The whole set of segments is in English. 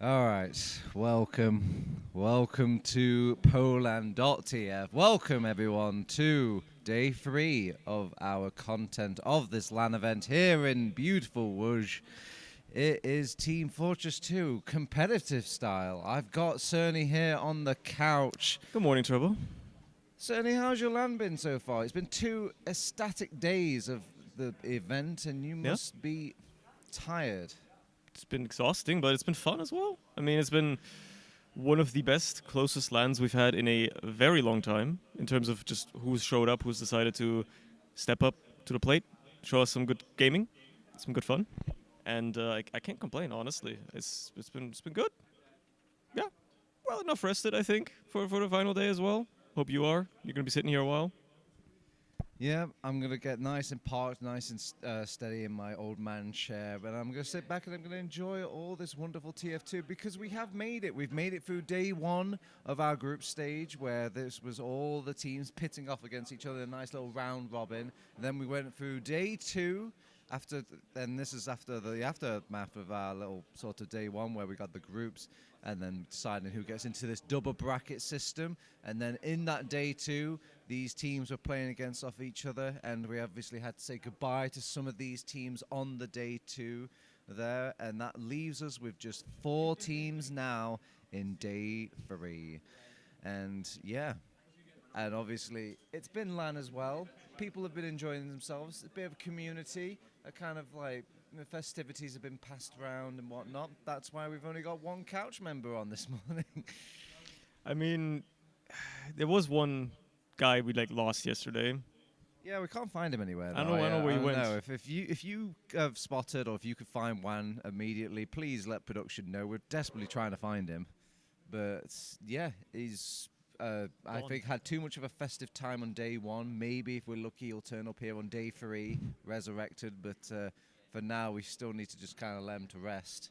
All right, welcome to poLANd.tf. Welcome everyone to day 3 of our content of this LAN event here in beautiful Łódź. It is Team Fortress 2 competitive style. I've got Surny here on the couch. Good morning, Trouble. Surny, how's your LAN been so far? It's been 2 ecstatic days of the event and you must be tired. It's been exhausting, but it's been fun as well. I mean, it's been one of the best, closest LANs we've had in a very long time in terms of just who's showed up, who's decided to step up to the plate, show us some good gaming, some good fun. And I can't complain, honestly. It's been good. Yeah, well enough rested, I think, for the final day as well. Hope you are. You're going to be sitting here a while. Yeah, I'm going to get nice and parked, nice and steady in my old man chair, but I'm going to sit back and I'm going to enjoy all this wonderful TF2 because we have made it. We've made it through day 1 of our group stage where this was all the teams pitting off against each other, a nice little round robin. And then we went through day 2. Then this is after the aftermath of our little sort of day 1 where we got the groups and then deciding who gets into this double bracket system. And then in that day 2, these teams were playing against off each other, and we obviously had to say goodbye to some of these teams on the day 2 there, and that leaves us with just 4 teams now in day 3. And yeah. And obviously, it's been LAN as well. People have been enjoying themselves. A bit of a community. A kind of like festivities have been passed around and whatnot. That's why we've only got 1 couch member on this morning. I mean, there was one guy we lost yesterday. Yeah, we can't find him anywhere. I know where he went. No, if you have spotted or if you could find one immediately, please let production know. We're desperately trying to find him. But yeah, he's. I think had too much of a festive time on day 1. Maybe if we're lucky, he'll turn up here on day 3, resurrected. But for now, we still need to just kind of let him to rest.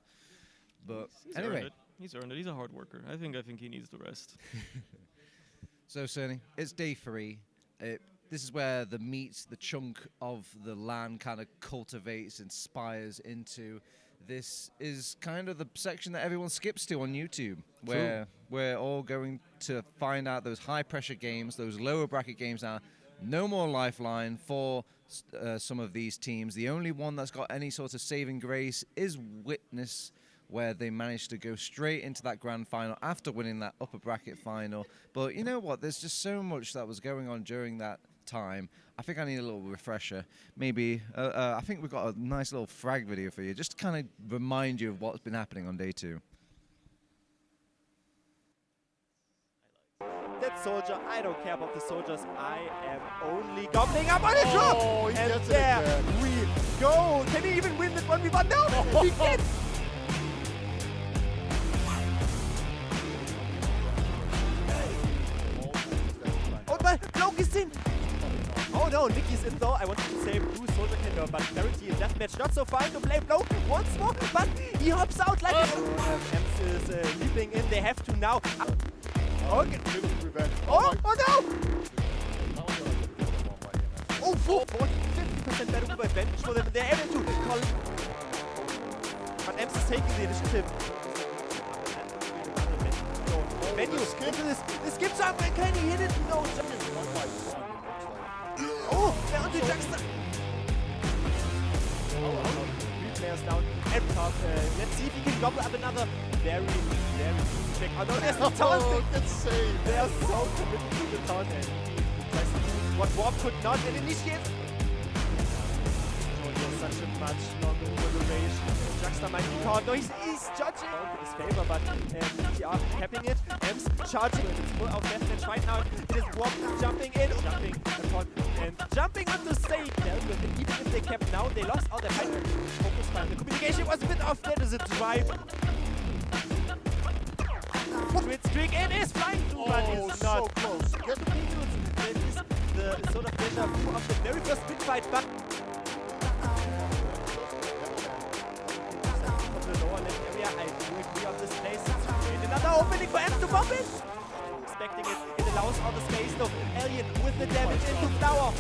But he's anyway, he's earned it. He's a hard worker. I think he needs the rest. So Surny, it's day 3. This is where the meat, the chunk of the LAN kind of cultivates, inspires into. This is kind of the section that everyone skips to on YouTube, where we're all going to find out those high-pressure games, those lower bracket games now. No more lifeline for some of these teams. The only one that's got any sort of saving grace is Witness, where they managed to go straight into that grand final after winning that upper bracket final. But you know what? There's just so much that was going on during that time. I think I need a little refresher. Maybe, I think we've got a nice little frag video for you, just to kind of remind you of what's been happening on day 2. That soldier, I don't care about the soldiers, I am only gobbling up on a drop! And there we go! Can he even win this 1v1? No! He can! Oh, but Bloke is in! Oh no, Nicky's in though. I wanted to say Blue Soldier can go, but Clarity in deathmatch not so fine to play Bloke once more, but he hops out like Ems is leaping in. They have to now. Okay. Oh no! Oh, 50% better move advantage for them. They're able to call. But Ems is taking the initiative. Venue into this skips up and can he hit it? No. Oh, they're on the Jackson. 3 players down and top. Let's see if he can gobble up another very trick. Oh no, there's the taunt. It's safe. They are so committed to the taunt and he tries to do what Warp could not and initiates. Such a much longer duration. Jackster might be caught. No, he's judging in his favor, but TR capping it. Ems charging it. It's full out deathmatch right now. It is Warp jumping in, jumping upon, and jumping on the stage. And even if they kept now, they lost all their fight. Focus time. The communication was a bit off. That is a drive. Twin streak. It is flying through, but it's not. So close. That is the sort of deja vu of the very first big fight, but. Lower left area, I do agree on this place. Another opening for Ems to pop in. Expecting it, it allows all the space though. Alien with the damage into Flower.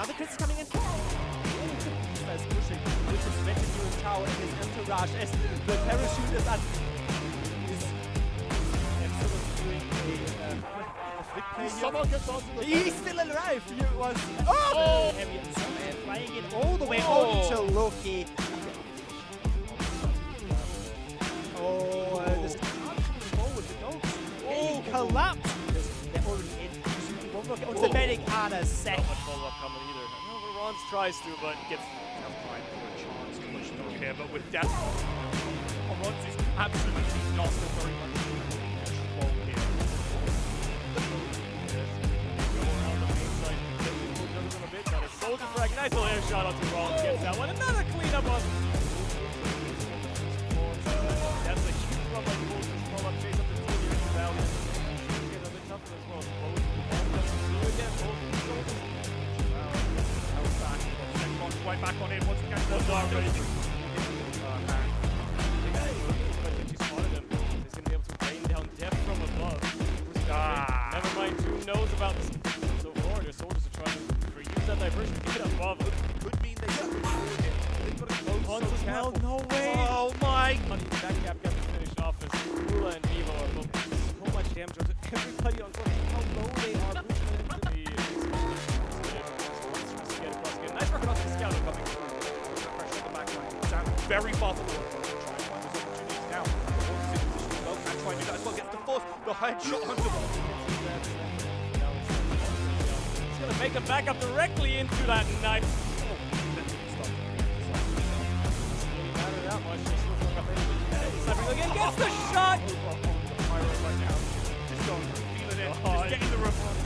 Venomcrest is coming in. Is pushing with his retinue and Tau and his entourage as the parachute is on. Someone gets onto the He's still alive. He was. Oh! Flying it all the way over to Loki. Oh, this is forward to go. He collapsed. They're already in. Und the medic on a sec. Not much follow-up coming either. I know where ronz tries to, but gets enough time for a chance to push through here. But with death, ronz is absolutely not so very much control here. Go around the main side, get the move a bit. Got a soldier frag. Nice little air shot onto ronz. Gets that one. Another cleanup on. That's a huge run by the Wolves. This follow-up chase up the team here in the valley. It's getting a bit tougher as well. Right back on in once again. Those are ready. If you spotted him, he's going to be able to rain down death from above. Never mind, Doom knows about this. So far, their soldiers are trying to use that diversion to get above. Could mean they got ronz as well, no way. Oh my! That gap got finished off as poLANd and Vivo are both so much damage onto everybody on court. How low they are pushing into the nice work off the scout coming through. Pressure on the back line. Sam very far forward. Trying to find those opportunities now. And trying to do that as well. Gets the force. The headshot onto the ball. He's going to make a back up directly into that knife. Again, gets the shot! Just going to feel it in. Just getting the response.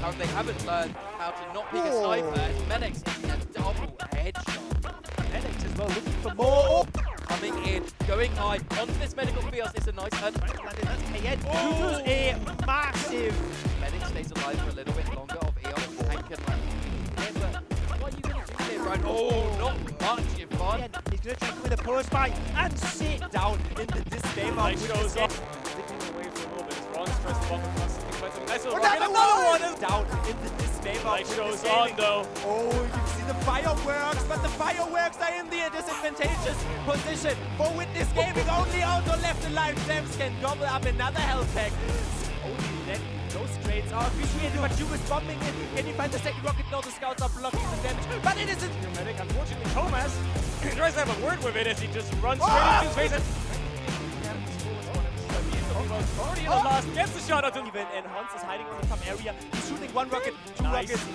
How they haven't learned how to not pick a sniper. Medics is a double headshot. Medics as well, looking for more. Coming in, going high onto this medical field. It's a nice That's a massive. Medic stays alive for a little bit longer of Eon and can what are you going to do here, Brian? Oh, not much, Yvonne. He's going to try to win a push by and sit down in the display mode. Nice shows off. Sticking away for a little bit. ronz pressed the bumper plus. Nice little another one is down in the display mode. Nice shows on though. Oh, you can see the fireworks, but the fireworks are in the disadvantageous position for Witness Gaming. Only Auto left alive. Gems can gobble up another health pack. Only then those trades are appreciated, but you was bombing in. Can you find the second rocket? No, the scouts are blocking the damage, but it isn't. Medic, unfortunately, Thomas tries to have a word with it as he just runs straight into his face. Already in the last, gets the shot out. Even and ronz is hiding in the top area. He's shooting one rocket, two nice. rockets. 2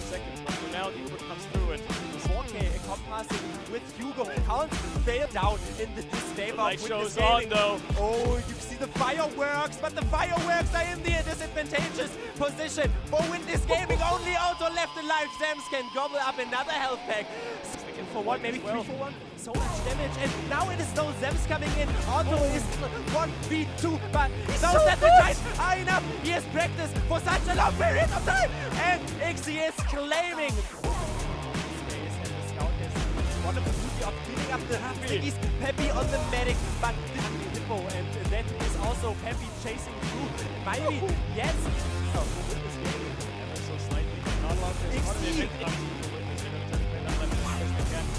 seconds, but now the Uber comes through it. 4K encompassing with Hugo. Counts fail down in the display mode. Nice shows on though. Oh, you see the fireworks, but the fireworks are in the disadvantageous position for Witness Gaming. Only Auto left alive. Zems can gobble up another health pack. 6 for 1, maybe 3 for 1. So much damage, and now it is no Zems coming in. Auto is 1v2, but he knows that the dice are enough. He has practiced for such a long period of time, and Ixie is claiming. One of the beauty of cleaning up the stickies. Peppy on the medic, but didn't hippo, and that is also Peppy chasing through. Maybe, yes. So, Witness Gaming, ever so slightly. Not allowed to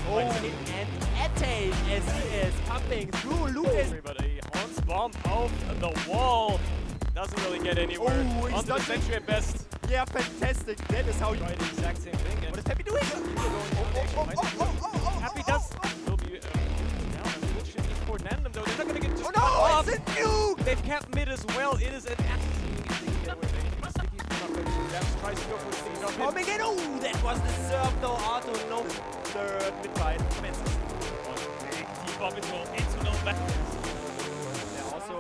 oh, and Ete as he is pumping through Lucas. Everybody, ronz bomb off the wall. Doesn't really get anywhere. Oh, he's onto the sentry at best. Yeah, fantastic. That is how you try the exact same thing. And what is Peppy doing? Happy does will be now unfortunately for Nandom though. They're not gonna get just oh no, it's a nuke! They've kept mid as well. It is an absolutely get away with anything. The stickies come up and tries to go for the sticky jump in. Coming in. Oh, that was the serve though. Auto no third mid fight. Commences. Big T-bomb into no back. They're also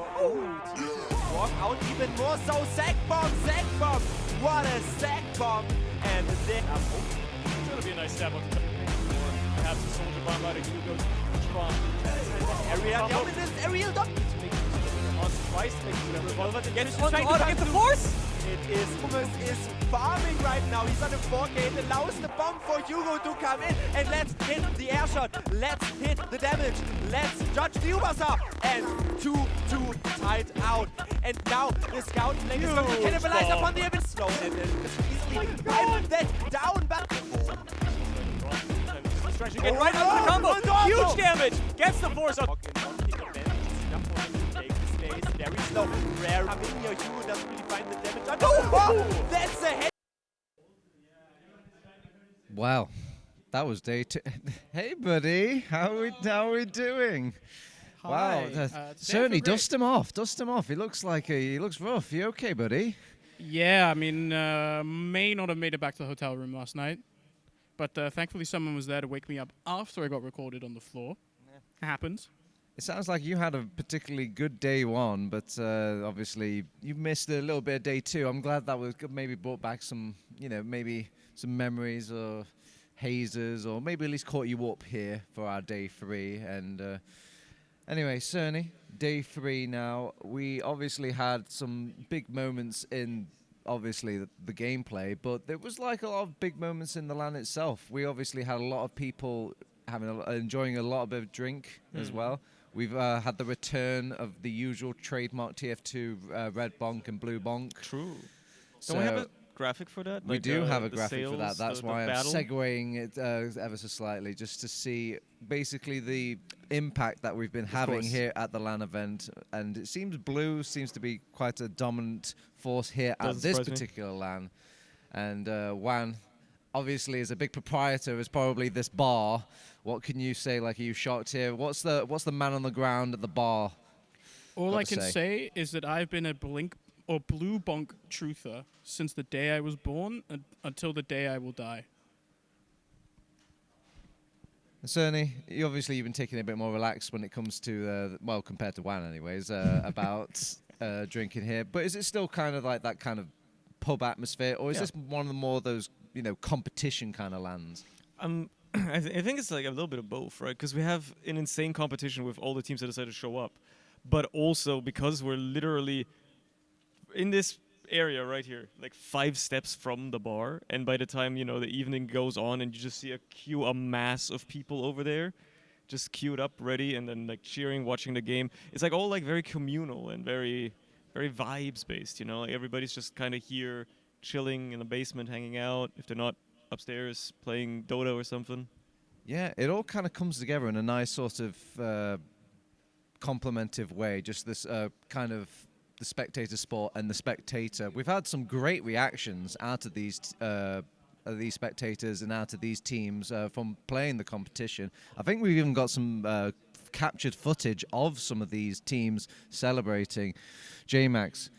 walk out even more. So sack bomb. What a sack bomb! And then it's gonna be a nice stab on the perhaps a soldier bomb out of Hugo's bomb. Area down in this aerial dump. ronz twice to make the revolver. Gets on to get the force. It is Thomas is farming right now. He's on a 4K. It allows the bomb for Hugo to come in. And let's hit the air shot. Let's hit the damage. Let's judge the Ubasa. And 2-2 tied out. And now the scout flank is going to cannibalize upon the event. Slow and easily pipe that down. But Stretching it right out of the combo. Huge damage. Gets the force up. Very slow. Rare coming here. Hugo doesn't really find the damage. Oh, that's a head. Wow, that was day 2. Hey, buddy, how are we doing? Hi. Wow, Surny, great. dust him off. Dust him off. He looks rough. You okay, buddy? Yeah, I mean, may not have made it back to the hotel room last night, but thankfully someone was there to wake me up after I got recorded on the floor. Yeah. Happens. It sounds like you had a particularly good day 1, but obviously you missed a little bit of day 2. I'm glad that was maybe brought back some, maybe some memories or hazers, or maybe at least caught you up here for our day 3. And anyway, Surny, day 3 now. We obviously had some big moments in obviously the gameplay, but there was like a lot of big moments in the LAN itself. We obviously had a lot of people enjoying a lot of drink as well. We've had the return of the usual trademark TF2 red bonk and blue bonk. True. So Don't we have a graphic for that? we Like, do have a the graphic for that. sales, That's the why I'm battle? segueing it ever so slightly, just to see basically the impact that we've been having course. here at the LAN event. And it seems blue seems to be quite a dominant force here at Doesn't this surprise me. particular LAN. And Wan, obviously, is a big proprietor, is probably this bar. What can you say? Like, are you shocked here? What's the man on the ground at the bar? All got I to can say is that I've been a blue bonk truther since the day I was born until the day I will die. Cerny, you've been taking it a bit more relaxed when it comes to, well, compared to Wan anyways, about drinking here. But is it still kind of like that kind of pub atmosphere, or is this one of the more those, competition kind of lands? I think it's like a little bit of both, right? Because we have an insane competition with all the teams that decide to show up, but also because we're literally in this area right here, like 5 steps from the bar, and by the time the evening goes on, and you just see a mass of people over there, just queued up, ready, and then like cheering, watching the game. It's like all like very communal and very, very vibes based. Like everybody's just kind of here, chilling in the basement, hanging out. If they're not upstairs playing Dota or something. Yeah, it all kind of comes together in a nice sort of complementive way. Just this kind of the spectator sport and the spectator. We've had some great reactions out of these spectators and out of these teams from playing the competition. I think we've even got some captured footage of some of these teams celebrating. J-Max,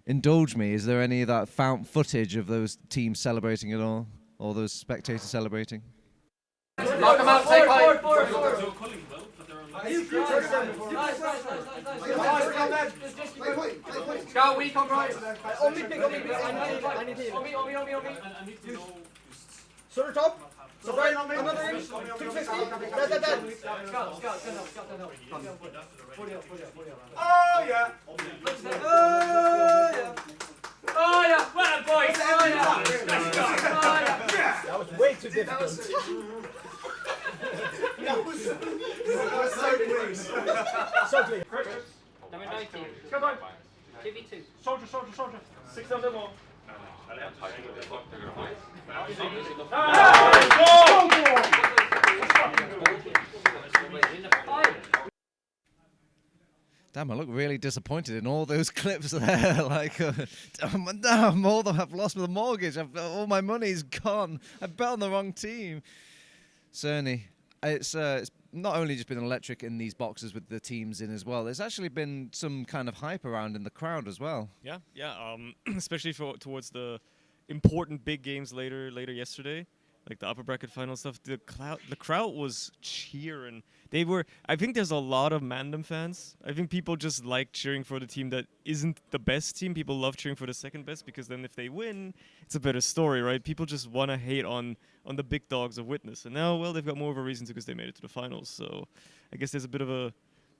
indulge me. Is there any of that found footage of those teams celebrating at all? Or those spectators celebrating? Lock him out, take height. Scout weak on right. On me, I need heal. On me. Sort of top. So right on me. Another in. 250. Dead. Oh yeah. Oh yeah, well boys. Oh yeah. That was way too difficult. So clear. Number 19. Come on. 2v2. Soldier. 6 of them all. Damn, I look really disappointed in all those clips there. Like, damn, all them have lost the mortgage. All my money's gone. I bet on the wrong team. Cerny, it's not only just been electric in these boxes with the teams in as well. There's actually been some kind of hype around in the crowd as well. Yeah. Especially towards the important big games later yesterday, like the upper bracket final stuff. The crowd was cheering. I think there's a lot of Mandem fans. I think people just like cheering for the team that isn't the best team. People love cheering for the second best, because then if they win, it's a better story, right? People just want to hate on the big dogs of Witness. And now, well, they've got more of a reason to, because they made it to the finals. So I guess there's a bit of a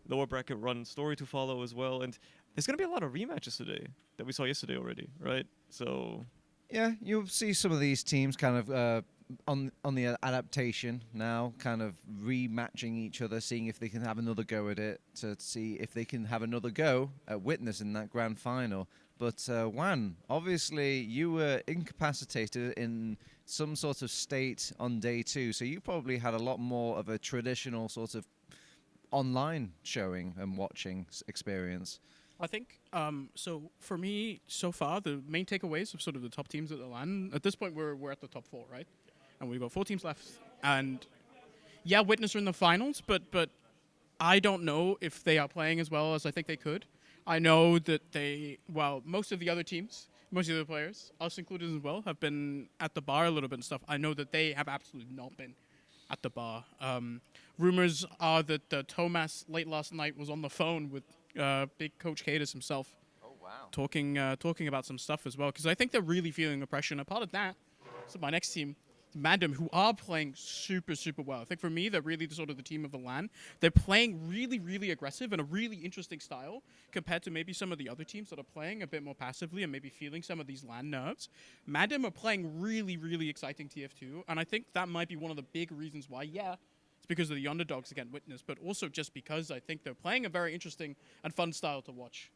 lower bracket run story to follow as well. And there's going to be a lot of rematches today that we saw yesterday already, right? So Yeah, you'll see some of these teams kind of on the adaptation now, kind of rematching each other, seeing if they can have another go at it, to see if they can have another go at Witness in that grand final. But Wan, obviously you were incapacitated in some sort of state on day 2, so you probably had a lot more of a traditional sort of online showing and watching experience. I think, so for me, so far, the main takeaways of sort of the top teams at the LAN, at this point, we're at the top 4, right? And we've got 4 teams left. And yeah, Witness are in the finals, but I don't know if they are playing as well as I think they could. I know that most of the other teams, most of the other players, us included as well, have been at the bar a little bit and stuff. I know that they have absolutely not been at the bar. Rumors are that Thomas late last night was on the phone with big Coach Cadis himself. Oh, wow. Talking about some stuff as well, because I think they're really feeling the pressure. And a part of that, so my next team, Wandum, who are playing super, super well. I think for me, they're really sort of the team of the LAN. They're playing really, really aggressive in a really interesting style compared to maybe some of the other teams that are playing a bit more passively and maybe feeling some of these LAN nerves. Wandum are playing really, really exciting TF2, and I think that might be one of the big reasons why, it's because of the underdogs against Witness, but also just because I think they're playing a very interesting and fun style to watch.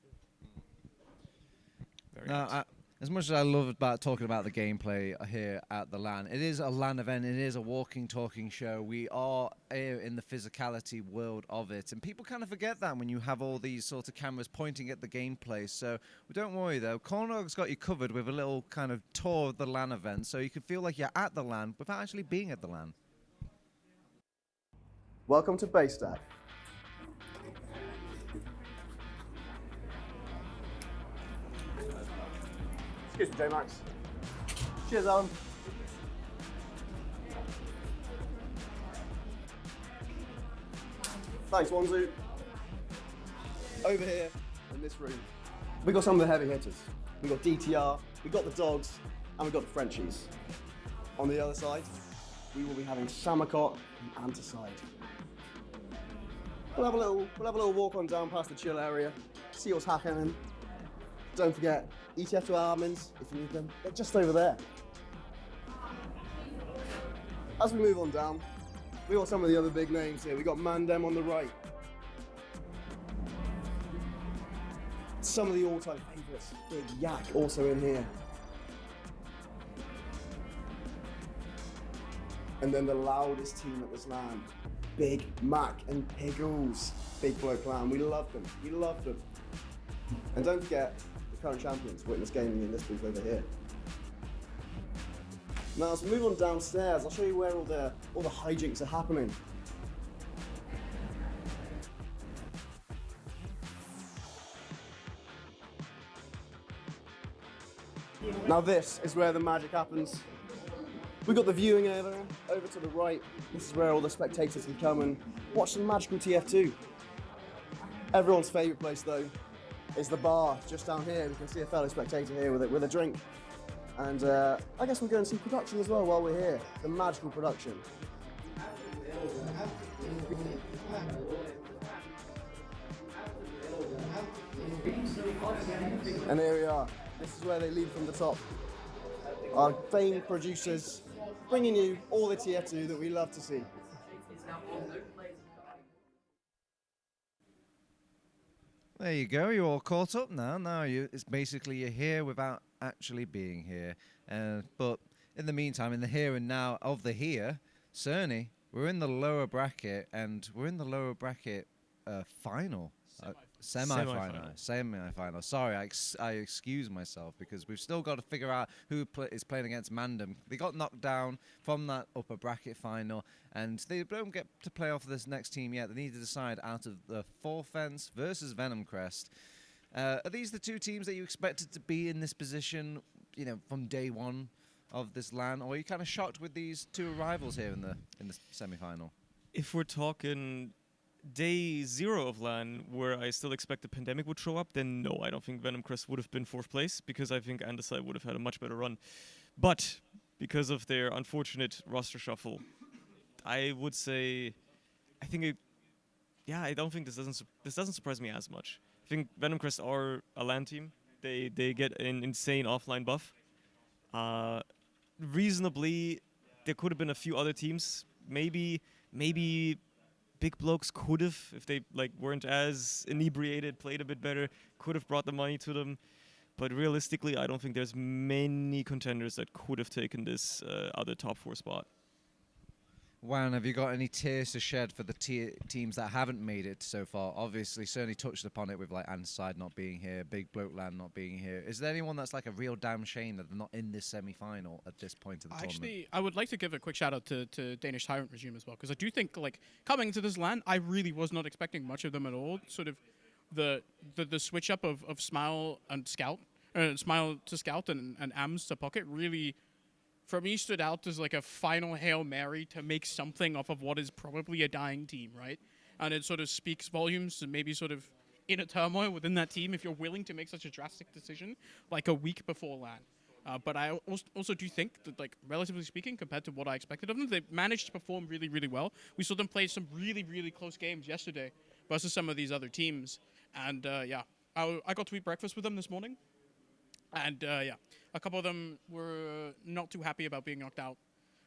very nice. As much as I love about talking about the gameplay here at the LAN, it is a LAN event, it is a walking, talking show. We are in the physicality world of it, and people kind of forget that when you have all these sort of cameras pointing at the gameplay. So don't worry though, Cornog's got you covered with a little kind of tour of the LAN event, so you can feel like you're at the LAN without actually being at the LAN. Welcome to BaseStack. Excuse me, J-Max. Cheers, Alan. Thanks, Wanzu. Over here, in this room, we got some of the heavy hitters. We got DTR, we got the Dogs, and we got the Frenchies. On the other side, we will be having Samakot and Anticide. We'll have a little walk on down past the chill area, see what's happening. Don't forget, TF2 admins, if you need them, they're just over there. As we move on down, we got some of the other big names here. We got Mandem on the right. Some of the all-time favourites, Big Yak also in here. And then the loudest team at this LAN, Big Mac and Piggles, Big Blow Clan. We love them, we love them. And don't forget, the current champions, Witness Gaming in this booth over here. Now, as we move on downstairs, I'll show you where all the hijinks are happening. Now this is where the magic happens. We've got the viewing area over to the right. This is where all the spectators can come and watch some magical TF2. Everyone's favourite place though is the bar just down here. We can see a fellow spectator here with a drink. And I guess we'll go and see production as well while we're here. The magical production. And here we are. This is where they lead from the top. Our famed producers bringing you all the TF2 that we love to see. There you go. You're all caught up now. It's basically you're here without actually being here. But in the meantime, in the here and now of the here, Surny, we're in the lower bracket, and we're in the lower bracket final. Semi-final. Sorry, I excuse myself because we've still got to figure out who is playing against Mandem. They got knocked down from that upper bracket final, and they don't get to play off this next team yet. They need to decide out of the Fence versus Venomcrest. Are these the two teams that you expected to be in this position, from day one of this LAN, or are you kind of shocked with these two arrivals here in the semi-final? If we're talking day 0 of LAN, where I still expect the pandemic would show up, then no, I don't think Venomcrest would have been 4th place, because I think Anticide would have had a much better run. But because of their unfortunate roster shuffle, I would say, I don't think this doesn't surprise me as much. I think Venomcrest are a LAN team. They get an insane offline buff. Reasonably, there could have been a few other teams. Maybe Big Blokes could have, if they like weren't as inebriated, played a bit better, could have brought the money to them. But realistically, I don't think there's many contenders that could have taken this other top 4 spot. Wan, have you got any tears to shed for the teams that haven't made it so far? Obviously, Surny touched upon it with like Anside not being here, Big Bloke Land not being here. Is there anyone that's like a real damn shame that they're not in this semi-final at this point of the tournament? Actually, I would like to give a quick shout out to Danish Tyrant Regime as well, because I do think like coming to this LAN, I really was not expecting much of them at all. Sort of the switch up of Smile and Scout, Smile to Scout and Ams to Pocket really, for me, stood out as like a final Hail Mary to make something off of what is probably a dying team, right? And it sort of speaks volumes to maybe sort of inner turmoil within that team if you're willing to make such a drastic decision like a week before LAN. But I also do think that, like, relatively speaking, compared to what I expected of them, they managed to perform really, really well. We saw them play some really, really close games yesterday versus some of these other teams. And, yeah, I got to eat breakfast with them this morning. And, yeah, a couple of them were not too happy about being knocked out.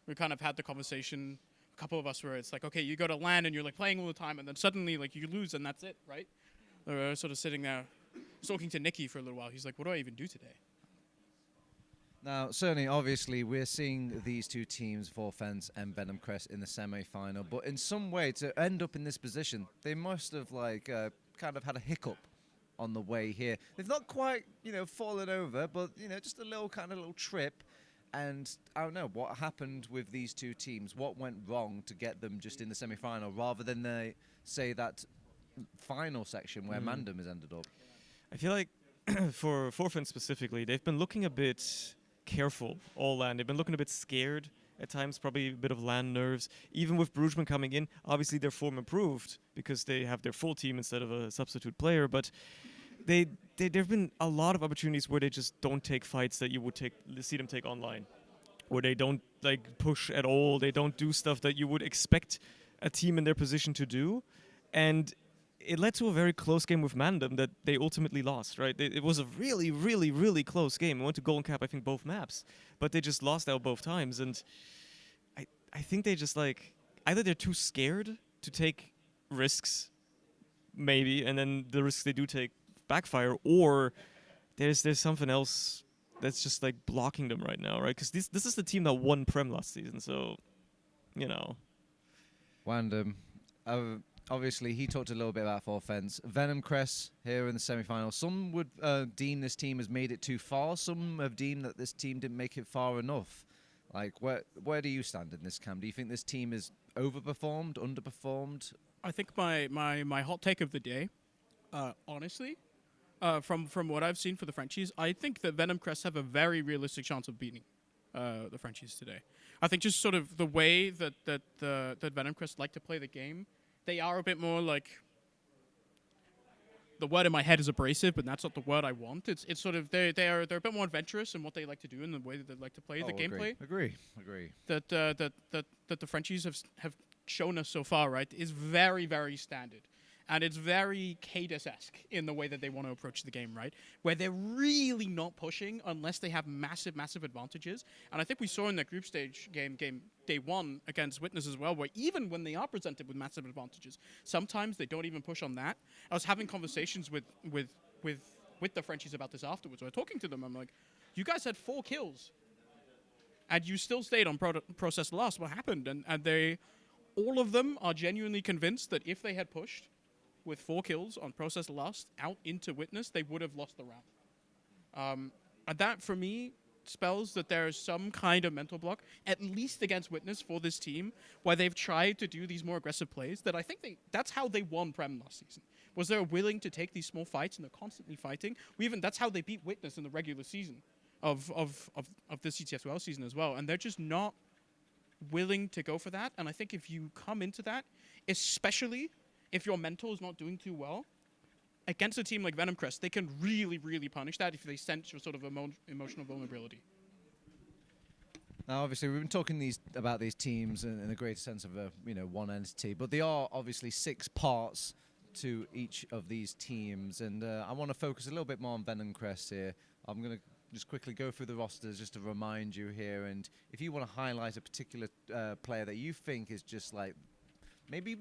We kind of had the conversation, a couple of us where it's like, okay, you go to LAN and you're, like, playing all the time, and then suddenly, like, you lose and that's it, right? They're sort of sitting there talking to Nicky for a little while. He's like, what do I even do today? Now, certainly, obviously, we're seeing these two teams, Forfence and Venomcrest, in the semi-final. But in some way, to end up in this position, they must have like kind of had a hiccup on the way here. They've not quite, fallen over, but just a little trip. And I don't know what happened with these two teams. What went wrong to get them just in the semi-final, rather than say that final section where Mandem has ended up. I feel like for Forfence specifically, they've been looking a bit careful all LAN. They've been looking a bit scared at times, probably a bit of LAN nerves. Even with Brugman coming in, obviously their form improved because they have their full team instead of a substitute player, but there have been a lot of opportunities where they just don't take fights that you would see them take online, where they don't like push at all, they don't do stuff that you would expect a team in their position to do, and it led to a very close game with Mandem that they ultimately lost, right? It was a really, really, really close game. We went to Golden Cap, I think, both maps, but they just lost out both times. And I think they just like, either they're too scared to take risks, maybe, and then the risks they do take backfire, or there's something else that's just like blocking them right now, right? Because this is the team that won Prem last season, so, Wandum. Obviously, he talked a little bit about Forfence. Venomcrest here in the semi-final. Some would deem this team has made it too far. Some have deemed that this team didn't make it far enough. Like, where do you stand in this camp? Do you think this team is overperformed, underperformed? I think my hot take of the day, honestly, from what I've seen for the Frenchies, I think that Venomcrest have a very realistic chance of beating the Frenchies today. I think just sort of the way that Venomcrest like to play the game, they are a bit more like, the word in my head is abrasive, but that's not the word I want. It's sort of they're a bit more adventurous in what they like to do and the way that they like to play the gameplay. Agree. That the Frenchies have shown us so far, right, is very, very standard. And it's very Cadus-esque in the way that they want to approach the game, right? Where they're really not pushing unless they have massive, massive advantages. And I think we saw in the group stage game day one against Witness as well, where even when they are presented with massive advantages, sometimes they don't even push on that. I was having conversations with the Frenchies about this afterwards. I was talking to them. I'm like, you guys had 4 kills, and you still stayed on process loss. What happened? And they, all of them are genuinely convinced that if they had pushed with 4 kills on process lost out into Witness, they would have lost the round. And that, for me, spells that there is some kind of mental block, at least against Witness for this team, where they've tried to do these more aggressive plays that I think that's how they won Prem last season. Was they're willing to take these small fights and they're constantly fighting. That's how they beat Witness in the regular season of this CTF2L season as well. And they're just not willing to go for that. And I think if you come into that, especially if your mental is not doing too well, against a team like Venomcrest, they can really, really punish that if they sense your sort of emotional vulnerability. Now, obviously, we've been talking about these teams in a greater sense of one entity, but they are obviously 6 parts to each of these teams, and I want to focus a little bit more on Venomcrest here. I'm going to just quickly go through the rosters just to remind you here, and if you want to highlight a particular player that you think is just like, maybe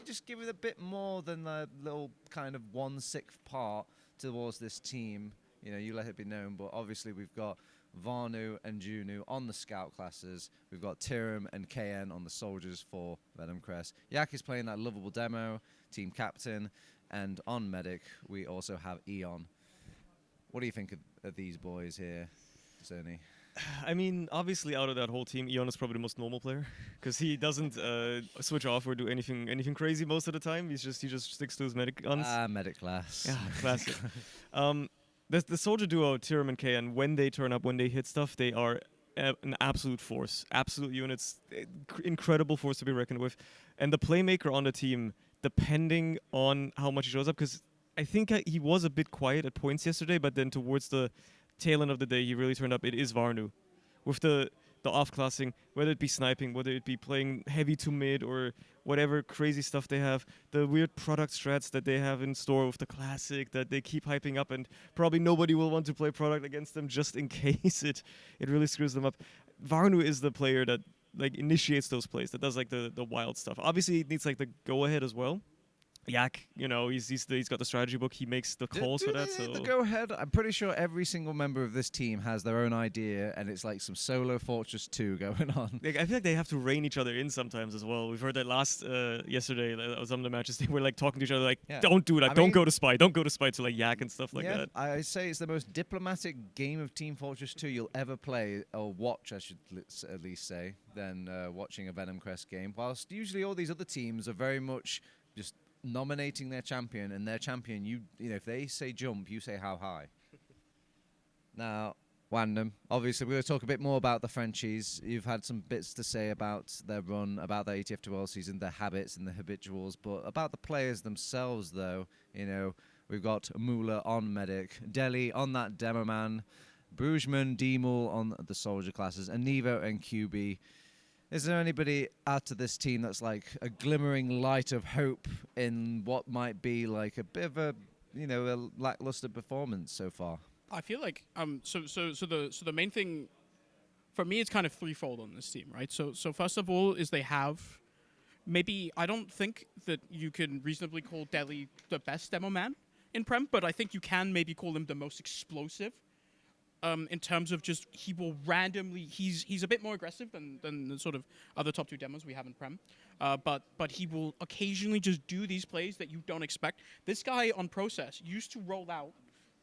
just give it a bit more than a little kind of 1/6 part towards this team, you know, you let it be known. But obviously we've got Vanu and Junu on the scout classes. We've got Tiram and KN on the soldiers for Venomcrest. Yak is playing that lovable demo, team captain, and on medic we also have Eon. What do you think of these boys here, Surny? I mean, obviously, out of that whole team, Eon is probably the most normal player because he doesn't switch off or do anything crazy most of the time. He just sticks to his medic guns. Medic class. Yeah, classic. The soldier duo, Tiram and KN, when they turn up, when they hit stuff, they are an absolute force. Absolute units. Incredible force to be reckoned with. And the playmaker on the team, depending on how much he shows up, because I think he was a bit quiet at points yesterday, but then towards the tail end of the day, he really turned up. It is Varnu. With the off-classing, whether it be sniping, whether it be playing heavy to mid or whatever crazy stuff they have, the weird product strats that they have in store with the classic that they keep hyping up, and probably nobody will want to play product against them just in case it really screws them up. Varnu is the player that like initiates those plays, that does like the wild stuff. Obviously, it needs like the go-ahead as well. Yak, you know, he's got the strategy book. He makes the calls for that. So the go ahead. I'm pretty sure every single member of this team has their own idea, and it's like some solo Fortress 2 going on. Like, I feel like they have to rein each other in sometimes as well. We've heard that yesterday. Some of the matches they were like talking to each other, like, "Don't do that. Don't go to spy. Don't go to spy," to like Yak and stuff like that. I say it's the most diplomatic game of Team Fortress 2 you'll ever play or watch. I should at least say than watching a Venomcrest game. Whilst usually all these other teams are very much just nominating their champion, and their champion, you know, if they say jump, you say how high. Now, Wandum, obviously we're going to talk a bit more about the Frenchies. You've had some bits to say about their run, about their TF2 all season, their habits and the habituals, but about the players themselves, though, you know, we've got Mula on medic, Delhi on that demo man, Brugman, Demul on the soldier classes, and Nevo and QB. Is there anybody out of this team that's like a glimmering light of hope in what might be like a bit of a, you know, a lackluster performance so far? I feel like so the main thing for me is kind of threefold on this team, right? So first of all is they have maybe, I don't think that you can reasonably call Delhi the best demo man in Prem, but I think you can maybe call him the most explosive. In terms of just, he will randomly, he's a bit more aggressive than the sort of other top 2 demos we have in Prem, but he will occasionally just do these plays that you don't expect. This guy on Process used to roll out,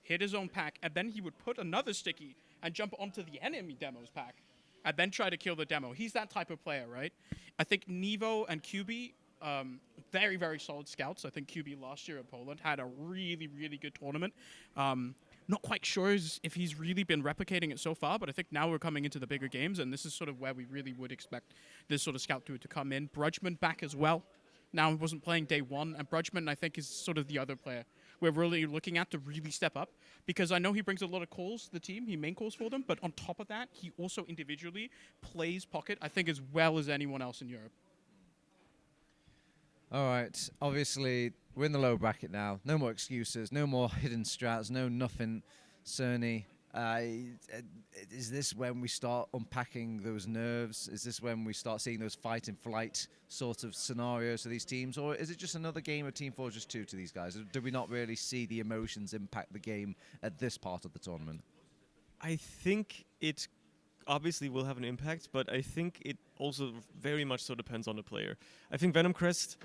hit his own pack, and then he would put another sticky and jump onto the enemy demo's pack, and then try to kill the demo. He's that type of player, right? I think Nevo and QB, very, very solid scouts. I think QB last year at poLANd had a really, really good tournament. Not quite sure if he's really been replicating it so far, but I think now we're coming into the bigger games, and this is sort of where we really would expect this sort of scout duo to come in. Brugman back as well. Now he wasn't playing day one, and Brugman, I think, is sort of the other player we're really looking at to really step up, because I know he brings a lot of calls to the team. He main calls for them, but on top of that, he also individually plays pocket, I think, as well as anyone else in Europe. All right, obviously we're in the low bracket now. No more excuses, no more hidden strats, no nothing. Surny, is this when we start unpacking those nerves? Is this when we start seeing those fight and flight sort of scenarios for these teams? Or is it just another game of Team Fortress 2 to these guys? Do we not really see the emotions impact the game at this part of the tournament? I think it obviously will have an impact, but I think it also very much so depends on the player. I think Venomcrest,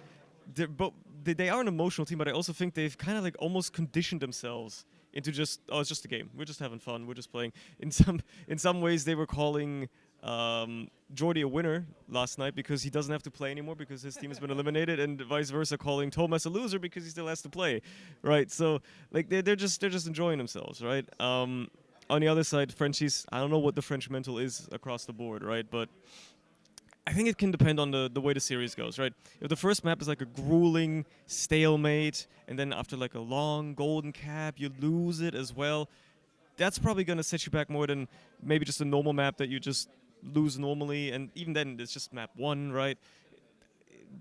they are an emotional team, but I also think they've kind of like almost conditioned themselves into just, oh, it's just a game. We're just having fun. We're just playing. In some ways, they were calling Jordy a winner last night because he doesn't have to play anymore because his team has been eliminated, and vice versa, calling Thomas a loser because he still has to play, right? So like they're just enjoying themselves, right? On the other side, Frenchies, I don't know what the French mental is across the board, right? But I think it can depend on the way the series goes, right? If the first map is like a grueling stalemate, and then after like a long golden cap, you lose it as well, that's probably going to set you back more than maybe just a normal map that you just lose normally, and even then, it's just map 1, right?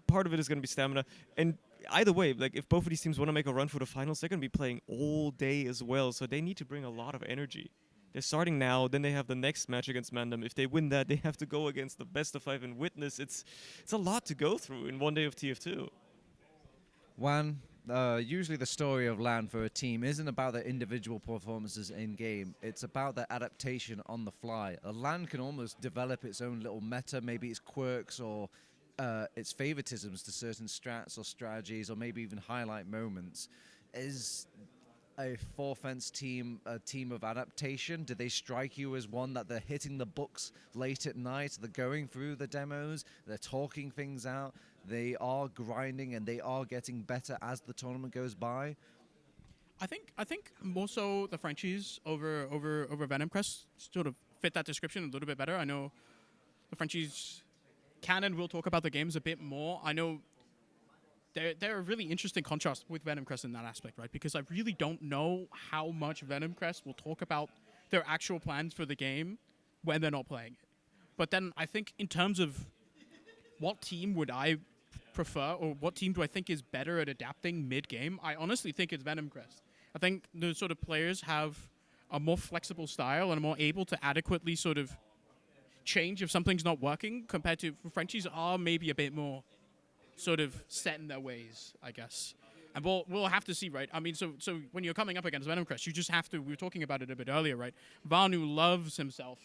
Part of it is going to be stamina. And either way, like if both of these teams want to make a run for the finals, they're going to be playing all day as well. So they need to bring a lot of energy. They're starting now, then they have the next match against Mandem. If they win that, they have to go against the best of 5 in Witness. It's a lot to go through in one day of TF2. Usually the story of LAN for a team isn't about their individual performances in game. It's about their adaptation on the fly. A LAN can almost develop its own little meta, maybe its quirks or its favoritisms to certain strats or strategies, or maybe even highlight moments. Is a four-fence team a team of adaptation? Do they strike you as one that they're hitting the books late at night, they're going through the demos, they're talking things out, they are grinding and they are getting better as the tournament goes by? I think more so the Frenchies over Venomcrest sort of fit that description a little bit better. I know the Frenchies can and will talk about the games a bit more. I know they're a really interesting contrast with Venomcrest in that aspect, right? Because I really don't know how much Venomcrest will talk about their actual plans for the game when they're not playing it. But then I think in terms of what team would I prefer, or what team do I think is better at adapting mid-game, I honestly think it's Venomcrest. I think the sort of players have a more flexible style and are more able to adequately sort of change if something's not working, compared to Frenchies are maybe a bit more sort of set in their ways, I guess. And we'll have to see, right? I mean, so when you're coming up against Venomcrest, you just have to, we were talking about it a bit earlier, right? Vanu loves himself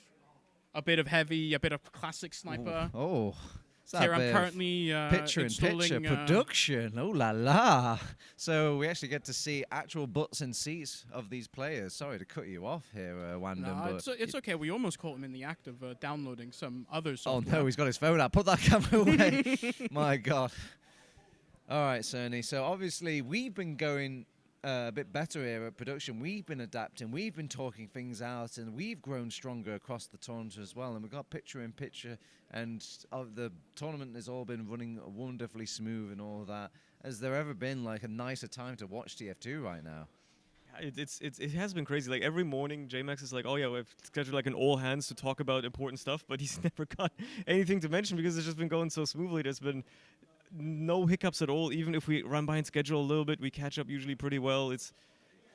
a bit of heavy, a bit of classic sniper. Oh. Here I'm currently picture production. Oh la la! So we actually get to see actual butts and seats of these players. Sorry to cut you off here, Wandum. No, it's okay. We almost caught him in the act of downloading some other software. Oh no, he's got his phone out. Put that camera away. My God. All right, Surny. So obviously we've been going a bit better here at production. We've been adapting, we've been talking things out, and we've grown stronger across the tournament as well. And we've got picture-in-picture, and the tournament has all been running wonderfully smooth and all that. Has there ever been like a nicer time to watch TF2 right now? It has been crazy. Like every morning, JMax is like, "Oh yeah, we've scheduled like an all hands to talk about important stuff," but he's never got anything to mention because it's just been going so smoothly. There's been no hiccups at all. Even if we run behind schedule a little bit, we catch up usually pretty well.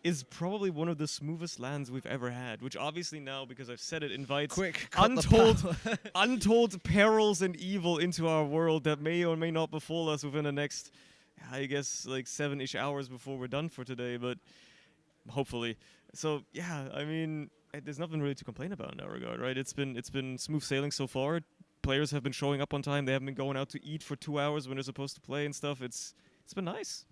It's probably one of the smoothest lands we've ever had, which obviously now, because I've said it, invites untold perils and evil into our world that may or may not befall us within the next, I guess, like 7-ish hours before we're done for today, but hopefully. So yeah, I mean, there's nothing really to complain about in that regard, right? It's been smooth sailing so far. Players have been showing up on time. They haven't been going out to eat for 2 hours when they're supposed to play and stuff. It's been nice.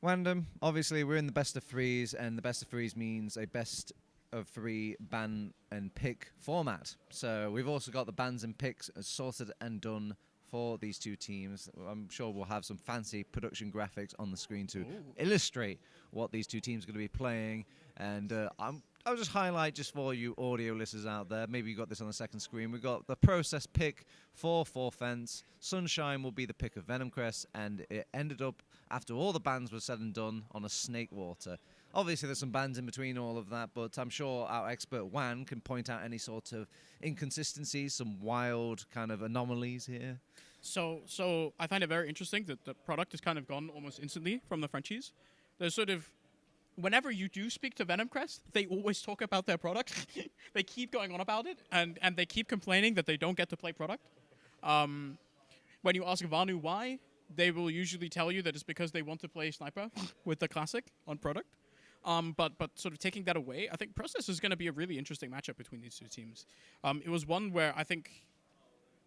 Wandum, obviously we're in the best of threes, and the best of threes means a best of 3 ban and pick format. So we've also got the bans and picks sorted and done for these two teams. I'm sure we'll have some fancy production graphics on the screen to illustrate what these two teams are going to be playing. And I'll just highlight, just for you audio listeners out there, maybe you got this on the second screen, we've got the process pick for Fence. Sunshine will be the pick of Venomcrest, and it ended up, after all the bans were said and done, on a Snakewater. Obviously there's some bans in between all of that, but I'm sure our expert Wan can point out any sort of inconsistencies, some wild kind of anomalies here. So I find it very interesting that the product has kind of gone almost instantly from the Frenchies. There's sort of, whenever you do speak to Venomcrest, they always talk about their product. They keep going on about it, and they keep complaining that they don't get to play product. When you ask Vanu why, they will usually tell you that it's because they want to play Sniper with the Classic on product. But sort of taking that away, I think Process is going to be a really interesting matchup between these two teams. It was one where I think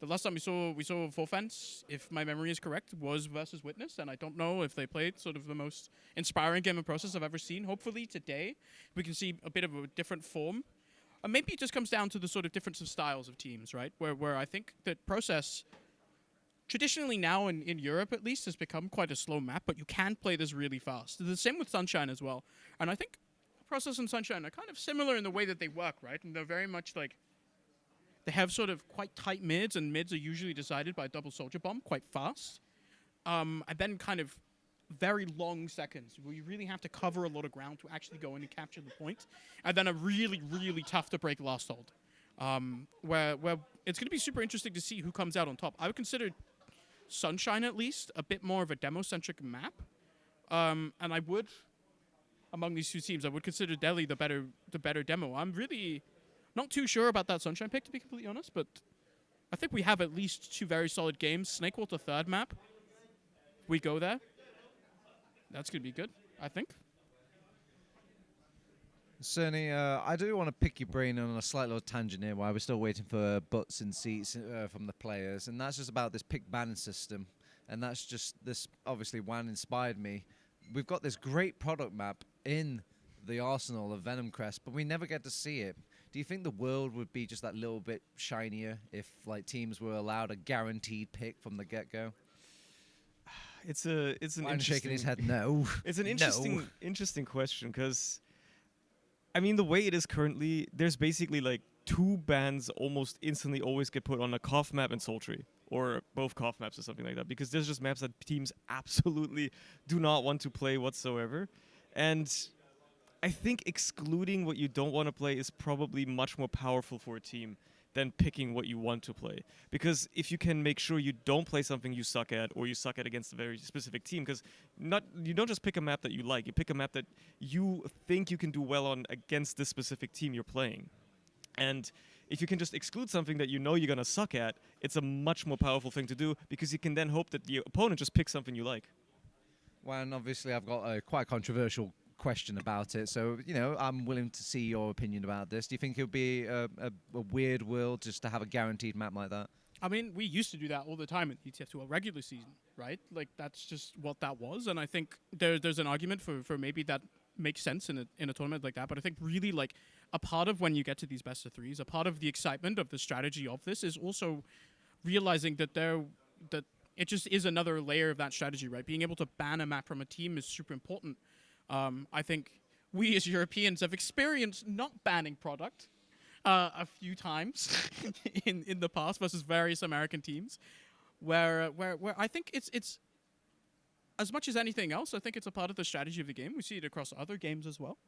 the last time we saw Fence, if my memory is correct, was versus Witness, and I don't know if they played sort of the most inspiring game of Process I've ever seen. Hopefully today we can see a bit of a different form. Maybe it just comes down to the sort of difference of styles of teams, right? Where I think that Process, traditionally now in Europe at least, has become quite a slow map, but you can play this really fast. The same with Sunshine as well. And I think Process and Sunshine are kind of similar in the way that they work, right? And they're very much like, they have sort of quite tight mids, and mids are usually decided by a double soldier bomb quite fast. And then kind of very long seconds where you really have to cover a lot of ground to actually go in and capture the point. And then a really, really tough to break last hold. Where it's going to be super interesting to see who comes out on top. I would consider Sunshine at least a bit more of a demo-centric map. And I would, among these two teams, I would consider Delhi the better demo. I'm really not too sure about that Sunshine pick, to be completely honest, but I think we have at least two very solid games. Snakewater third map. We go there. That's going to be good, I think. Surny, I do want to pick your brain on a slight little tangent here while we're still waiting for butts and seats from the players, and that's just about this pick ban system, and that's just this, obviously WAN inspired me. We've got this great product map in the arsenal of Venomcrest, but we never get to see it. Do you think the world would be just that little bit shinier if like teams were allowed a guaranteed pick from the get-go? It's an I'm shaking his head no. It's an No. interesting question, because I mean, the way it is currently, there's basically like two bans almost instantly always get put on a Koth map and Sultry, or both Koth maps or something like that, because there's just maps that teams absolutely do not want to play whatsoever. And I think excluding what you don't want to play is probably much more powerful for a team than picking what you want to play. Because if you can make sure you don't play something you suck at, or you suck at against a very specific team, because you don't just pick a map that you like, you pick a map that you think you can do well on against this specific team you're playing. And if you can just exclude something that you know you're going to suck at, it's a much more powerful thing to do, because you can then hope that the opponent just picks something you like. Well, and obviously I've got a quite controversial question about it, so I'm willing to see your opinion about this. Do you think it would be a weird world just to have a guaranteed map like that? I mean, we used to do that all the time in TF2 regular season, right? Like, that's just what that was, and I think there's an argument for maybe that makes sense in a tournament like that, but I think really, like, a part of when you get to these best of threes, a part of the excitement of the strategy of this is also realizing that it just is another layer of that strategy, right? Being able to ban a map from a team is super important. I think we as Europeans have experienced not banning product a few times in the past versus various American teams, where I think it's as much as anything else, I think it's a part of the strategy of the game. We see it across other games as well.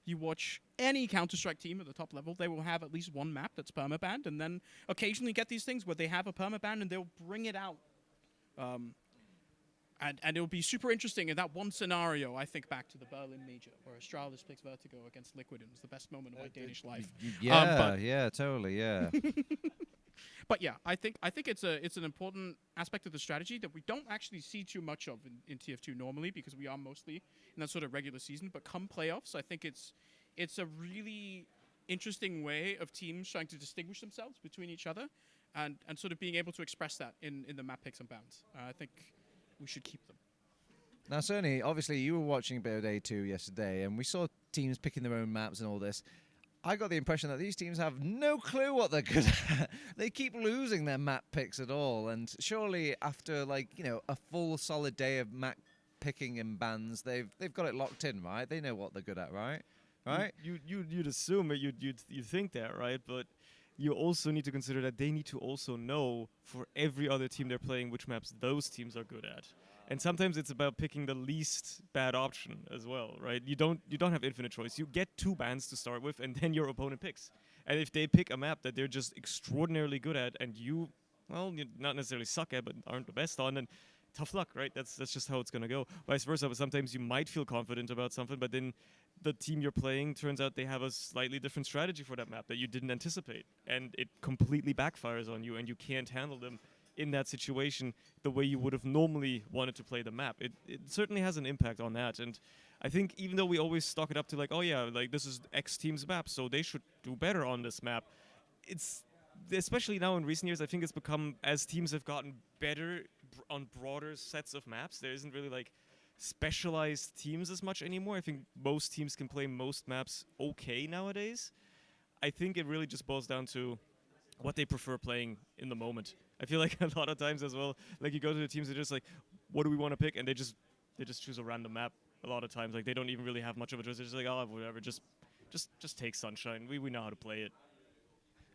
You watch any Counter-Strike team at the top level, they will have at least one map that's permabanned, and then occasionally get these things where they have a permaban and they'll bring it out. And it'll be super interesting in that one scenario. I think back to the Berlin Major, where Astralis picks Vertigo against Liquid, and it was the best moment of my Danish life. Yeah, totally, yeah. But yeah, I think it's an important aspect of the strategy that we don't actually see too much of in TF2 normally, because we are mostly in that sort of regular season. But come playoffs, I think it's a really interesting way of teams trying to distinguish themselves between each other, and sort of being able to express that in the map picks and bans. I think we should keep them. Now, Surny, obviously you were watching a bit of A2 yesterday, and we saw teams picking their own maps and all this. I got the impression that these teams have no clue what they're good at. They keep losing their map picks at all, and surely after a full solid day of map picking and bans, they've got it locked in, right? They know what they're good at, right? Right? You'd assume it, you'd think that, right? But you also need to consider that they need to also know for every other team they're playing which maps those teams are good at. And sometimes it's about picking the least bad option as well, right? You don't have infinite choice. You get two bans to start with, and then your opponent picks. And if they pick a map that they're just extraordinarily good at, and you not necessarily suck at, but aren't the best on, then tough luck, right? That's just how it's gonna go. Vice versa, but sometimes you might feel confident about something, but then the team you're playing turns out they have a slightly different strategy for that map that you didn't anticipate, and it completely backfires on you, and you can't handle them in that situation the way you would have normally wanted to play the map. It certainly has an impact on that, and I think even though we always stock it up to like, oh yeah, like this is X team's map, so they should do better on this map, it's, especially now in recent years, I think it's become, as teams have gotten better on broader sets of maps, there isn't really like specialized teams as much anymore. I think most teams can play most maps okay nowadays. I think it really just boils down to what they prefer playing in the moment. I feel like a lot of times as well, like you go to the teams, they're just like, what do we want to pick? And they just choose a random map a lot of times. Like they don't even really have much of a choice. They're just like, oh, whatever, just take Sunshine. We know how to play it.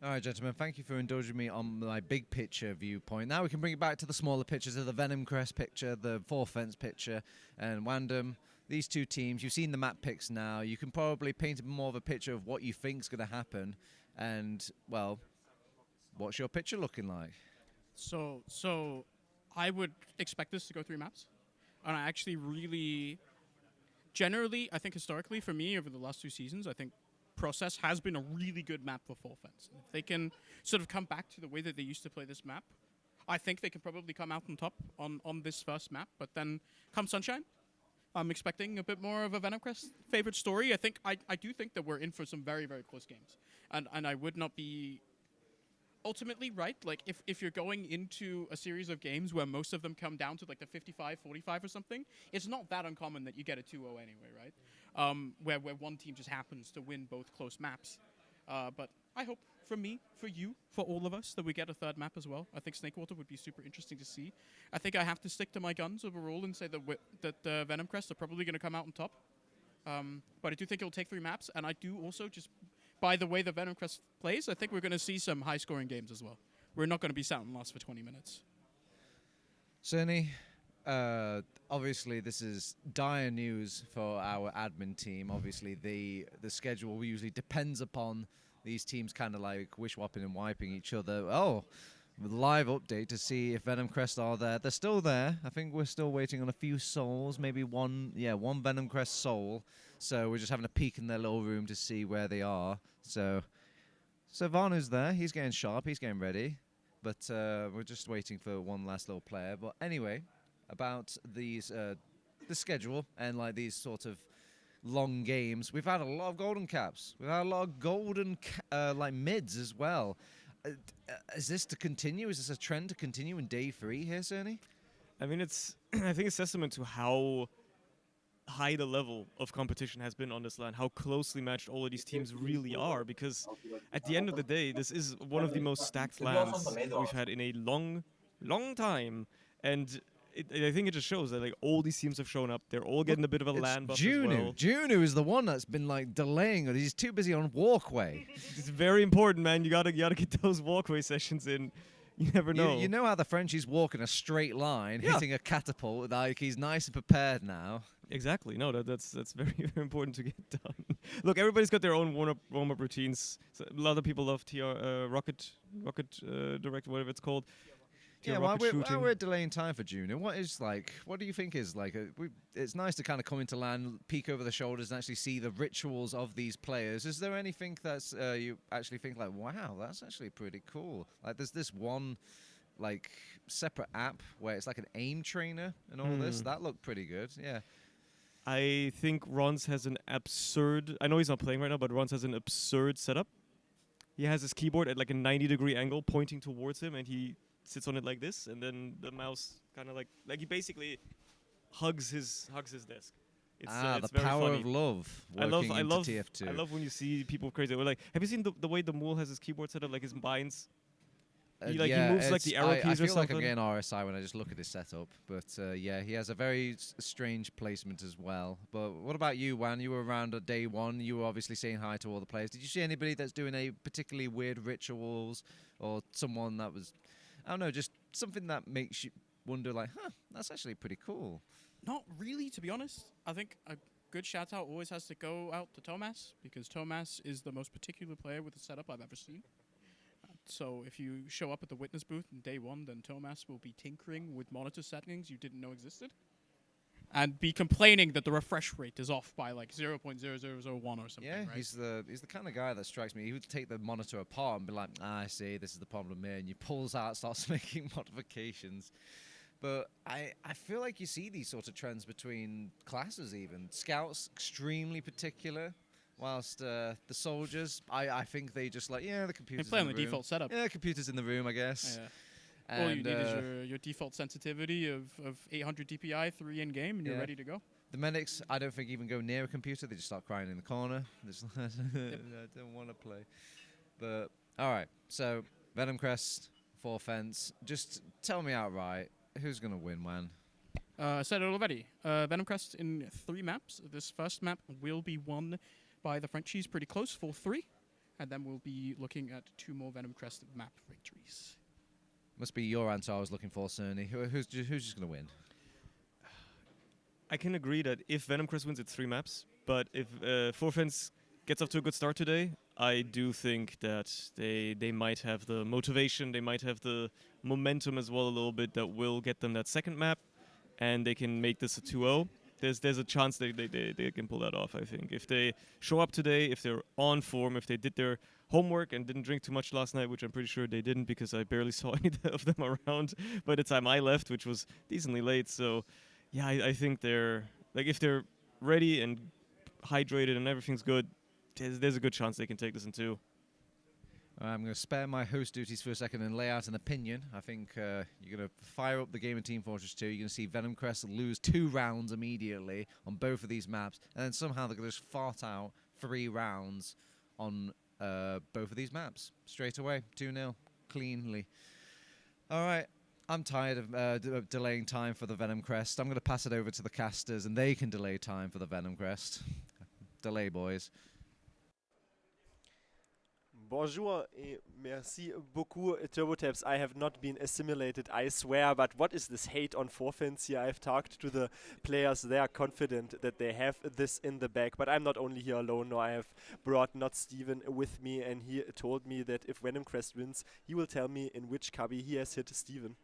All right, gentlemen, thank you for indulging me on my big picture viewpoint. Now we can bring it back to the smaller pictures of the Venomcrest picture, the Four Fence picture, and Wandum. These two teams, you've seen the map picks now. You can probably paint more of a picture of what you think's going to happen. And, well, what's your picture looking like? So I would expect this to go 3 maps. And I actually really, generally, I think historically for me over the last 2 seasons, I think Process has been a really good map for full fence. If they can sort of come back to the way that they used to play this map, I think they can probably come out on top on this first map. But then come Sunshine, I'm expecting a bit more of a Venomcrest favorite story. I do think that we're in for some very, very close games. And I would not be ultimately right. Like if you're going into a series of games where most of them come down to like the 55-45 or something, it's not that uncommon that you get a 2-0 anyway, right? Where one team just happens to win both close maps. But I hope for me, for you, for all of us, that we get a 3rd map as well. I think Snakewater would be super interesting to see. I think I have to stick to my guns overall and say that Venomcrest are probably going to come out on top. But I do think it'll take 3 maps, and I do also just, by the way the Venomcrest plays, I think we're going to see some high-scoring games as well. We're not going to be sat and lost for 20 minutes. Surny, obviously this is dire news for our admin team. Obviously the schedule usually depends upon these teams kind of like wish-wapping and wiping each other. Oh, live update to see if Venomcrest are there. They're still there. I think we're still waiting on a few souls, maybe one Venomcrest soul. So we're just having a peek in their little room to see where they are. So Vanu's there. He's getting sharp. He's getting ready. But we're just waiting for one last little player. But anyway, about these the schedule and like these sort of long games, we've had a lot of golden caps. We've had a lot of golden like mids as well. Is this to continue? Is this a trend to continue in day 3 here, Surny? I mean, I think it's testament to how high the level of competition has been on this LAN, how closely matched all of these teams really are, because at the end of the day, this is one of the most stacked LANs we've had in a long, long time. And I think it just shows that like all these teams have shown up. They're all getting a bit of a LAN buff as well. Junu is the one that's been like delaying it. He's too busy on walkway. It's very important, man. You gotta get those walkway sessions in. You never know. You know how the Frenchie's walking a straight line, hitting a catapult. Like he's nice and prepared now. Exactly. No, that's very, very important to get done. Look, everybody's got their own warm-up routines. So a lot of people love rocket direct, whatever it's called. Yeah, while we're delaying time for June, what do you think is like? It's nice to kind of come into LAN, peek over the shoulders, and actually see the rituals of these players. Is there anything that's you actually think like, wow, that's actually pretty cool? Like, there's this one like separate app where it's like an aim trainer and all this. That looked pretty good. Yeah. I think ronz has an absurd. I know he's not playing right now, but ronz has an absurd setup. He has his keyboard at like a 90-degree angle, pointing towards him, and he sits on it like this, and then the mouse kind of like he basically hugs his desk. It's the very power funny. of love. I love TF2. I love when you see people crazy. We're like, have you seen the way the mule has his keyboard set up, like his binds? He moves like the arrow keys or something. I feel like I'm getting RSI when I just look at his setup. But yeah, he has a very strange placement as well. But what about you, Wan? You were around at day 1. You were obviously saying hi to all the players. Did you see anybody that's doing a particularly weird rituals, or someone that was, I don't know, just something that makes you wonder, like, that's actually pretty cool? Not really, to be honest. I think a good shout out always has to go out to Tomas, because Tomas is the most particular player with a setup I've ever seen. So if you show up at the witness booth on day 1, then Tomas will be tinkering with monitor settings you didn't know existed, and be complaining that the refresh rate is off by like 0.0001 or something. Yeah, right? he's the kind of guy that strikes me. He would take the monitor apart and be like, I see, this is the problem here, and he pulls out, starts making modifications. But I feel like you see these sort of trends between classes even. Scouts, extremely particular, whilst the soldiers, I think they just like, the computer's They play in on the room. default setup. Yeah, computer's in the room, I guess. Yeah. And, All you need is your default sensitivity of 800 DPI, 3 in game, and you're ready to go. The medics, I don't think even go near a computer. They just start crying in the corner. I don't want to play. But, all right. So, Venomcrest, 4 fence. Just tell me outright, who's going to win, man? I said it already. Venomcrest in 3 maps. This first map will be won by the Frenchies pretty close, 4-3. And then we'll be looking at 2 more Venomcrest map victories. Must be your answer I was looking for, Surny. Who's just going to win? I can agree that if Venomcrest wins, it's 3 maps. But if 4 fence gets off to a good start today, I do think that they might have the motivation, they might have the momentum as well a little bit that will get them that second map, and they can make this a 2-0. There's a chance they can pull that off, I think. If they show up today, if they're on form, if they did their homework and didn't drink too much last night, which I'm pretty sure they didn't because I barely saw any of them around by the time I left, which was decently late. So, yeah, I think they're, like, if they're ready and hydrated and everything's good, there's a good chance they can take this in 2. I'm going to spare my host duties for a second and lay out an opinion. I think you're going to fire up the game in Team Fortress 2. You're going to see Venomcrest lose 2 rounds immediately on both of these maps, and then somehow they're going to just fart out 3 rounds on both of these maps straight away. 2-0 cleanly. All right. I'm tired of delaying time for the Venomcrest. I'm going to pass it over to the casters, and they can delay time for the Venomcrest. Delay, boys. Bonjour et merci beaucoup, TurboTaps. I have not been assimilated, I swear, but what is this hate on forfeits here? I've talked to the players, they are confident that they have this in the bag, but I'm not only here alone, no, I have brought not Steven with me, and he told me that if Venomcrest wins, he will tell me in which cubby he has hit Steven.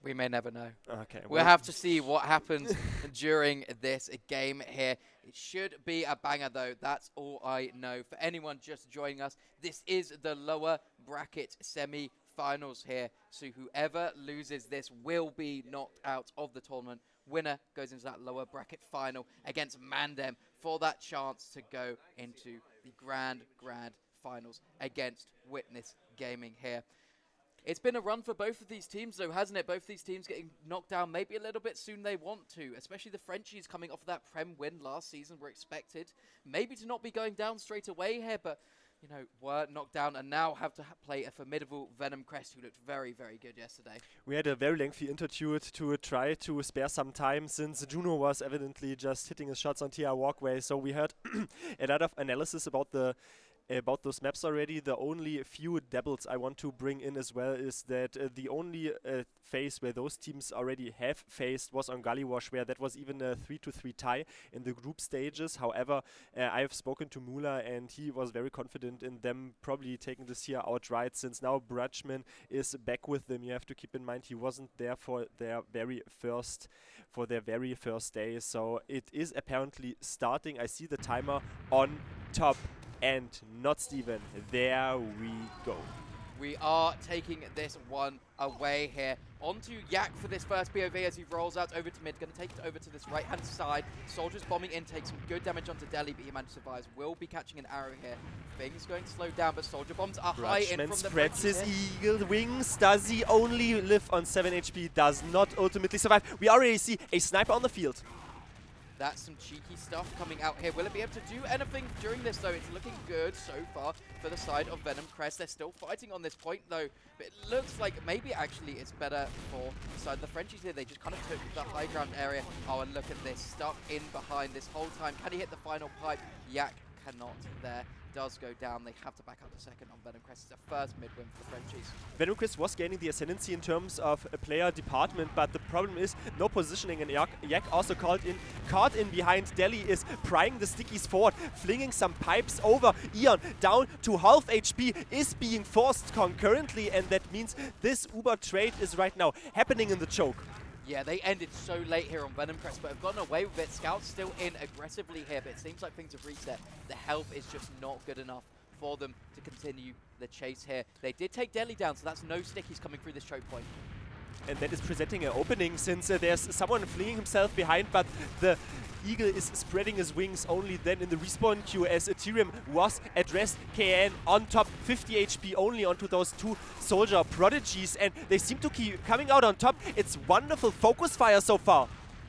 We may never know. Okay. We'll have to see what happens during this game here. It should be a banger, though. That's all I know. For anyone just joining us, this is the lower bracket semi-finals here. So whoever loses this will be knocked out of the tournament. Winner goes into that lower bracket final against Mandem for that chance to go into the grand finals against Witness Gaming here. It's been a run for both of these teams, though, hasn't it? Both of these teams getting knocked down maybe a little bit soon they want to, especially the Frenchies coming off of that Prem win last season were expected maybe to not be going down straight away here, but, you know, were knocked down and now have to play a formidable Venomcrest who looked very, very good yesterday. We had a very lengthy interlude to try to spare some time since Juno was evidently just hitting his shots on TR Walkway, so we heard a lot of analysis about those maps already. The only few dabbles I want to bring in as well is that the only phase where those teams already have faced was on Gullywash, where that was even a 3-3 tie in the group stages. However, I have spoken to Mula and he was very confident in them probably taking this here outright, since now Brutchman is back with them. You have to keep in mind he wasn't there for their very first day, so it is apparently starting. I see the timer on top. And not Steven. There we go. We are taking this one away here. On to Yak for this first POV as he rolls out over to mid. Going to take it over to this right-hand side. Soldiers bombing in, take some good damage onto Delhi, but he managed to survive. Will be catching an arrow here. Things going to slow down, but soldier bombs are high in from the spreads his eagle wings. Does he only live on 7 HP? Does not ultimately survive. We already see a sniper on the field. That's some cheeky stuff coming out here. Will it be able to do anything during this, though? It's looking good so far for the side of Venomcrest. They're still fighting on this point, though. But it looks like maybe actually it's better for the side of the Frenchies here. They just kind of took the high ground area. Oh, and look at this. Stuck in behind this whole time. Can he hit the final pipe? Yak cannot there. Does go down. They have to back up the second on Venomcrest. It's a first mid-win for the Frenchies. Venomcrest was gaining the ascendancy in terms of a player department, but the problem is no positioning, and Yak also caught in behind. Delhi is prying the stickies forward, flinging some pipes over. Eon down to half HP is being forced concurrently, and that means this Uber trade is right now happening in the choke. Yeah, they ended so late here on Venomcrest, but have gotten away with it. Scout's still in aggressively here, but it seems like things have reset. The health is just not good enough for them to continue the chase here. They did take Delhi down, so that's no stickies coming through this choke point. And that is presenting an opening, since there's someone flinging himself behind, but the Eagle is spreading his wings only then in the respawn queue as Ethereum was addressed. KN on top, 50 HP only onto those two soldier prodigies, and they seem to keep coming out on top. It's wonderful focus fire so far.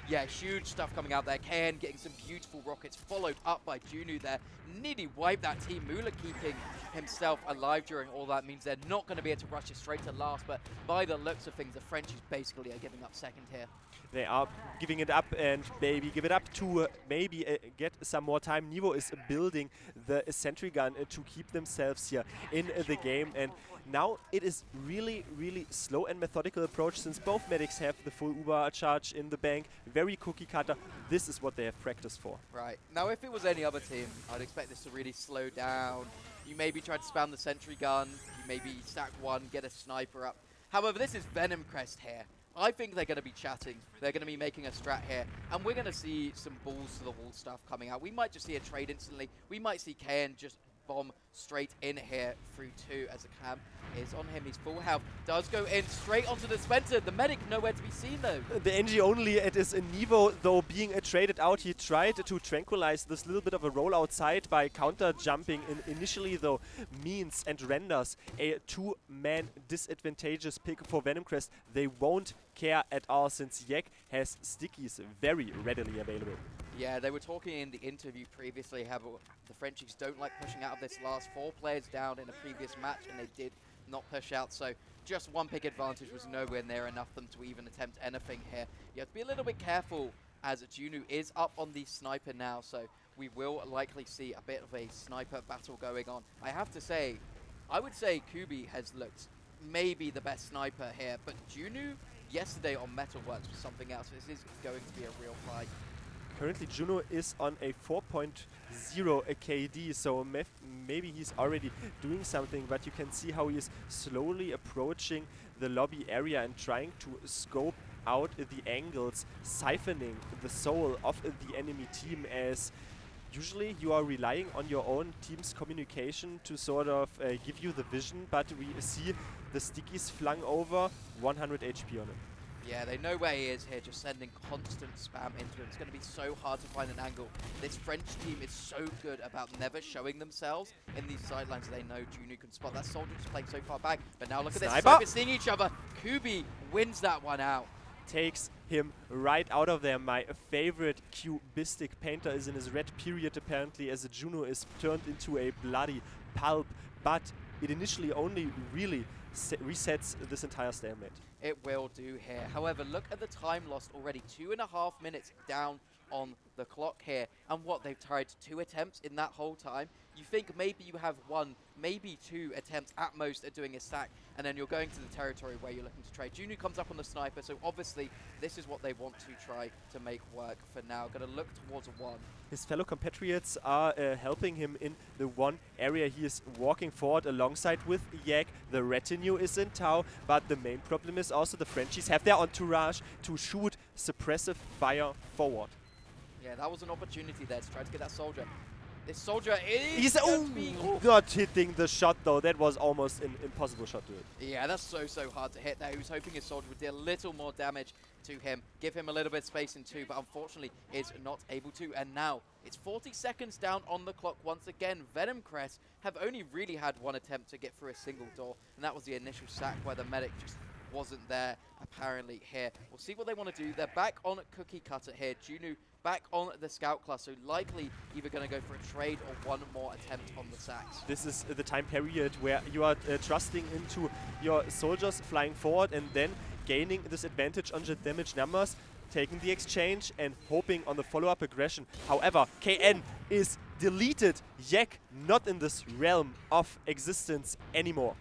Yeah, huge stuff coming out there. KN getting some beautiful rockets, followed up by Junu there. Nearly wiped that team. Mula keeping himself alive during all that means they're not going to be able to rush it straight to last, but by the looks of things, the Frenchies basically are giving up second here. They are giving it up, and maybe give it up to maybe get some more time. Nivo is building the sentry gun to keep themselves here in the game, and now it is really, really slow and methodical approach, since both medics have the full Uber charge in the bank. very cookie cutter. This is what they have practiced for. Right. Now, if it was any other team, I'd expect this to really slow down. You maybe try to spam the sentry gun. You maybe stack one, get a sniper up. However, this is Venomcrest here. I think they're going to be chatting. They're going to be making a strat here. And we're going to see some balls to the wall stuff coming out. We might just see a trade instantly. We might see KN just bomb straight in here through 2 as the cam is on him. He's full health. Does go in straight onto the dispenser. The medic nowhere to be seen though. The NG only at his Nevo, though, being traded out. He tried to tranquilize this little bit of a roll outside by counter jumping in initially, though, means and renders a 2-man disadvantageous pick for Venomcrest. They won't care at all since Yek has stickies very readily available. Yeah, they were talking in the interview previously how the Frenchies don't like pushing out of this last 4 players down in a previous match, and they did not push out. So just 1 pick advantage was nowhere near enough for them to even attempt anything here. You have to be a little bit careful as Junu is up on the sniper now, so we will likely see a bit of a sniper battle going on. I have to say, I would say Kubi has looked maybe the best sniper here, but Junu yesterday on Metalworks was something else. This is going to be a real fight. Currently, Juno is on a 4.0 KD, so maybe he's already doing something, but you can see how he is slowly approaching the lobby area and trying to scope out the angles, siphoning the soul of the enemy team, as usually you are relying on your own team's communication to sort of give you the vision, but we see the stickies flung over, 100 HP on him. Yeah, they know where he is here, just sending constant spam into him. It's going to be so hard to find an angle. This French team is so good about never showing themselves in these sidelines. They know Junu can spot that soldier just playing so far back. But now look at this, snipers seeing each other. Kubi wins that one out. Takes him right out of there. My favorite cubistic painter is in his red period apparently, as Juno is turned into a bloody pulp. But it initially only really resets this entire stalemate. It will do here. However, look at the time lost already. 2.5 minutes down on the clock here. And what, they've tried 2 attempts in that whole time. You think maybe you have 1, maybe 2 attempts at most at doing a stack, and then you're going to the territory where you're looking to trade. Junu comes up on the sniper, so obviously this is what they want to try to make work for now. Going to look towards 1. His fellow compatriots are helping him in the one area. He is walking forward alongside with Yak. The retinue is in tow, but the main problem is also the Frenchies have their entourage to shoot suppressive fire forward. Yeah, that was an opportunity there to try to get that soldier. This soldier is not hitting the shot though. That was almost an impossible shot to hit. Yeah, that's so hard to hit there. He was hoping his soldier would do a little more damage to him, give him a little bit of space in 2, but unfortunately is not able to. And now it's 40 seconds down on the clock once again. Venomcrest have only really had 1 attempt to get through a single door, and that was the initial sack where the medic just wasn't there apparently here. We'll see what they want to do. They're back on Cookie Cutter here. Junu back on the scout class, so likely either going to go for a trade or 1 more attempt on the sacks. This is the time period where you are trusting into your soldiers flying forward and then gaining this advantage on the damage numbers, taking the exchange and hoping on the follow-up aggression. However, KN is deleted. Yak not in this realm of existence anymore.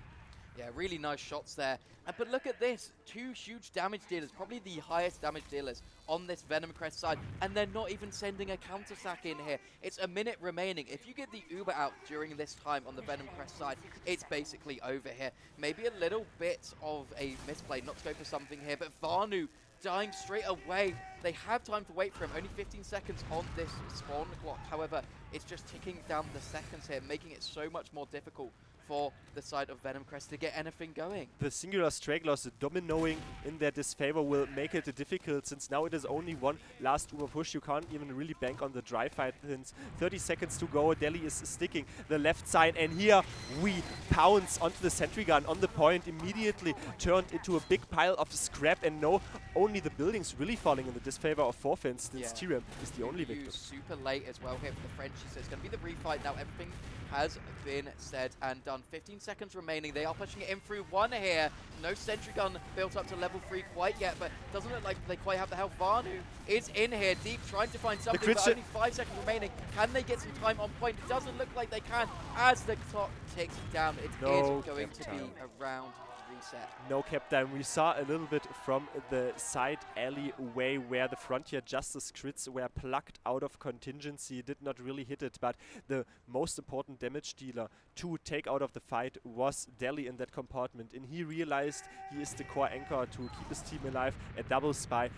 Yeah, really nice shots there. But look at this, 2 huge damage dealers, probably the highest damage dealers on this Venomcrest side, and they're not even sending a counter sack in here. It's a minute remaining. If you get the Uber out during this time on the Venomcrest side, it's basically over here. Maybe a little bit of a misplay, not to go for something here, but Vanu dying straight away. They have time to wait for him, only 15 seconds on this spawn clock. However, it's just ticking down the seconds here, making it so much more difficult for the side of Venomcrest to get anything going. The singular stragglers dominoing in their disfavor will make it difficult, since now it is only 1 last Uber push. You can't even really bank on the dry fight since 30 seconds to go. Delhi is sticking the left side, and here we pounce onto the sentry gun on the point, immediately turned into a big pile of scrap, and no, only the buildings really falling in the disfavor of Forfin, since Tyrion is the only victim. Super late as well here for the Frenchies, so it's going to be the refight now. Everything has been said and done. 15 seconds remaining. They are pushing it in through 1 here. No sentry gun built up to level 3 quite yet, but doesn't look like they quite have the health. Vanu is in here deep, trying to find something, but only 5 seconds remaining. Can they get some time on point? It doesn't look like they can as the clock ticks down. It is going to be around reset. No cap time. We saw a little bit from the side alleyway where the Frontier Justice crits were plucked out of contingency, did not really hit it, but the most important damage dealer to take out of the fight was Delhi in that compartment, and he realized he is the core anchor to keep his team alive. A double spy.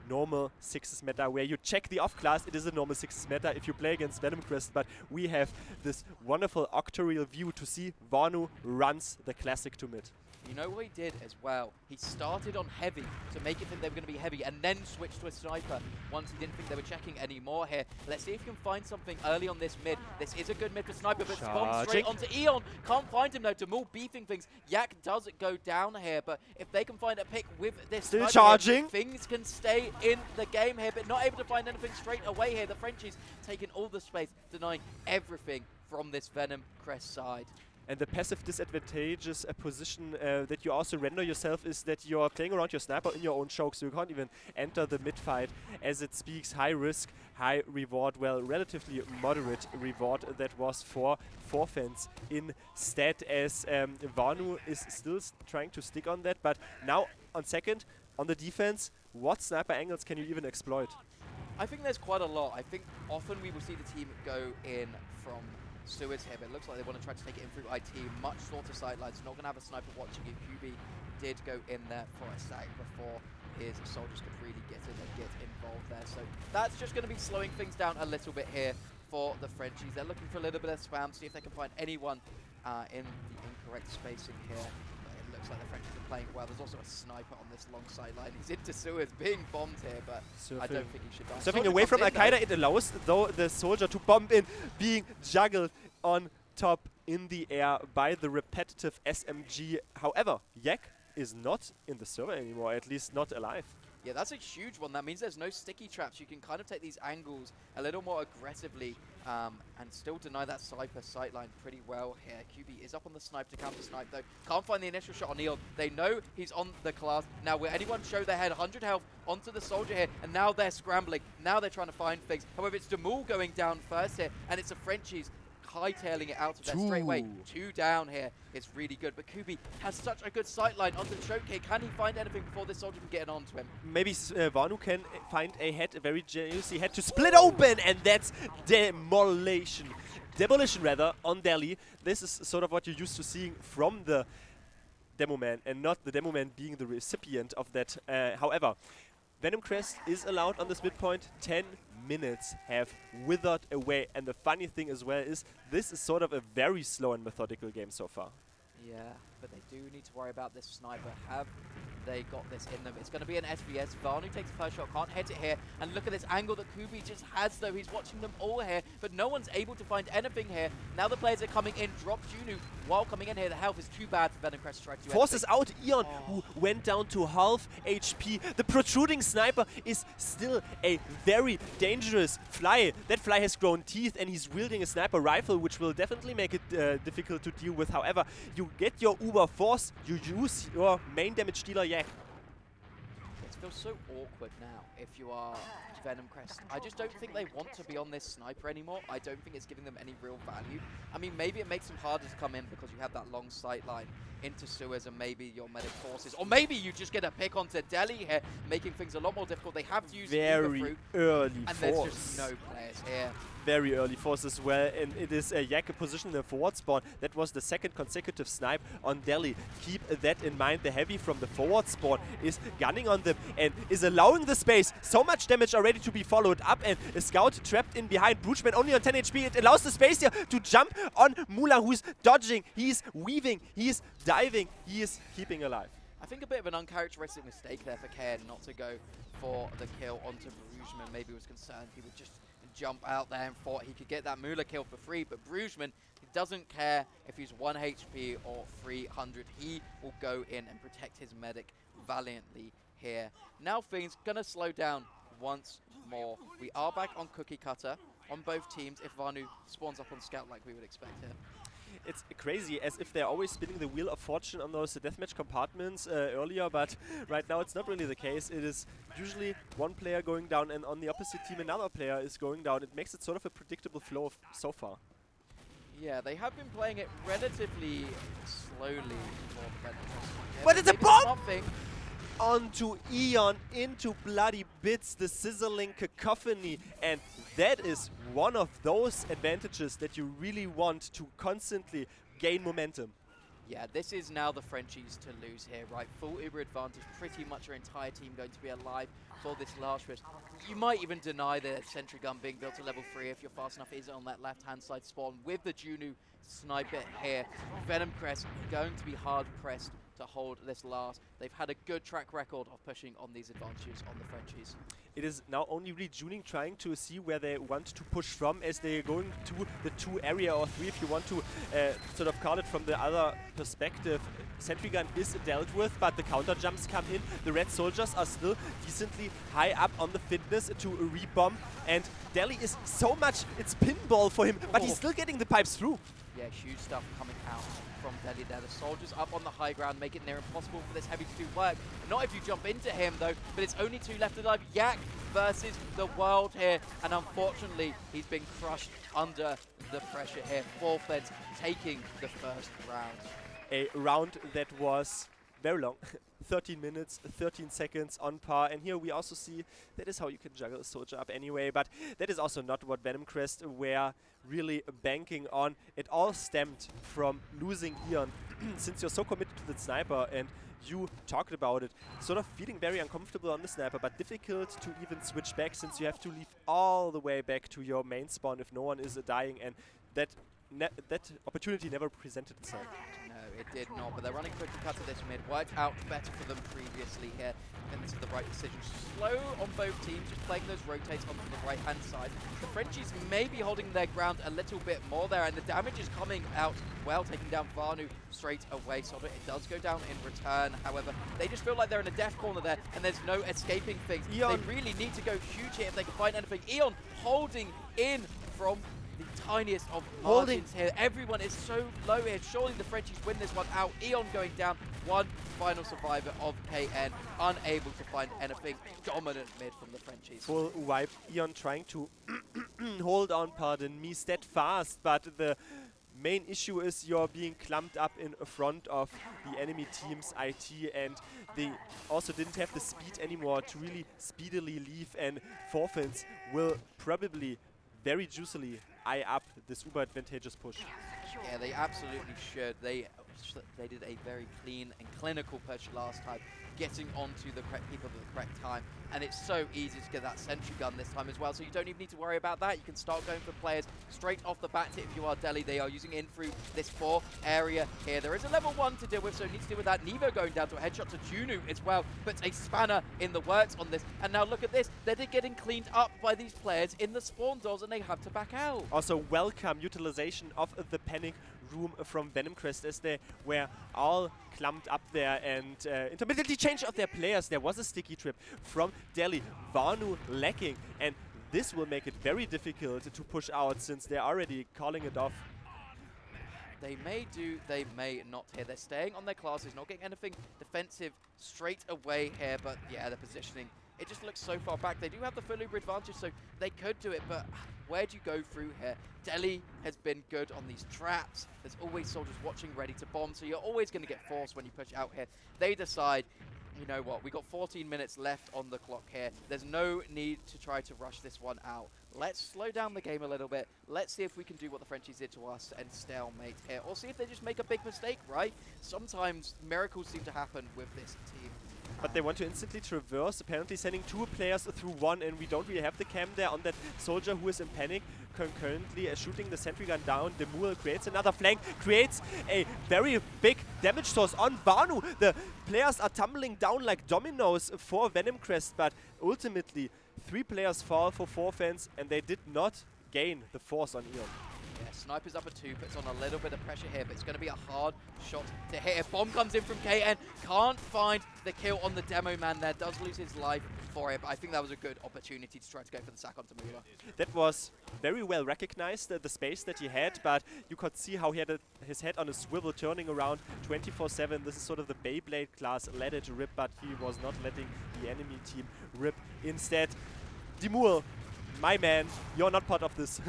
Normal 6s meta where you check the off class. It is a normal 6s meta if you play against Venomcrest, but we have this wonderful octorial view to see Vanu runs the classic to mid. You know what he did as well? He started on heavy to make it think they were going to be heavy and then switched to a sniper once he didn't think they were checking anymore here. Let's see if he can find something early on this mid. This is a good mid for sniper, but spawns straight onto Eon. Can't find him though. Demul beefing things. Yak does go down here, but if they can find a pick with this still sniper charging, here, things can stay in the game here, but not able to find anything straight away here. The Frenchies taking all the space, denying everything from this Venomcrest side. And the passive disadvantageous position that you also render yourself is that you're playing around your sniper in your own choke, so you can't even enter the mid fight as it speaks. High risk, high reward. Well, relatively moderate reward that was for Forfans instead, as Vanu is still trying to stick on that. But now on second, on the defense, what sniper angles can you even exploit? I think there's quite a lot. I think often we will see the team go in from Sewers here, but it looks like they want to try to take it in through IT. Much shorter sidelines, not going to have a sniper watching it. QB did go in there for a stack before his soldiers could really get in and get involved there. So that's just going to be slowing things down a little bit here for the Frenchies. They're looking for a little bit of spam, see if they can find anyone in the incorrect spacing here. It looks like the Frenchies are playing well. There's also a sniper on this long sideline. He's into Sewers, being bombed here, but I don't think he should die. Surfing away from Al-Qaeda, it allows though the soldier to bomb in, being juggled on top in the air by the repetitive SMG. However, Yak is not in the server anymore, at least not alive. Yeah, that's a huge one. That means there's no sticky traps. You can kind of take these angles a little more aggressively and still deny that sniper sightline pretty well here. QB is up on the snipe to counter snipe though. Can't find the initial shot on Neil. They know he's on the class. Now will anyone show their head? 100 health onto the soldier here, and now they're scrambling. Now they're trying to find things. However, it's Demul going down first here, and it's the Frenchies hightailing it out of there straight away. 2 down here is really good, but Kubi has such a good sightline onto the choke here. Can he find anything before this soldier can get onto him? Maybe Vanu can find a head, a very juicy head to split open, and that's demolition. Demolition rather on Delhi. This is sort of what you're used to seeing from the demo man, and not the demo man being the recipient of that. However, Venomcrest is allowed on this midpoint. 10 minutes have withered away, and the funny thing as well is this is sort of a very slow and methodical game so far. Yeah, but they do need to worry about this sniper. Have they got this in them? It's going to be an SVS. Vanu takes the first shot, can't hit it here. And look at this angle that Kubi just has, though. He's watching them all here, but no one's able to find anything here. Now the players are coming in. Drop Junu while coming in here. The health is too bad for Venomcrest to try to do Forces out Eon, who went down to half HP. The protruding sniper is still a very dangerous fly. That fly has grown teeth, and he's wielding a sniper rifle, which will definitely make it difficult to deal with. However, you get your Uber Force, you use your main damage dealer Yak. It feels so awkward now if you are Venomcrest. I just don't think they want to be on this sniper anymore. I don't think it's giving them any real value. I mean, maybe it makes them harder to come in because you have that long sight line into Suez and maybe your medic forces. Or maybe you just get a pick onto Delhi here, making things a lot more difficult. They have to use very early and force. there's just no players here. Very early force as well, and it is a Yak position in the forward spawn. That was the second consecutive snipe on Delhi. Keep that in mind. The heavy from the forward spawn is gunning on them and is allowing the space. So much damage already to be followed up, and a scout trapped in behind. Brugman only on 10 HP. It allows the space here to jump on Mula, who's dodging. He's weaving. He's diving. He is keeping alive. I think a bit of an uncharacteristic mistake there for KN not to go for the kill onto Brugman. Maybe was concerned he would just jump out there and thought he could get that Mula kill for free, but Brugman, he doesn't care if he's 1 HP or 300. He will go in and protect his medic valiantly here. Now things gonna slow down once more. We are back on Cookie Cutter on both teams if Vanu spawns up on Scout like we would expect here. It's crazy, as if they're always spinning the wheel of fortune on those deathmatch compartments earlier, but right now it's not really the case. It is usually one player going down, and on the opposite team another player is going down. It makes it sort of a predictable flow so far. Yeah, they have been playing it relatively slowly for the Venomcrest. But it's a maybe bomb! something. Onto Eon, into bloody bits, the sizzling cacophony, and that is one of those advantages that you really want to constantly gain momentum. Yeah, this is now the Frenchies to lose here, right? Full Uber advantage, pretty much your entire team going to be alive for this last risk. You might even deny the sentry gun being built to level 3 if you're fast enough. Is on that left-hand side spawn with the Juno sniper here. Venomcrest going to be hard pressed to hold this last. They've had a good track record of pushing on these advantages on the Frenchies. It is now only really Juning trying to see where they want to push from as they're going to the 2 area or 3 if you want to sort of call it from the other perspective. Sentry gun is dealt with, but the counter jumps come in. The red soldiers are still decently high up on the fitness to re-bomb, and Delhi is so much, it's pinball for him, but he's still getting the pipes through. Yeah, huge stuff coming out from Delhi there. The soldiers up on the high ground make it near impossible for this heavy to do work. Not if you jump into him though, but it's only 2 left alive. Yak versus the world here, and unfortunately he's been crushed under the pressure here. fourLANd taking the first round. A round that was very long. 13 minutes, 13 seconds on par, and here we also see that is how you can juggle a soldier up anyway, but that is also not what Venomcrest were really banking on. It all stemmed from losing Eon. Since you're so committed to the sniper and you talked about it, sort of feeling very uncomfortable on the sniper, but difficult to even switch back since you have to leave all the way back to your main spawn if no one is dying, and that opportunity never presented itself. No, it did not, but they're running quickly cut to this mid. Worked out better for them previously here, and this is the right decision. Slow on both teams, just playing those rotates onto the right-hand side. The Frenchies may be holding their ground a little bit more there, and the damage is coming out well, taking down Vanu straight away. So it does go down in return. However, they just feel like they're in a death corner there, and there's no escaping things. Eon. They really need to go huge here if they can find anything. Eon holding in from the tiniest of margins here. Everyone is so low here. Surely the Frenchies win this one out. Eon going down. One final survivor of KN, unable to find anything. Dominant mid from the Frenchies. Full wipe. Eon trying to hold on, pardon me, steadfast, but the main issue is you're being clumped up in front of the enemy team's IT, and they also didn't have the speed anymore to really speedily leave, and fourLANd will probably very juicily eye up this uber advantageous push. Yeah, they absolutely should. They did a very clean and clinical push last time, getting onto the correct people at the correct time, and it's so easy to get that sentry gun this time as well, so you don't even need to worry about that. You can start going for players straight off the bat if you are Delhi. They are using in through this 4 area here. There is a level 1 to deal with, so need to deal with that. Nevo going down to a headshot to Juno as well, puts a spanner in the works on this, and now look at this. They're getting cleaned up by these players in the spawn doors, and they have to back out. Also, welcome utilization of the panic room from Venomcrest as they were all clumped up there, and intermittently change of their players. There was a sticky trip from Delhi. Vanu lacking, and this will make it very difficult to push out since they're already calling it off. They may do, they may not here. They're staying on their classes, not getting anything defensive straight away here, but yeah, the positioning, it just looks so far back. They do have the full Uber advantage, so they could do it, but where do you go through here? Delhi has been good on these traps. There's always soldiers watching, ready to bomb, so you're always going to get forced when you push out here. They decide, you know what, we got 14 minutes left on the clock here. There's no need to try to rush this one out. Let's slow down the game a little bit. Let's see if we can do what the Frenchies did to us and stalemate here. Or see if they just make a big mistake, right? Sometimes miracles seem to happen with this team. But they want to instantly traverse, apparently sending 2 players through 1, and we don't really have the cam there on that soldier who is in panic, concurrently shooting the sentry gun down. Demul creates another flank, creates a very big damage source on Vanu. The players are tumbling down like dominoes for Venomcrest, but ultimately 3 players fall for fourLANd, and they did not gain the force on Eon. Yeah, Sniper's up at 2, puts on a little bit of pressure here, but it's going to be a hard shot to hit. If bomb comes in from KN, can't find the kill on the demo man there, does lose his life for it, but I think that was a good opportunity to try to go for the sack onto Mula. That was very well recognized, the space that he had, but you could see how he had his head on a swivel, turning around 24/7. This is sort of the Beyblade class, let it rip, but he was not letting the enemy team rip. Instead, Demul, my man, you're not part of this.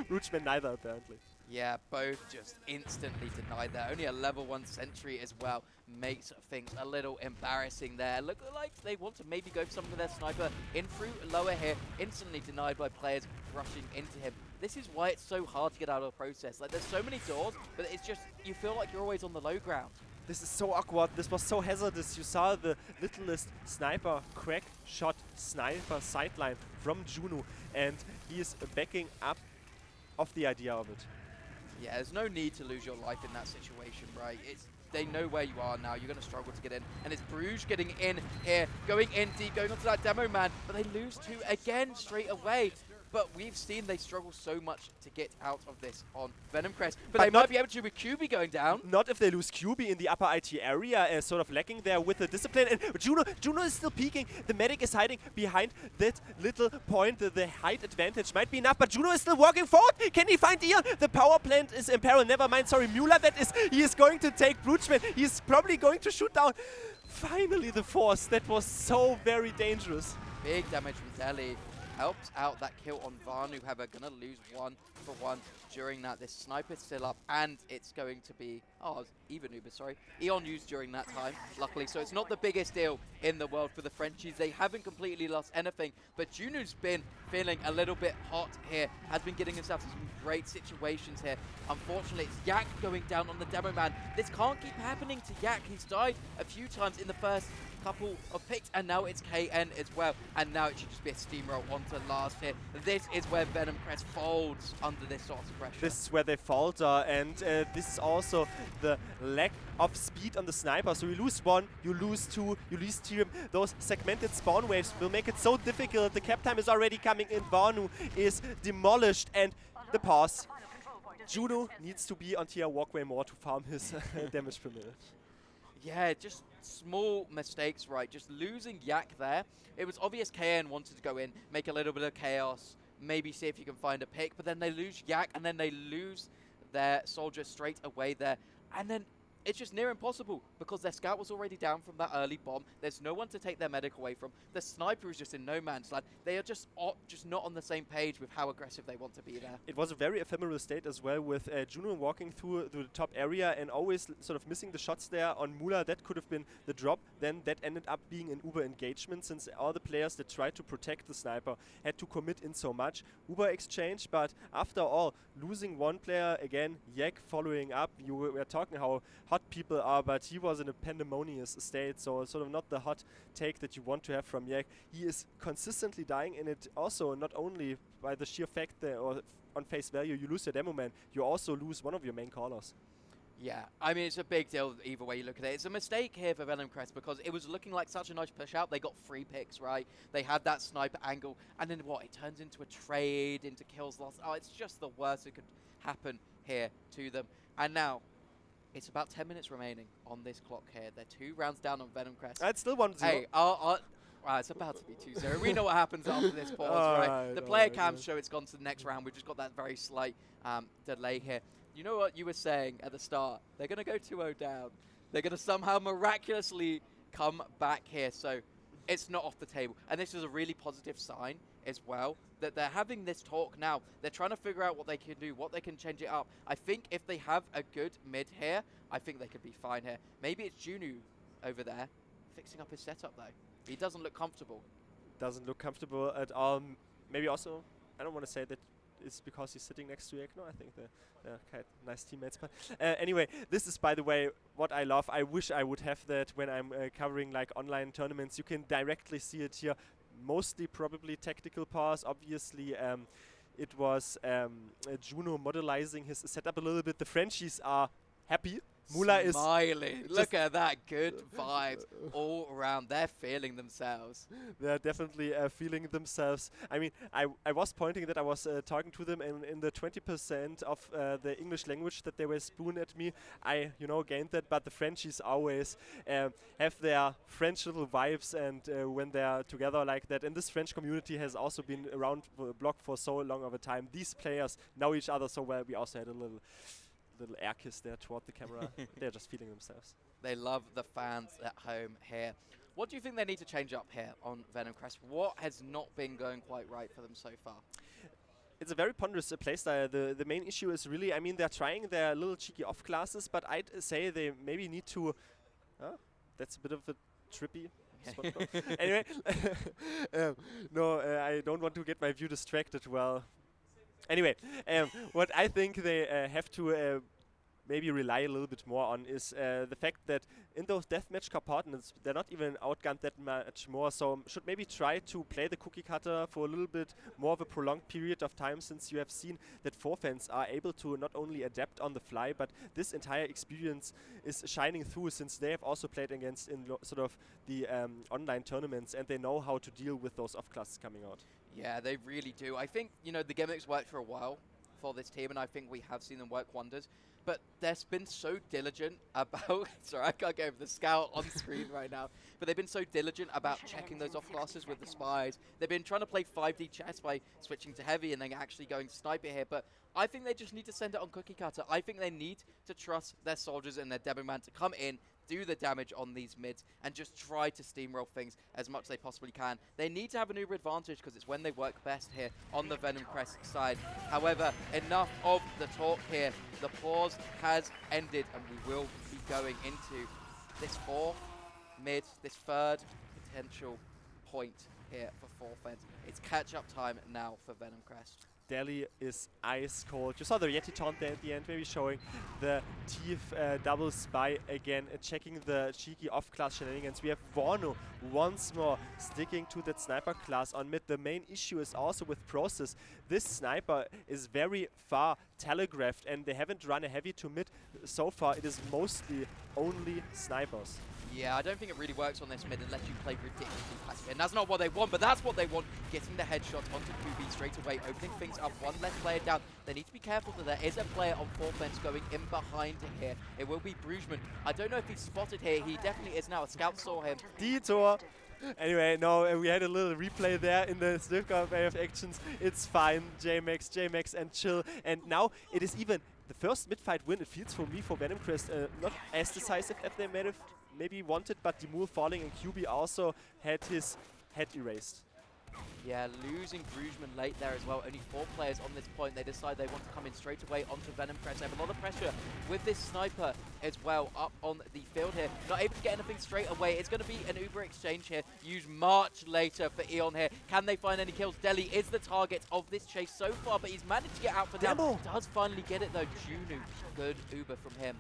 Roachman neither, apparently. Yeah, both just instantly denied there. Only a level 1 sentry as well makes things a little embarrassing there. Look like they want to maybe go for something with their sniper in through lower here. Instantly denied by players rushing into him. This is why it's so hard to get out of the process. Like, there's so many doors, but it's just, you feel like you're always on the low ground. This is so awkward. This was so hazardous. You saw the littlest sniper crack shot sniper sideline from Juno, and he is backing up of the idea of it. Yeah, there's no need to lose your life in that situation, right? They know where you are now. You're going to struggle to get in. And it's Bruges getting in here, going in deep, going onto that demo man. But they lose 2 again straight away. But we've seen they struggle so much to get out of this on Venomcrest. But they might be able to with QB going down. Not if they lose QB in the upper IT area, sort of lacking there with the discipline. And Juno is still peeking. The medic is hiding behind that little point. The height advantage might be enough, but Juno is still walking forward. Can he find Ian? The power plant is in peril. Never mind, sorry, Mueller. He is going to take Broochman. He's probably going to shoot down. Finally, the force. That was so very dangerous. Big damage from Deli. Helps out that kill on Vanu. However, gonna lose 1 for 1 during that. This sniper's still up, and it's going to be even Uber, sorry. Eon used during that time, luckily. So it's not the biggest deal in the world for the Frenchies. They haven't completely lost anything, but Junu's been feeling a little bit hot here. Has been getting himself in some great situations here. Unfortunately, it's Yak going down on the demo man. This can't keep happening to Yak. He's died a few times in the first couple of picks, and now it's KN as well, and now it should just be a steamroll onto last hit. This is where Venomcrest folds under this sort of pressure. This is where they falter, and this is also the lack of speed on the sniper. So you lose 1, you lose 2, you lose 3. Those segmented spawn waves will make it so difficult. The cap time is already coming in. Vanu is demolished, and the pause. Juno needs to be on tier walkway more to farm his damage per minute. Yeah, just small mistakes, right? Just losing Yak there. It was obvious KN wanted to go in, make a little bit of chaos, maybe see if you can find a pick, but then they lose Yak, and then they lose their soldier straight away there. And then it's just near impossible because their scout was already down from that early bomb. There's no one to take their medic away from. The sniper is just in no man's land. They are just not on the same page with how aggressive they want to be there. It was a very ephemeral state as well, with Juno walking through the top area and always sort of missing the shots there on Mula. That could have been the drop. Then that ended up being an Uber engagement, since all the players that tried to protect the sniper had to commit in so much. Uber exchange, but after all, losing 1 player again, Yak following up. You were talking how hot people are, but he was in a pandemonious state, so sort of not the hot take that you want to have from Yak. He is consistently dying, and it also not only by the sheer fact that, or on face value, you lose your demo man, you also lose one of your main callers. Yeah, I mean, it's a big deal either way you look at it. It's a mistake here for Venomcrest because it was looking like such a nice push out. They got 3 picks, right? They had that sniper angle, and then what? It turns into a trade, into kills lost. Oh, it's just the worst that could happen here to them. And now, it's about 10 minutes remaining on this clock here. They're 2 rounds down on Venomcrest. It's still 1-0. Hey, it's about to be 2-0. We know what happens after this pause, right? The player cams show it's gone to the next round. We've just got that very slight delay here. You know what you were saying at the start? They're going to go 2-0 down. They're going to somehow miraculously come back here. So it's not off the table. And this is a really positive sign as well, that they're having this talk now. They're trying to figure out what they can do, what they can change it up. I think if they have a good mid here, I think they could be fine here. Maybe it's Junu over there fixing up his setup, though. He doesn't look comfortable. Doesn't look comfortable at all. Maybe also, I don't want to say that it's because he's sitting next to Yak. No, I think they're quite nice teammates. But anyway, this is, by the way, what I love. I wish I would have that when I'm covering like online tournaments. You can directly see it here. Mostly probably tactical pause. Obviously, it was Juno modelizing his setup a little bit. The Frenchies are happy. Mula is smiling. Look at that, good vibes all around. They're feeling themselves. They're definitely feeling themselves. I mean, I was pointing that I was talking to them in the 20% of the English language that they were spoon at me. I, gained that, but the Frenchies always have their French little vibes, and when they're together like that. And this French community has also been around the block for so long of a time. These players know each other so well. We also had a little air kiss there toward the camera. They're just feeling themselves. They love the fans at home here. What do you think they need to change up here on Venomcrest? What has not been going quite right for them so far? it's a very ponderous playstyle. The main issue is really, I mean, they're trying their little cheeky off classes, but I'd say they maybe need to. That's a bit of a trippy. Anyway, no, I don't want to get my view distracted. Well, anyway, what I think they have to maybe rely a little bit more on is the fact that in those deathmatch compartments they're not even outgunned that much more, so should maybe try to play the cookie cutter for a little bit more of a prolonged period of time, since you have seen that forfans are able to not only adapt on the fly, but this entire experience is shining through, since they have also played against in sort of the online tournaments, and they know how to deal with those off classes coming out. Yeah, they really do. I think, you know, the gimmicks worked for a while for this team, and I think we have seen them work wonders. But they've been so diligent about... Sorry, I can't get over the scout on screen right now. But they've been so diligent about checking those off classes with the spies. They've been trying to play 5D chess by switching to heavy and then actually going sniper here. But I think they just need to send it on cookie cutter. I think they need to trust their soldiers and their Demoman to come in, do the damage on these mids, and just try to steamroll things as much as they possibly can. They need to have an uber advantage because it's when they work best here on the Venomcrest side. However, enough of the talk here. The pause has ended, and we will be going into this fourth mid, this third potential point here for forfeit. It's catch-up time now for Venomcrest. Delhi is ice cold. You saw the Yeti taunt there at the end, maybe showing the TF double spy again, checking the cheeky off-class shenanigans. We have Vorno once more sticking to that sniper class on mid. The main issue is also with Process. This sniper is very far telegraphed, and they haven't run a heavy to mid so far. It is mostly only snipers. Yeah, I don't think it really works on this mid unless you play ridiculously passive. And that's not what they want, but that's what they want. Getting the headshots onto 2B straight away, opening things up, one less player down. They need to be careful that there is a player on forfence going in behind here. It will be Brugman. I don't know if he's spotted here. He definitely is now. A scout saw him. Detour. Anyway, no, we had a little replay there in the Snifka way of actions. It's fine. JMax and chill. And now it is even the first mid-fight win. It feels for me for Venomcrest not as decisive as they maybe wanted, but Dimul falling and QB also had his head erased. Yeah, losing Brugman late there as well. Only 4 players on this point. They decide they want to come in straight away onto Venomcrest. They have a lot of pressure with this sniper as well up on the field here. Not able to get anything straight away. It's going to be an Uber exchange here. Use March later for Eon here. Can they find any kills? Delhi is the target of this chase so far, but he's managed to get out for now. Does finally get it though. Junu, good Uber from him.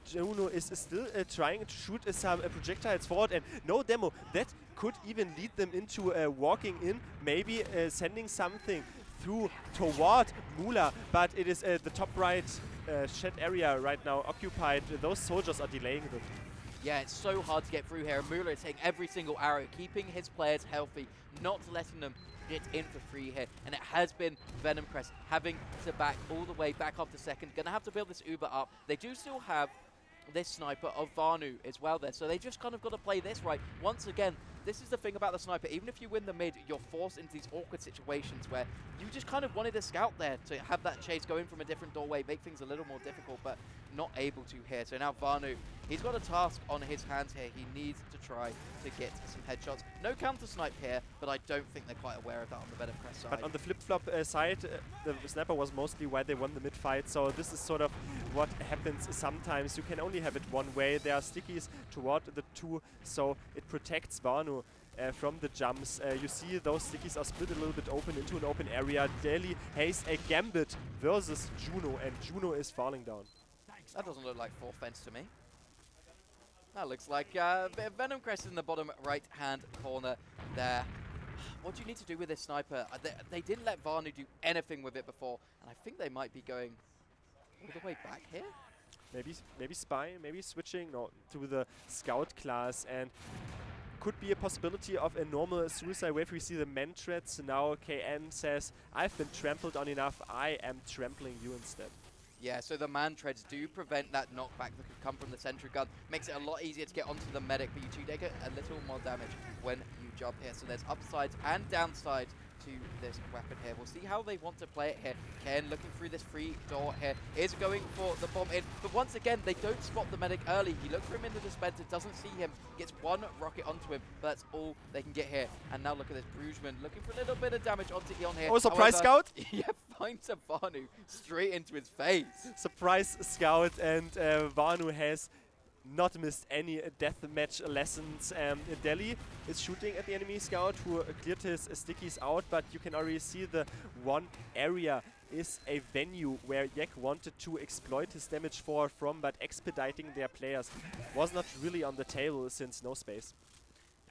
Juno is still trying to shoot some projectiles forward, and no demo. That could even lead them into walking in, maybe sending something through toward Mula, but it is the top right shed area right now occupied. Those soldiers are delaying them. Yeah, it's so hard to get through here. Mula is taking every single arrow, keeping his players healthy, not letting them get in for free here. And it has been Venomcrest having to back all the way back after second. Gonna have to build this Uber up. They do still have this sniper of Vanu as well there, so they just kind of got to play this right. Once again, this is the thing about the sniper. Even if you win the mid, you're forced into these awkward situations where you just kind of wanted a scout there to have that chase go in from a different doorway, make things a little more difficult, but not able to here. So now Vanu, he's got a task on his hands here. He needs to try to get some headshots. No counter snipe here, but I don't think they're quite aware of that on the Venomcrest side. But on the flip-flop side, the sniper was mostly why they won the mid-fight, so this is sort of what happens sometimes. You can only have it one way. There are stickies toward the 2, so it protects Vanu from the jumps. You see those stickies are split a little bit open into an open area. Delhi has a Gambit versus Juno, and Juno is falling down. That doesn't look like forfence to me. That looks like Venomcrest in the bottom right-hand corner there. What do you need to do with this sniper? They didn't let Vanu do anything with it before, and I think they might be going all the way back here. Maybe spy, maybe switching to the scout class, and could be a possibility of a normal suicide wave. We see the men treads. Now KN says, I've been trampled on enough, I am trampling you instead. Yeah, so the man treads do prevent that knockback that could come from the sentry gun. Makes it a lot easier to get onto the medic, but you do take a little more damage when you jump here. So there's upsides and downsides to this weapon here. We'll see how they want to play it here. Ken looking through this free door here, is going for the bomb in, but once again they don't spot the medic early. He looked for him in the dispenser, doesn't see him, gets one rocket onto him, but that's all they can get here. And now look at this, Brugman looking for a little bit of damage onto Eon here. Oh, surprise scout? Yeah, finds a Vanu straight into his face. Surprise scout, and Vanu has not missed any deathmatch lessons. Delhi is shooting at the enemy scout who cleared his stickies out, but you can already see the one area is a venue where Yek wanted to exploit his damage from, but expediting their players was not really on the table since no space.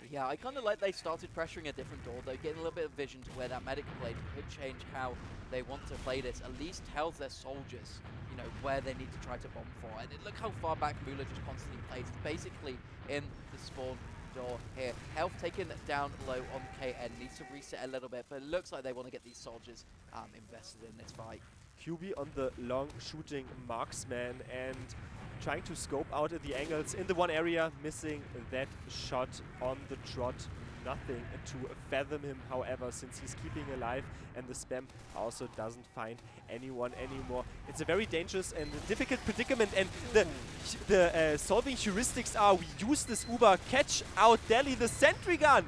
Yeah, I kind of like they started pressuring a different door, though, getting a little bit of vision to where that medic played could change how they want to play this. At least tells their soldiers, you know, where they need to try to bomb for. And look how far back Mula just constantly plays. It's basically in the spawn door here. Health taken down low on KN, needs to reset a little bit, but it looks like they want to get these soldiers invested in this fight. QB on the long shooting marksman and trying to scope out at the angles in the one area, missing that shot on the trot. Nothing to fathom him, however, since he's keeping alive and the spam also doesn't find anyone anymore. It's a very dangerous and difficult predicament, and the solving heuristics are we use this Uber, catch out Delhi, the sentry gun.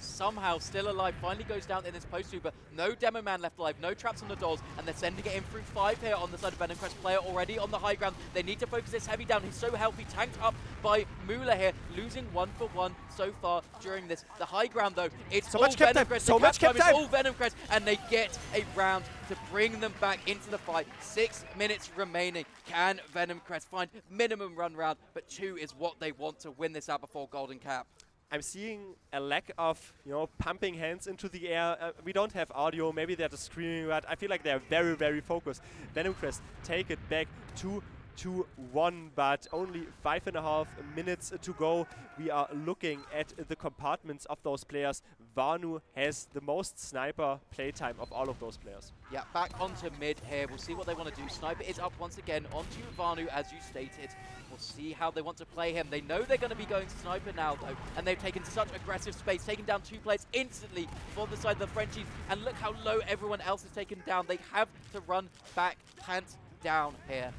Somehow still alive, finally goes down in this post-2, but no demo man left alive, no traps on the doors, and they're sending it in through 5 here on the side of Venomcrest. Player already on the high ground. They need to focus this heavy down. He's so healthy, tanked up by Mula here, losing 1 for 1 so far during this. The high ground though, it's so all much cap time, Venomcrest. so much cap time. It's all Venomcrest, and they get a round to bring them back into the fight. 6 minutes remaining. Can Venomcrest find minimum run round? But 2 is what they want to win this out before Golden Cap. I'm seeing a lack of, pumping hands into the air. We don't have audio. Maybe they're just screaming, but I feel like they're very, very focused. Venomcrest take it back 2-1, but only 5.5 minutes to go. We are looking at the compartments of those players. Vanu has the most sniper playtime of all of those players. Yeah, back onto mid here. We'll see what they want to do. Sniper is up once again onto Vanu, as you stated. We'll see how they want to play him. They know they're going to be going Sniper now, though, and they've taken such aggressive space, taking down 2 players instantly for the side of the Frenchies. And look how low everyone else is taken down. They have to run back, hands down here.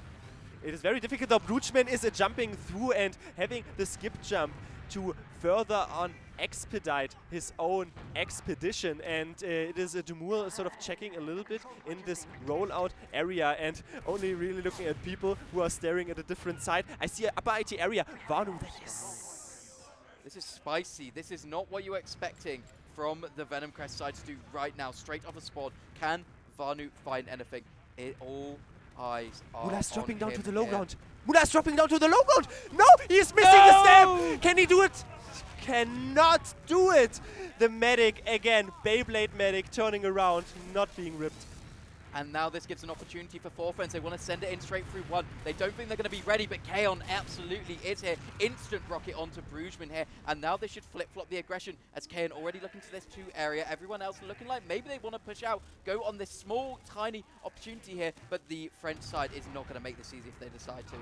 It is very difficult though. Bruchman is jumping through and having the skip jump to further on expedite his own expedition, and it is Demur sort of checking a little bit in this rollout area and only really looking at people who are staring at a different side. I see an upper IT area. Vanu, yes. This is spicy. This is not what you're expecting from the Venomcrest side to do right now. Straight off a spawn. Can Vanu find anything? All eyes are Mula's on dropping down him to the low here. ground. Mula's dropping down to the low ground. No, he's missing the stab. Can he do it? Cannot do it. The medic again, Beyblade medic turning around, not being ripped. And now this gives an opportunity for Forfends. They want to send it in straight through 1. They don't think they're going to be ready, but Kaon absolutely is here. Instant rocket onto Brugeman here. And now they should flip-flop the aggression as Kaon already looking to this 2 area. Everyone else looking like maybe they want to push out, go on this small, tiny opportunity here. But the French side is not going to make this easy if they decide to.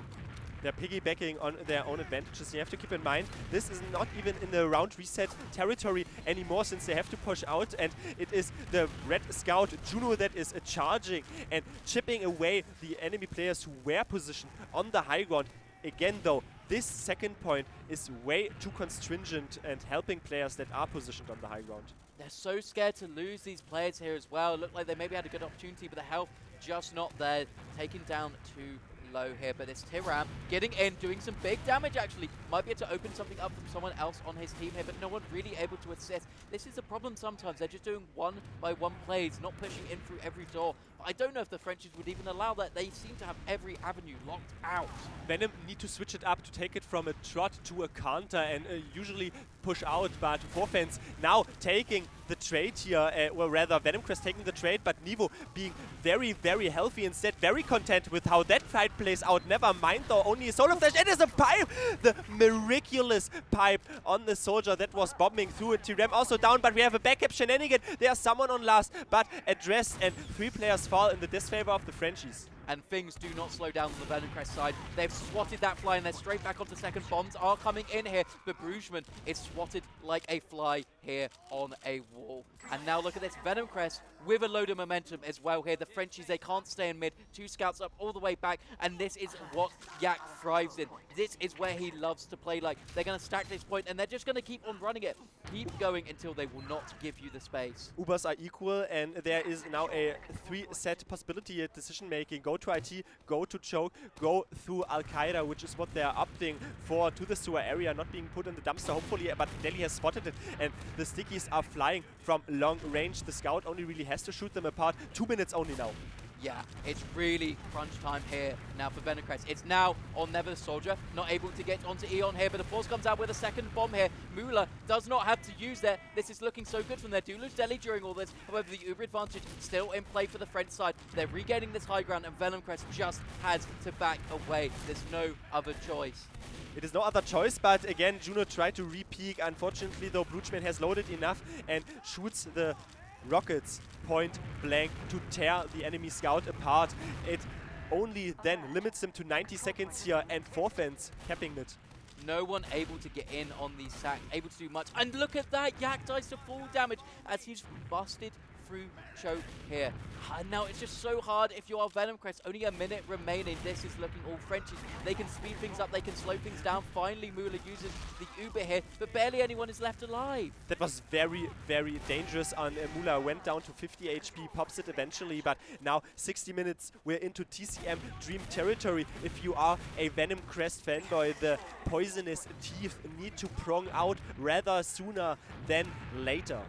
They're piggybacking on their own advantages. You have to keep in mind, this is not even in the round reset territory anymore, since they have to push out, and it is the Red Scout Juno that is charging and chipping away the enemy players who were positioned on the high ground. Again though, this second point is way too constringent and helping players that are positioned on the high ground. They're so scared to lose these players here as well. Looked like they maybe had a good opportunity, but the health just not there. Taking down 2 low here, but it's Tiram getting in, doing some big damage actually. Might be able to open something up from someone else on his team here, but no one really able to assist. This is the problem sometimes. They're just doing 1-by-1 plays, not pushing in through every door. But I don't know if the Frenchies would even allow that. They seem to have every avenue locked out. Venom need to switch it up to take it from a trot to a counter and usually push out, but Forfends now taking the trade here, well rather Venomcrest taking the trade, but Nivo being very, very healthy instead, very content with how that fight plays out. Never mind though, only a solo flash. It is a pipe! The miraculous pipe on the soldier that was bombing through it. T-Ram also down, but we have a backup shenanigan. There's someone on last, but addressed, and 3 players fall in the disfavor of the Frenchies. And things do not slow down on the Venomcrest side. They've swatted that fly and they're straight back onto second. Bombs are coming in here, but Brugeman is swatted like a fly here on a wall. And now look at this, Venomcrest with a load of momentum as well here. The Frenchies, they can't stay in mid. 2 scouts up all the way back, and this is what Yak thrives in. This is where he loves to play like. They're going to stack this point, and they're just going to keep on running it. Keep going until they will not give you the space. Ubers are equal, and there is now a 3-set possibility at decision making. Go to IT, go to choke, go through Al-Qaeda, which is what they're opting for, to the sewer area, not being put in the dumpster, hopefully, but Delhi has spotted it, and the stickies are flying from long range. The scout only really has to shoot them apart. 2 minutes only now. Yeah, it's really crunch time here now for Venomcrest. It's now on Never the Soldier, not able to get onto Eon here, but the Force comes out with a second bomb here. Mula does not have to use that. This is looking so good from their do lose Delhi during all this. However, the Uber advantage still in play for the French side. They're regaining this high ground, and Venomcrest just has to back away. There's no other choice. It is no other choice, but again, Juno tried to re-peek. Unfortunately, though, Bruchman has loaded enough and shoots the rockets point blank to tear the enemy scout apart. It only then limits him to 90 seconds here, and Forfans capping it. No one able to get in on the sack, able to do much. And look at that, Yak dies to full damage as he's busted through choke here. And now it's just so hard if you are Venomcrest. Only a minute remaining. This is looking all Frenchies. They can speed things up, they can slow things down. Finally, Mula uses the Uber here, but barely anyone is left alive. That was very, very dangerous on Mula. Went down to 50 HP, pops it eventually, but now 60 minutes, we're into TCM Dream territory. If you are a Venomcrest fanboy, the poisonous teeth need to prong out rather sooner than later.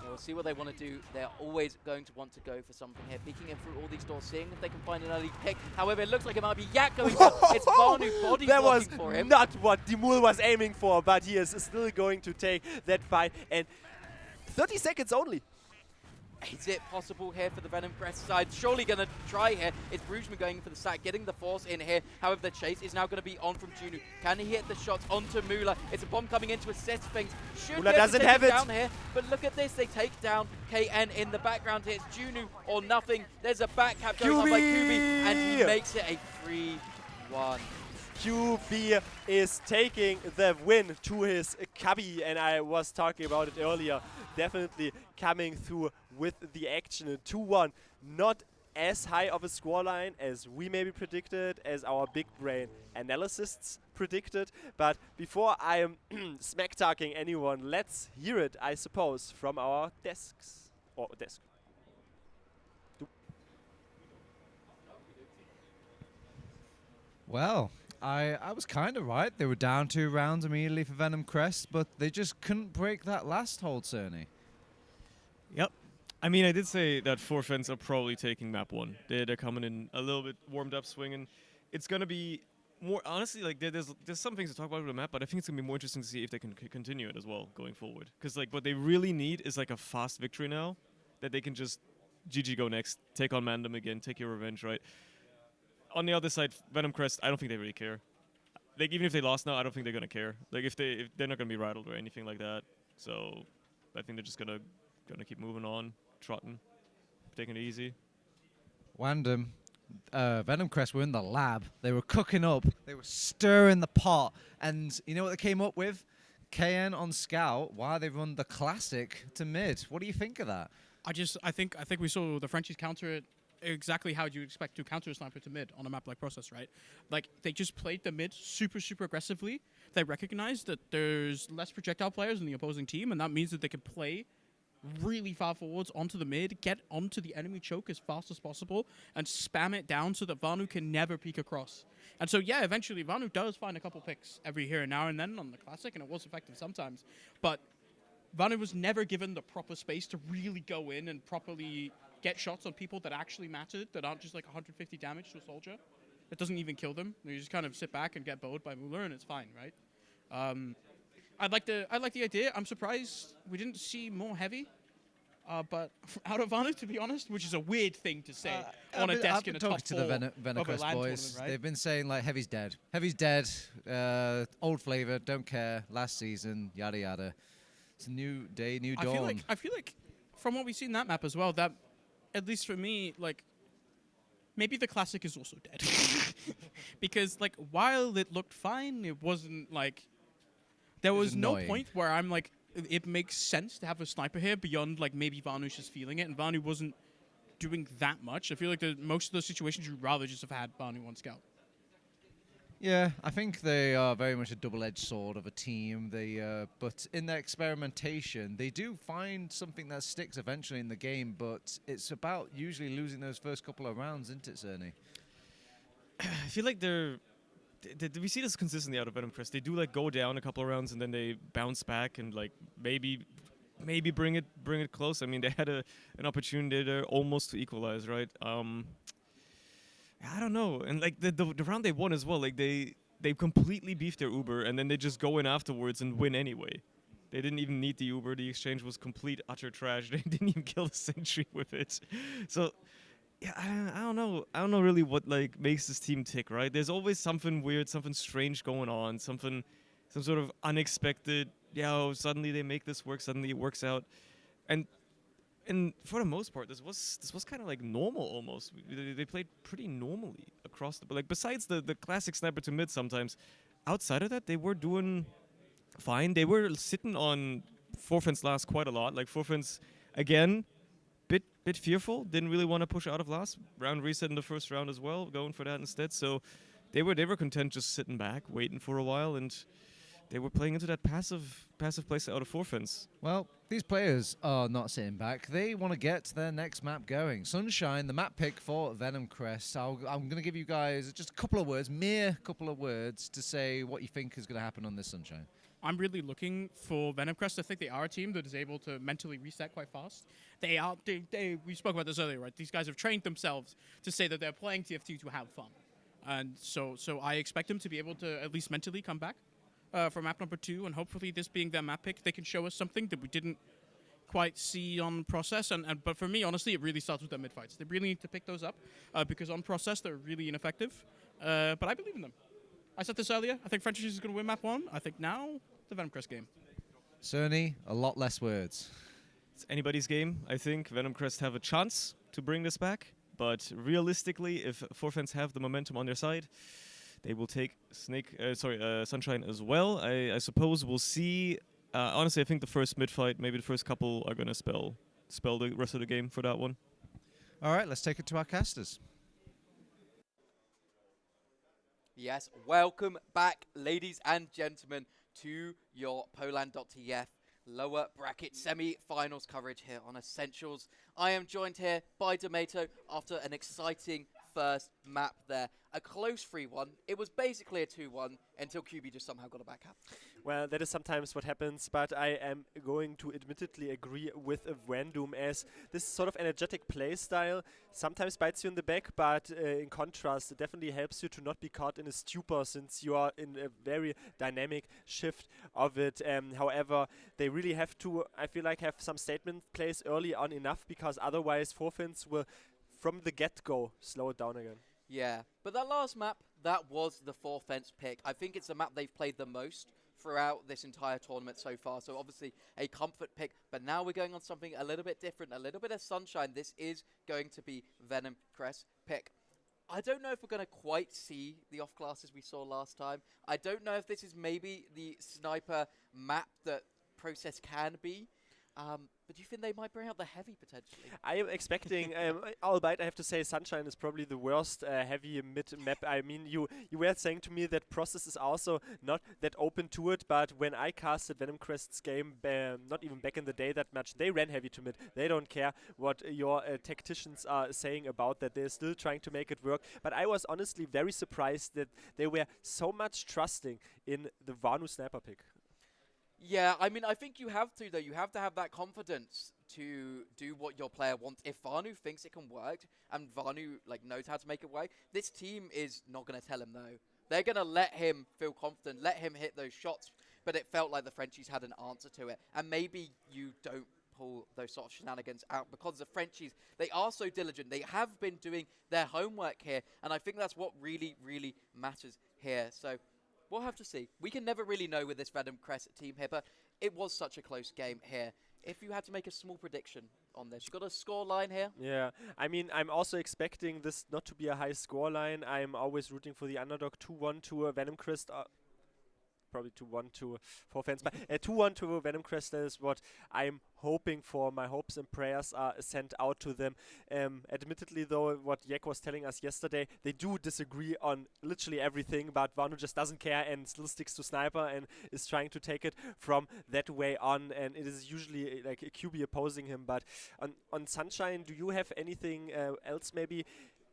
We'll see what they want to do. They're always going to want to go for something here. Peeking in through all these doors, seeing if they can find an early pick. However, it looks like it might be Yak going down. It's Vanu body That was blocking for him. not what Dimul was aiming for, but he is still going to take that fight. And 30 seconds only. Is it possible here for the Venomcrest side? Surely going to try here. It's Brugman going for the sack, getting the Force in here. However, the chase is now going to be on from Junu. Can he hit the shots onto Mula? It's a bomb coming in to assist things. Should Mula be able doesn't to take have him it. down here. But look at this. They take down KN in the background here. It's Junu or nothing. There's a back cap going on by Kubi, and he makes it a 3-1. QB is taking the win to his cubby, and I was talking about it earlier. Definitely coming through with the action. 2-1, not as high of a scoreline as we maybe predicted, as our big brain analysts predicted. But before I am smack talking anyone, let's hear it, I suppose, from our desks or desk. Well, I was kind of right. They were down 2 rounds immediately for Venomcrest, but they just couldn't break that last hold, Surny. Yep. I mean, I did say that Forfans are probably taking map 1. They're coming in a little bit warmed up, swinging. It's going to be more, honestly, like there's some things to talk about with the map, but I think it's going to be more interesting to see if they can continue it as well going forward. Because like what they really need is like a fast victory now, that they can just GG go next, take on Mandem again, take your revenge, right? On the other side, Venomcrest, I don't think they really care. Like even if they lost now, I don't think they're gonna care. Like if they're not gonna be rattled or anything like that. So I think they're just gonna keep moving on, trotting, taking it easy. Wandum, Venomcrest were in the lab. They were cooking up. They were stirring the pot. And you know what they came up with? KN on scout. Why they run the classic to mid. What do you think of that? I think we saw the Frenchies counter it exactly how you expect to counter a sniper to mid on a map like Process, right? Like, they just played the mid super, super aggressively. They recognized that there's less projectile players in the opposing team, and that means that they can play really far forwards onto the mid, get onto the enemy choke as fast as possible, and spam it down so that Vanu can never peek across. And so, yeah, eventually Vanu does find a couple picks every here and now and then on the Classic, and it was effective sometimes. But Vanu was never given the proper space to really go in and properly get shots on people that actually mattered, that aren't just like 150 damage to a soldier. It doesn't even kill them. You just kind of sit back and get bowed by Muller, and it's fine, right? I like the idea. I'm surprised we didn't see more heavy, but out of Vanu, to be honest, which is a weird thing to say on a desk in a top 4 to the Venomcrest boys. Right? They've been saying like Heavy's dead. Heavy's dead. Old flavor. Don't care. Last season. Yada yada. It's a new day, new dawn. I feel like from what we've seen that map as well, that at least for me, like, maybe the Classic is also dead. Because, like, while it looked fine, it wasn't, like, there was no point where I'm, like, it makes sense to have a sniper here beyond like maybe Vanu's just feeling it, and Vanu wasn't doing that much. I feel like most of those situations you'd rather just have had Vanu on scout. Yeah, I think they are very much a double-edged sword of a team. But in their experimentation, they do find something that sticks eventually in the game. But it's about usually losing those first couple of rounds, isn't it, Surny? I feel like we see this consistently out of Venomcrest. They do like go down a couple of rounds and then they bounce back and like maybe bring it close. I mean, they had an opportunity there almost to equalize, right? I don't know. And like the round they won as well, like they completely beefed their Uber and then they just go in afterwards and win anyway. They didn't even need the Uber. The exchange was complete utter trash. They didn't even kill the sentry with it. So yeah, I don't know. I don't know really what like makes this team tick, right? There's always something weird, something strange going on, some sort of unexpected. Yeah, oh, suddenly they make this work. Suddenly it works out, and for the most part, this was kind of like normal almost. They played pretty normally across the like. Besides the classic sniper to mid, sometimes outside of that, they were doing fine. They were sitting on forfeits last quite a lot. Like forfeits again. Bit fearful, didn't really want to push out of last round, reset in the first round as well, going for that instead. So they were content just sitting back, waiting for a while, and they were playing into that passive place out of forfeits. Well, these players are not sitting back. They want to get their next map going. Sunshine, the map pick for Venomcrest. I'm going to give you guys just a couple of words, mere couple of words, to say what you think is going to happen on this Sunshine. I'm really looking for Venomcrest. I think they are a team that is able to mentally reset quite fast. We spoke about this earlier, right? These guys have trained themselves to say that they're playing TF2 to have fun. And so I expect them to be able to at least mentally come back for map number 2, and hopefully this being their map pick, they can show us something that we didn't quite see on process. But for me, honestly, it really starts with their mid fights. They really need to pick those up because on process, they're really ineffective. But I believe in them. I said this earlier. I think French is going to win map 1. I think now the Venomcrest game. Surny, a lot less words. It's anybody's game. I think Venomcrest have a chance to bring this back, but realistically, if forfeits have the momentum on their side, they will take Sunshine as well. I suppose we'll see. Honestly, I think the first mid fight, maybe the first couple, are going to spell the rest of the game for that one. All right, let's take it to our casters. Yes, welcome back, ladies and gentlemen, to your poLANd.tf lower bracket semi-finals coverage here on Essentials. I am joined here by Domato after an exciting first map there. A close 3-1. It was basically a 2-1 until QB just somehow got a back up. Well, that is sometimes what happens, but I am going to admittedly agree with a wandum, as this sort of energetic play style sometimes bites you in the back, but in contrast, it definitely helps you to not be caught in a stupor, since you are in a very dynamic shift of it. However, they really have to, I feel like, have some statement plays early on enough, because otherwise forfeits will, from the get-go, slow it down again. Yeah, but that last map, that was the forfeits pick. I think it's the map they've played the most throughout this entire tournament so far, so obviously a comfort pick, but now we're going on something a little bit different, a little bit of sunshine. This is going to be Venomcrest pick. I don't know if we're going to quite see the off classes we saw last time. I don't know if this is maybe the sniper map that Process can be. But do you think they might bring out the heavy potentially? I am expecting, albeit I have to say Sunshine is probably the worst heavy mid map. I mean, you were saying to me that Process is also not that open to it, but when I casted Venomcrest's game, not even back in the day that much, they ran heavy to mid. They don't care what your tacticians are saying about that. They're still trying to make it work. But I was honestly very surprised that they were so much trusting in the Vanu sniper pick. Yeah, I mean, I think you have to, though. You have to have that confidence to do what your player wants. If Vanu thinks it can work, and Vanu knows how to make it work, this team is not going to tell him no. They're going to let him feel confident, let him hit those shots, but it felt like the Frenchies had an answer to it. And maybe you don't pull those sort of shenanigans out, because the Frenchies, they are so diligent. They have been doing their homework here, and I think that's what really, really matters here. So we'll have to see. We can never really know with this Venomcrest team here, but it was such a close game here. If you had to make a small prediction on this, you got a score line here? Yeah, I mean, I'm also expecting this not to be a high score line. I'm always rooting for the underdog. 2-1 to Venomcrest. probably 2-1 to poLANd, but 2-1 to Venomcrest is what I'm hoping for. My hopes and prayers are sent out to them. Admittedly, though, what Yek was telling us yesterday, they do disagree on literally everything, but wandum just doesn't care and still sticks to Sniper and is trying to take it from that way on, and it is usually like a QB opposing him. But on Sunshine, do you have anything else maybe?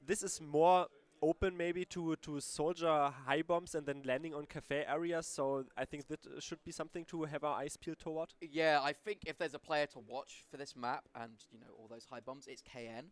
This is more open maybe to soldier high bombs and then landing on cafe areas, so I think that should be something to have our eyes peeled toward. Yeah, I think if there's a player to watch for this map and, you know, all those high bombs, it's KN.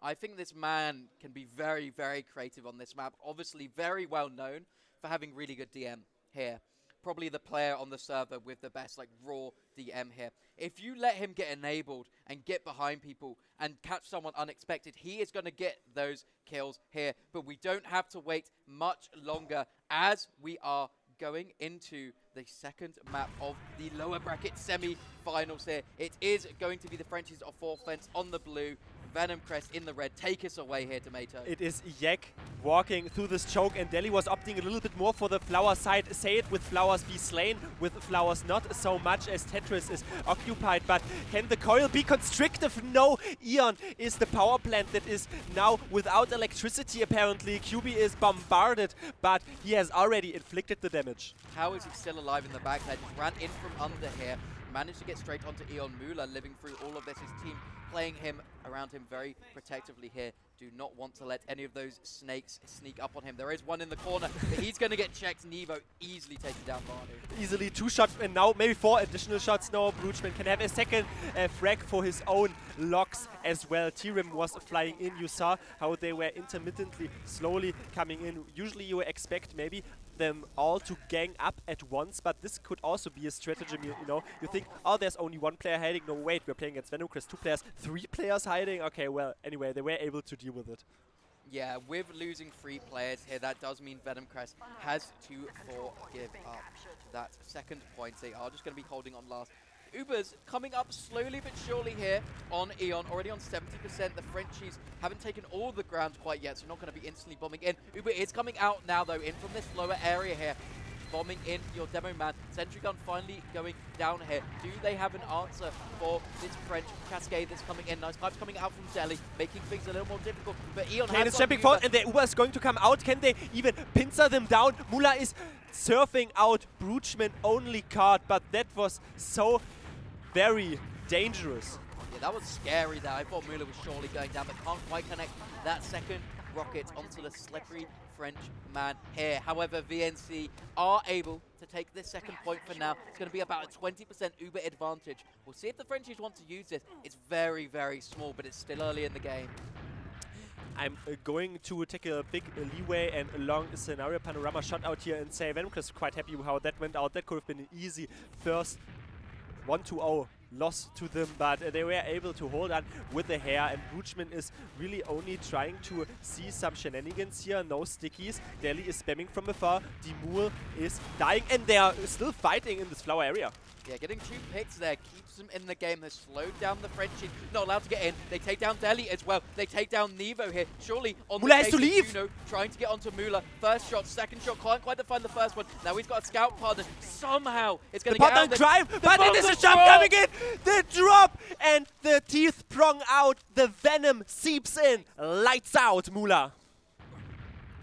I think this man can be very, very creative on this map. Obviously very well known for having really good DM here. Probably the player on the server with the best, like, raw DM here. If you let him get enabled and get behind people and catch someone unexpected, he is going to get those kills here. But we don't have to wait much longer as we are going into the second map of the lower bracket semi-finals here. It is going to be the Frenchies of poLANd on the blue, Venomcrest in the red. Take us away here, Tomato. It is Yek walking through this choke, and Deli was opting a little bit more for the flower side. Say it, with flowers be slain, with flowers not so much, as Tetris is occupied. But can the coil be constrictive? No, Eon is the power plant that is now without electricity apparently. QB is bombarded, but he has already inflicted the damage. How is he still alive in the backside? Just ran in from under here. Managed to get straight onto Eon Muller, living through all of this. His team playing him around him very protectively here. Do not want to let any of those snakes sneak up on him. There is one in the corner, but he's going to get checked. Nevo easily taken down Bardu. Easily 2 shots, and now maybe 4 additional shots. No, Bruchman can have a second frag for his own locks as well. T-Rim was flying in. You saw how they were intermittently, slowly coming in. Usually you expect maybe them all to gang up at once, but this could also be a stratagem. You know, you think, oh, there's only 1 player hiding. No, wait, we're playing against Venomcrest, 2 players, 3 players hiding. Okay, well, anyway, they were able to deal with it. Yeah, with losing 3 players here, that does mean Venomcrest has to give up that second point. They are just going to be holding on last. Uber's coming up slowly but surely here on Eon, already on 70%. The Frenchies haven't taken all the ground quite yet, so not going to be instantly bombing in. Uber is coming out now, though, in from this lower area here. Bombing in your demo man. Sentry gun finally going down here. Do they have an answer for this French cascade that's coming in? Nice pipes coming out from Delhi, making things a little more difficult. But Eon Kane has is stepping forward, and the Uber is going to come out. Can they even pincer them down? Muller is surfing out. Bruchman only card, but that was so very dangerous. Yeah, that was scary there. I thought Muller was surely going down, but can't quite connect that second rocket onto the slippery French man here. However, VNC are able to take this second point for now. It's going to be about a 20% Uber advantage. We'll see if the Frenchies want to use this. It's very, very small, but it's still early in the game. I'm going to take a big leeway and a long scenario panorama shot out here and say Venomcrest is quite happy with how that went out. That could have been an easy first 1-0 loss to them, but they were able to hold on with the hair, and Bruchman is really only trying to see some shenanigans here. No stickies. Delhi is spamming from afar. Dimur is dying, and they are still fighting in this flower area. Yeah, getting 2 picks there keeps them in the game. Has slowed down the Frenchies. Not allowed to get in. They take down Delhi as well. They take down Nevo here. Surely on Muller the has to leave. Juno, trying to get onto Muller. First shot, second shot. Can't quite define the first one. Now he's got a scout partner. Somehow it's going to get out. The drive, but it is a jump coming in. The drop and the teeth prong out. The venom seeps in. Lights out, Muller.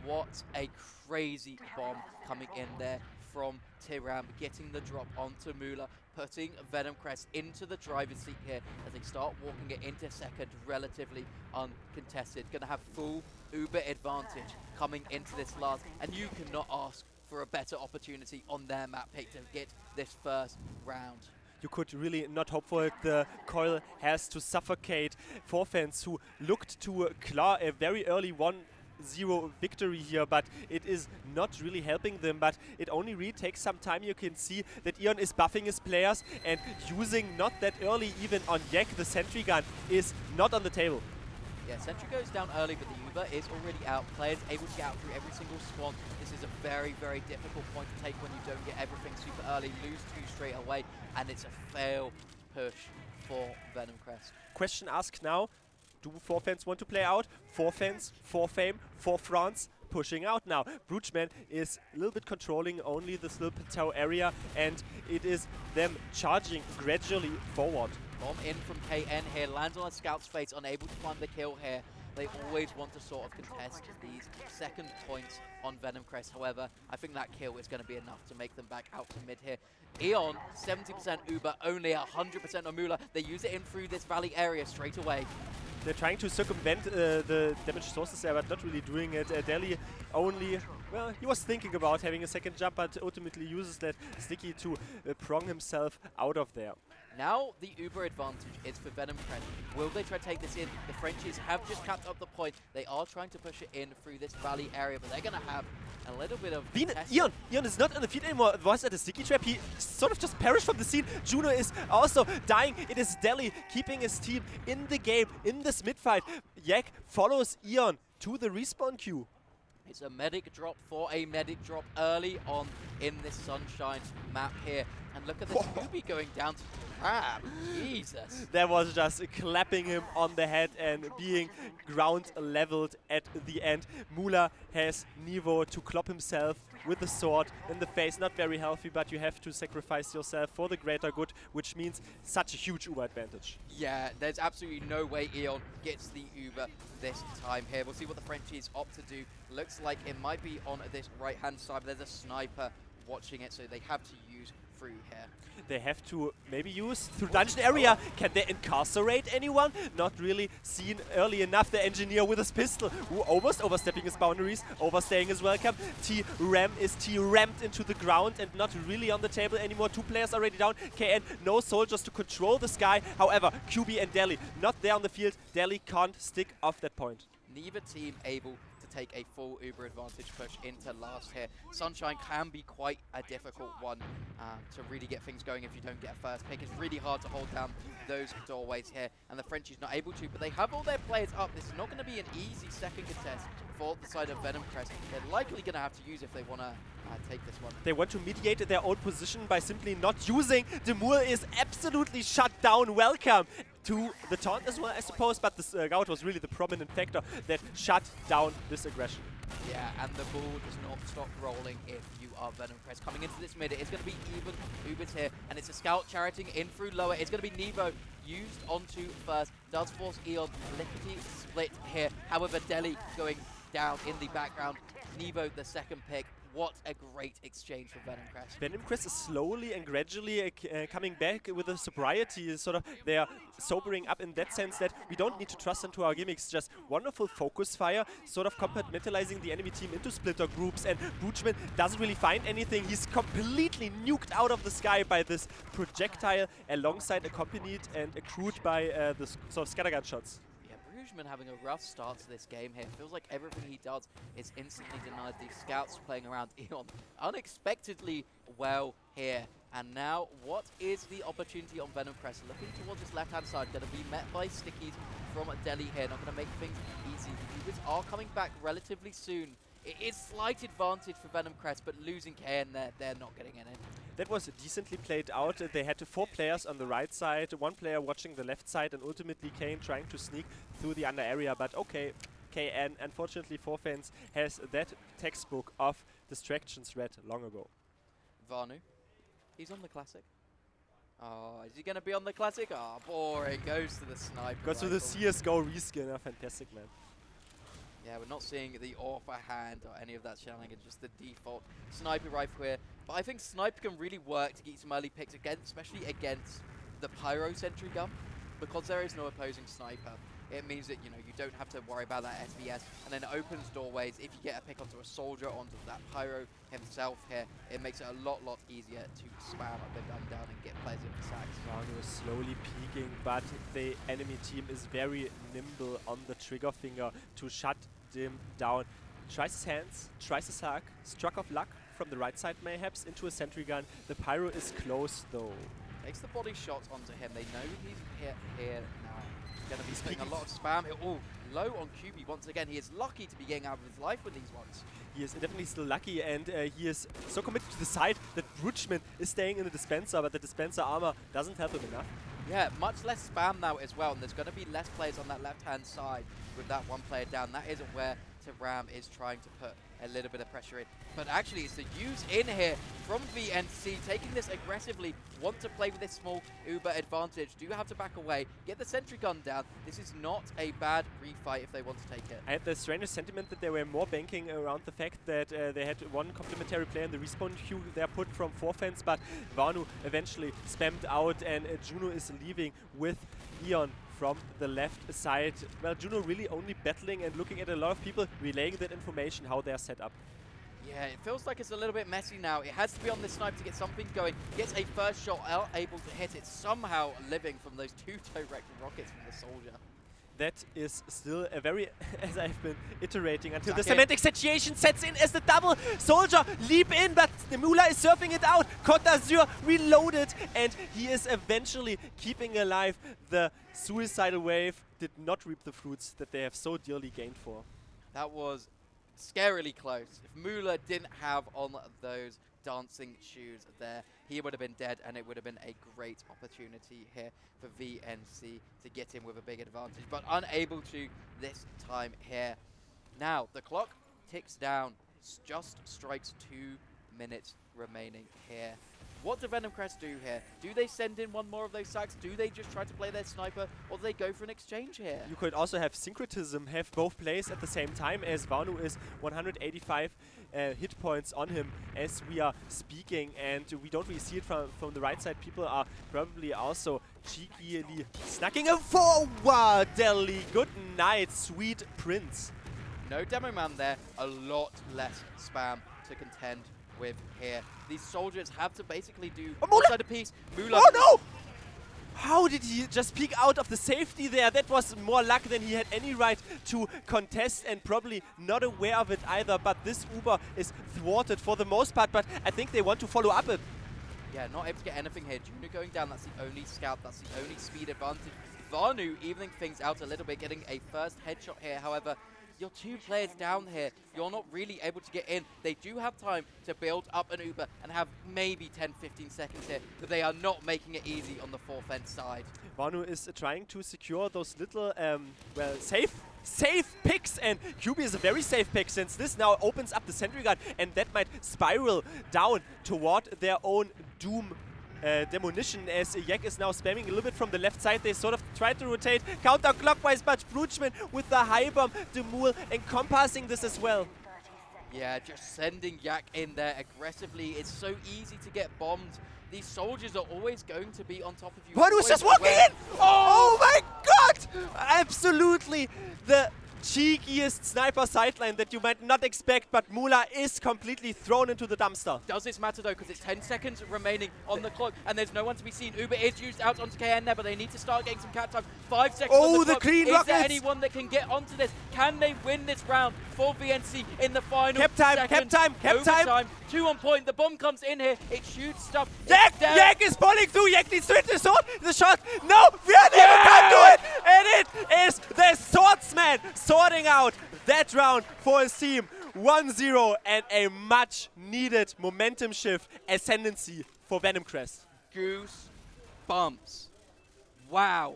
What a crazy bomb coming in there from Tiram, getting the drop onto Muller, putting Venomcrest into the driver's seat here as they start walking it into second, relatively uncontested. Going to have full Uber advantage coming into this last, and you cannot ask for a better opportunity on their map pick to get this first round. You could really not hope for it. The coil has to suffocate poLANd, who looked to claw a very early 1-0 victory here, but it is not really helping them. But it only really takes some time. You can see that Eon is buffing his players and using not that early even on Yek. The sentry gun is not on the table. Yeah, Sentry goes down early, but the Uber is already out. Players able to get out through every single spawn. This is a very, very difficult point to take when you don't get everything super early. Lose 2 straight away, and it's a failed push for Venomcrest. Question asked now. Do poLANd want to play out? 4 fans, 4 fame, 4 France. pushing out now. Broochman is a little bit controlling only this little plateau area, and it is them charging gradually forward. Bomb in from KN here, lands on a scout's face, unable to find the kill here. They always want to sort of contest these second points on Venomcrest. However, I think that kill is going to be enough to make them back out to mid here. Eon, 70% Uber, only 100% on Mula. They use it in through this valley area straight away. They're trying to circumvent the damage sources there, but not really doing it. Deli only, well, he was thinking about having a second jump, but ultimately uses that sticky to prong himself out of there. Now the Uber advantage is for Venomcrest. Will they try to take this in? The Frenchies have just capped up the point. They are trying to push it in through this valley area, but they're going to have a little bit of Eon is not on the field anymore. It was at a sticky trap. He sort of just perished from the scene. Juno is also dying. It is Deli keeping his team in the game, in this mid-fight. Yak follows Eon to the respawn queue. It's a medic drop for a medic drop early on in this Sunshine map here. And look at this Ruby going down to crap. Jesus. That was just clapping him on the head and being ground leveled at the end. Mula has Nevo to clop himself with the sword in the face. Not very healthy, but you have to sacrifice yourself for the greater good, which means such a huge Uber advantage. Yeah, there's absolutely no way Eon gets the Uber this time here. We'll see what the Frenchies opt to do. Looks like it might be on this right-hand side, but there's a sniper watching it, so they have to use through here. They have to maybe use through dungeon area. Can they incarcerate anyone? Not really seen early enough. The engineer with his pistol, who almost overstepping his boundaries, overstaying his welcome. T-Ram is T-rammed into the ground and not really on the table anymore. 2 players already down. KN, no soldiers to control the sky. However, QB and Deli not there on the field. Deli can't stick off that point. Neither team able to take a full Uber advantage push into last here. Sunshine can be quite a difficult one to really get things going if you don't get a first pick. It's really hard to hold down those doorways here, and the Frenchies not able to, but they have all their players up. This is not going to be an easy second contest for the side of Venomcrest. They're likely going to have to use if they want to take this one. They want to mediate their own position by simply not using. Demur is absolutely shut down. Welcome to the taunt as well, I suppose, but the scout was really the prominent factor that shut down this aggression. Yeah, and the ball does not stop rolling if you are Venomcrest. Coming into this mid, it's going to be even Ubers here, and it's a scout charioting in through lower. It's going to be Nevo used onto first. Does force Eon lickety split here. However, Deli going down in the background. Nevo the second pick. What a great exchange for Venomcrest. Venomcrest is slowly and gradually coming back with a sobriety. Sort of, they are sobering up in that sense that we don't need to trust into our gimmicks. Just wonderful focus fire, sort of compartmentalizing the enemy team into splitter groups. And Broochman doesn't really find anything. He's completely nuked out of the sky by this projectile, alongside accompanied and accrued by the sort of scattergun shots. Having a rough start to this game here. Feels like everything he does is instantly denied. These scouts playing around Eon unexpectedly well here. And now, what is the opportunity on Venomcrest? Looking towards his left-hand side, going to be met by stickies from Deli here. Not going to make things easy. The Ubers are coming back relatively soon. It is slight advantage for Venomcrest, but losing KN there, they're not getting in it. That was decently played out. They had 4 players on the right side, 1 player watching the left side, and ultimately Kane trying to sneak through the under area. But okay, KN, unfortunately, Forfans has that textbook of distractions read long ago. Vanu, he's on the Classic. Oh, is he going to be on the Classic? Oh, boring. Goes to the sniper. Goes to the CSGO reskin. Fantastic, man. Yeah, we're not seeing the offer hand or any of that shenanigans, just the default sniper rifle here. But I think sniper can really work to get some early picks again, especially against the pyro sentry gun, because there is no opposing sniper. It means that you don't have to worry about that SBS, and then it opens doorways. If you get a pick onto a soldier, onto that pyro himself here, it makes it a lot easier to spam up the gun down and get players into sacks. Vanu is slowly peeking, but the enemy team is very nimble on the trigger finger to shut them down. Tries his hands, tries his hack, struck of luck from the right side mayhaps into a sentry gun. The pyro is close though. Takes the body shot onto him. They know he's here now. Going to be spending a lot of spam. Oh, low on QB once again. He is lucky to be getting out of his life with these ones. He is definitely still lucky, and he is so committed to the side that Broochman is staying in the dispenser, but the dispenser armor doesn't help him enough. Yeah, much less spam now as well, and there's going to be less players on that left-hand side with that 1 player down. That isn't where to Ram is trying to put a little bit of pressure in. But actually, it's the use in here from VNC, taking this aggressively, want to play with this small Uber advantage. Do have to back away, get the sentry gun down. This is not a bad refight if they want to take it. I had the strangest sentiment that they were more banking around the fact that they had one complementary player in the respawn queue there put from Forfence, but Vanu eventually spammed out, and Juno is leaving with Eon from the left side. Well, Juno really only battling and looking at a lot of people relaying that information, how they are set up. Yeah, it feels like it's a little bit messy now. It has to be on this snipe to get something going. Gets a first shot out, able to hit it, somehow living from those two direct rockets from the soldier. That is still a very, as I've been iterating, until the Okay. semantic situation sets in as the double soldier leap in, but the Mula is surfing it out. Côte d'Azur reloaded, and he is eventually keeping alive. The suicidal wave did not reap the fruits that they have so dearly gained for. That was scarily close. If Mula didn't have on those dancing shoes there, he would have been dead, and it would have been a great opportunity here for VNC to get in with a big advantage, but unable to this time here. Now, the clock ticks down. Just strikes 2 minutes remaining here. What do Venomcrest do here? Do they send in one more of those sacks? Do they just try to play their sniper, or do they go for an exchange here? You could also have syncretism, have both plays at the same time, as Vanu is 185 hit points on him as we are speaking, and we don't really see it from the right side. People are probably also cheekily snacking him forward. Deli, good night, sweet prince. No demo man there, a lot less spam to contend with here. These soldiers have to basically do one side a piece. Mula. Oh no! How did he just peek out of the safety there? That was more luck than he had any right to contest, and probably not aware of it either. But this Uber is thwarted for the most part, but I think they want to follow up it. Yeah, not able to get anything here. Juno going down, that's the only scout, that's the only speed advantage. Vanu evening things out a little bit, getting a first headshot here. However, you're 2 players down here. You're not really able to get in. They do have time to build up an Uber and have maybe 10-15 seconds here, but they are not making it easy on the Forfence side. Vanu is trying to secure those little, well, safe picks, and QB is a very safe pick, since this now opens up the sentry gun, and that might spiral down toward their own doom. Demolition, as Yak is now spamming a little bit from the left side. They sort of try to rotate counterclockwise, but Brutschman with the high bomb, Demul encompassing this as well. Yeah, just sending Yak in there aggressively. It's so easy to get bombed. These soldiers are always going to be on top of you. Vanu's just walking in! Oh my god! Absolutely the cheekiest sniper sideline that you might not expect, but Mula is completely thrown into the dumpster. Does this matter though, because it's 10 seconds remaining on the clock and there's no one to be seen. Uber is used out onto KN there, but they need to start getting some cat time. 5 seconds on the clock. clean Is rockets! there anyone that can get onto this? Can they win this round for VNC in the final Cap time, seconds? cap time. Overtime, 2 on point. The bomb comes in here. It shoots stuff. Yak! It's down. Yak is pulling through! Yak needs to hit the sword! The shot! No! Venom can't do it! And it is the swordsman sorting out that round for his team. 1-0 and a much needed momentum shift ascendancy for Venomcrest. Goose bumps. Wow.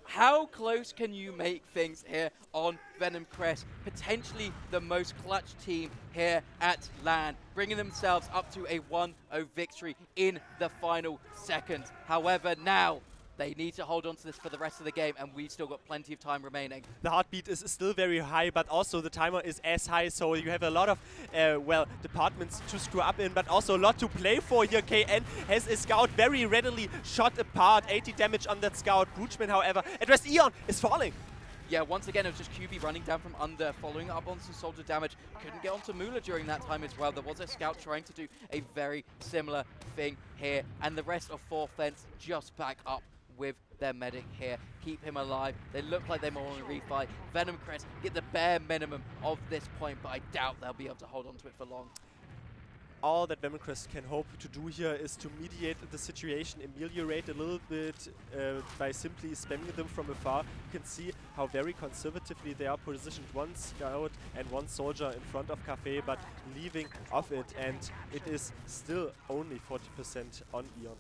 How close can you make things here on Venomcrest? Potentially the most clutch team here at LAN, bringing themselves up to a 1-0 victory in the final seconds. However, now they need to hold on to this for the rest of the game, and we've still got plenty of time remaining. The heartbeat is still very high, but also the timer is as high, so you have a lot of, well, departments to screw up in, but also a lot to play for here. KN has a scout very readily shot apart, 80 damage on that scout. Brutschman, however, addressed Eon is falling. Yeah, once again, it was just QB running down from under, following up on some soldier damage. Couldn't get onto Mula during that time as well. There was a scout trying to do a very similar thing here, and the rest of Forfence just back up with their medic here. Keep him alive. They look like they're more on a refight. Venomcrest get the bare minimum of this point, but I doubt they'll be able to hold on to it for long. All that Venomcrest can hope to do here is to mediate the situation, ameliorate a little bit by simply spamming them from afar. You can see how very conservatively they are positioned. 1 scout and 1 soldier in front of Cafe, but leaving off it, and it is still only 40% on Eon.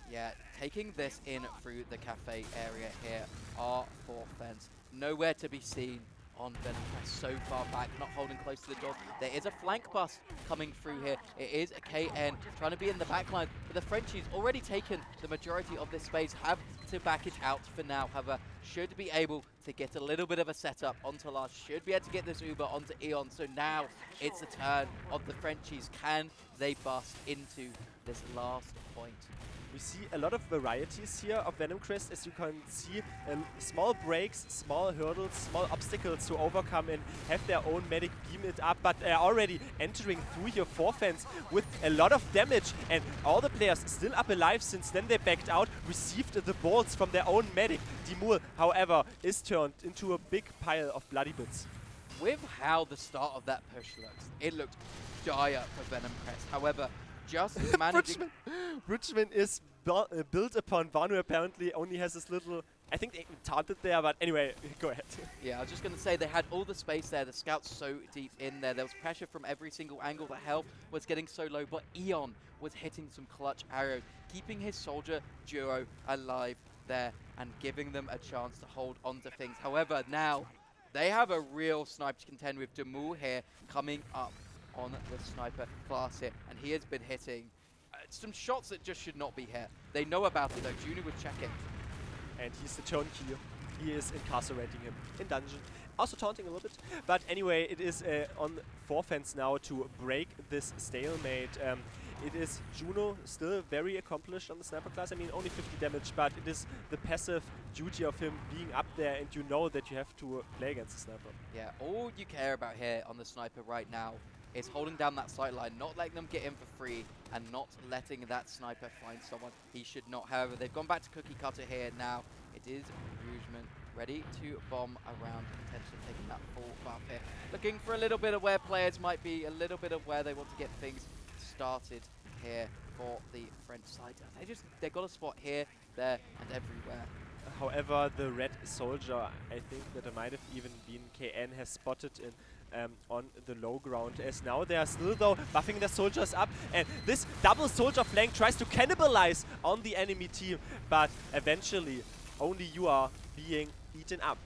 Yeah, taking this in through the cafe area here are Forfence. Nowhere to be seen on Venomcrest. So far back, not holding close to the door. There is a flank bust coming through here. It is a KN trying to be in the backline, but the Frenchies already taken the majority of this space, have to back it out for now. However, should be able to get a little bit of a setup onto Lars, should be able to get this Uber onto Eon. So now it's the turn of the Frenchies. Can they bust into this last point? We see a lot of varieties here of Venomcrest, as you can see. Small breaks, small hurdles, small obstacles to overcome and have their own medic beam it up, but they're already entering through your forefence with a lot of damage, and all the players still up alive since then they backed out, received the bolts from their own medic. Dimul, however, is turned into a big pile of bloody bits. With how the start of that push looks, it looked dire for Venomcrest. However, just managing... Richmond is built upon Vanu, apparently only has this little... I think they taunted there, but anyway, go ahead. Yeah, I was just going to say they had all the space there. The scouts so deep in there. There was pressure from every single angle. The health was getting so low, but Eon was hitting some clutch arrows, keeping his soldier duo alive there and giving them a chance to hold on to things. However, now they have a real sniper to contend with. Dimul here coming up on the sniper class here, and he has been hitting some shots that just should not be hit. They know about it though. Junu was checking. And he's the turnkey. He is incarcerating him in dungeon. Also taunting a little bit. But anyway, it is on forefence now to break this stalemate. It is Juno still very accomplished on the sniper class. I mean, only 50 damage, but it is the passive duty of him being up there, and you know that you have to play against the sniper. Yeah, all you care about here on the sniper right now is holding down that sight line, not letting them get in for free, and not letting that sniper find someone he should not. However, they've gone back to Cookie Cutter here now. It is Rougeman ready to bomb around, potentially taking that full buff here. Looking for a little bit of where players might be, a little bit of where they want to get things started here for the French side. They got a spot here, there, and everywhere. However, the red soldier, I think that it might have even been KN, has spotted in on the low ground, as now they are still though buffing their soldiers up, and this double soldier flank tries to cannibalize on the enemy team, but eventually only you are being eaten up.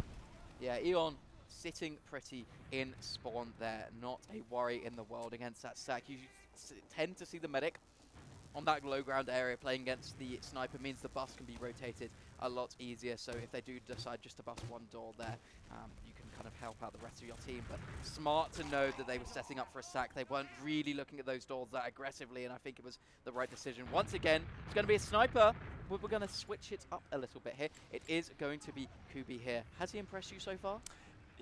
Yeah, Eon sitting pretty in spawn there, not a worry in the world against that stack. You tend to see the medic on that low ground area. Playing against the sniper means the bus can be rotated a lot easier, so if they do decide just to bust one door there, you can kind of help out the rest of your team. But smart to know that they were setting up for a sack. They weren't really looking at those doors that aggressively, and I think it was the right decision. Once again, it's going to be a sniper, but we're going to switch it up a little bit here. It is going to be Kubi here. Has he impressed you so far?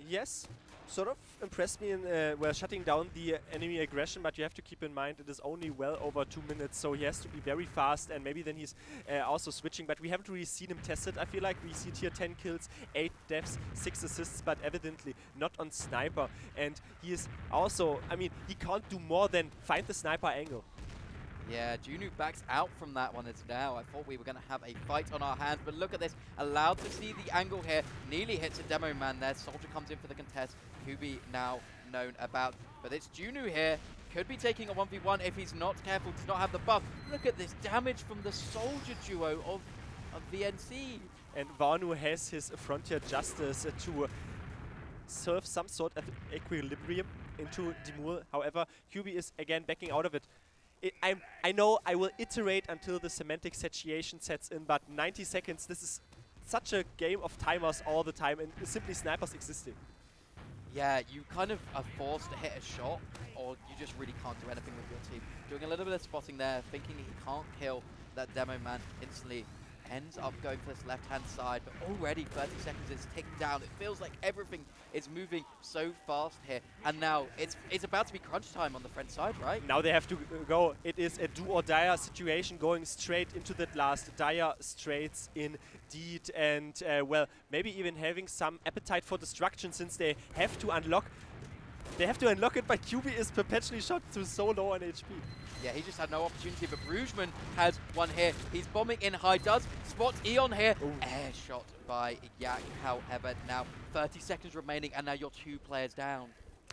Yes, sort of impressed me in shutting down the enemy aggression, but you have to keep in mind it is only well over 2 minutes, so he has to be very fast, and maybe then he's also switching, but we haven't really seen him tested. I feel like we see tier 10 kills, 8 deaths, 6 assists, but evidently not on sniper. And he is also, I mean, he can't do more than find the sniper angle. Yeah, Junu backs out from that one as now. I thought we were going to have a fight on our hands, but look at this. Allowed to see the angle here. Nearly hits a demo man there. Soldier comes in for the contest. Kubi now known about. But it's Junu here. Could be taking a 1v1 if he's not careful to not have the buff. Look at this damage from the soldier duo of VNC. And Vanu has his frontier justice to serve some sort of equilibrium into Dimul. However, Kubi is again backing out of it. I know I will iterate until the semantic satiation sets in, but 90 seconds, this is such a game of timers all the time, and simply snipers existing. Yeah, you kind of are forced to hit a shot, or you just really can't do anything with your team. Doing a little bit of spotting there, thinking he can't kill that demo man instantly. Ends up going for this left-hand side, but already 30 seconds is ticking down. It feels like everything is moving so fast here. And now it's about to be crunch time on the French side, right? Now they have to go. It is a do-or-die situation, going straight into that last dire straits indeed. And, well, maybe even having some appetite for destruction, since they have to unlock. They have to unlock it, but QB is perpetually shot to so low on HP. Yeah, he just had no opportunity, but Rougeman has one here. He's bombing in high, does spot Eon here. Ooh. Air shot by Yak, however, now 30 seconds remaining, and now you're 2 players down.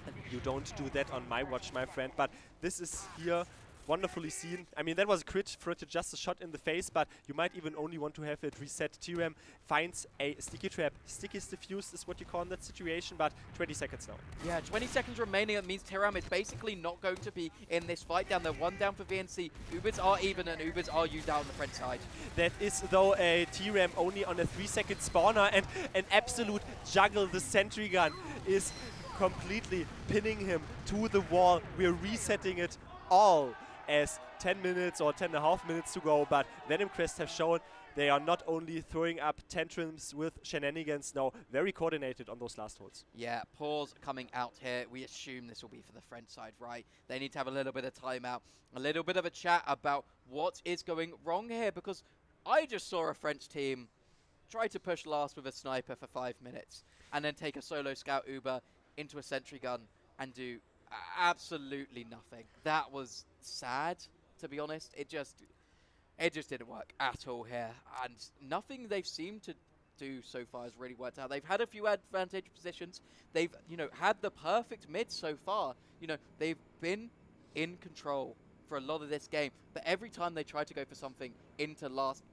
And you don't do that on my watch, my friend, but this is here wonderfully seen. I mean, that was a crit for it, just a shot in the face, but you might even only want to have it reset. TRAM finds a sticky trap. Sticky's diffused is what you call in that situation, but 20 seconds now. Yeah, 20 seconds remaining. That means TRAM is basically not going to be in this fight down. They're one down for VNC. Ubers are even, and Ubers are used out on the front side. That is, though, a TRAM only on a 3-second spawner, and an absolute juggle. The sentry gun is completely pinning him to the wall. We're resetting it all as 10 minutes or 10.5 minutes to go, but Venomcrest have shown they are not only throwing up tantrums with shenanigans, no, very coordinated on those last holds. Yeah, pause coming out here. We assume this will be for the French side, right? They need to have a little bit of timeout, a little bit of a chat about what is going wrong here, because I just saw a French team try to push last with a sniper for 5 minutes and then take a solo scout Uber into a sentry gun and do absolutely nothing. That was sad, to be honest. It just didn't work at all here, and nothing they've seemed to do so far has really worked out. They've had a few advantageous positions. They've, had the perfect mid so far. They've been in control for a lot of this game, but every time they try to go for something into last,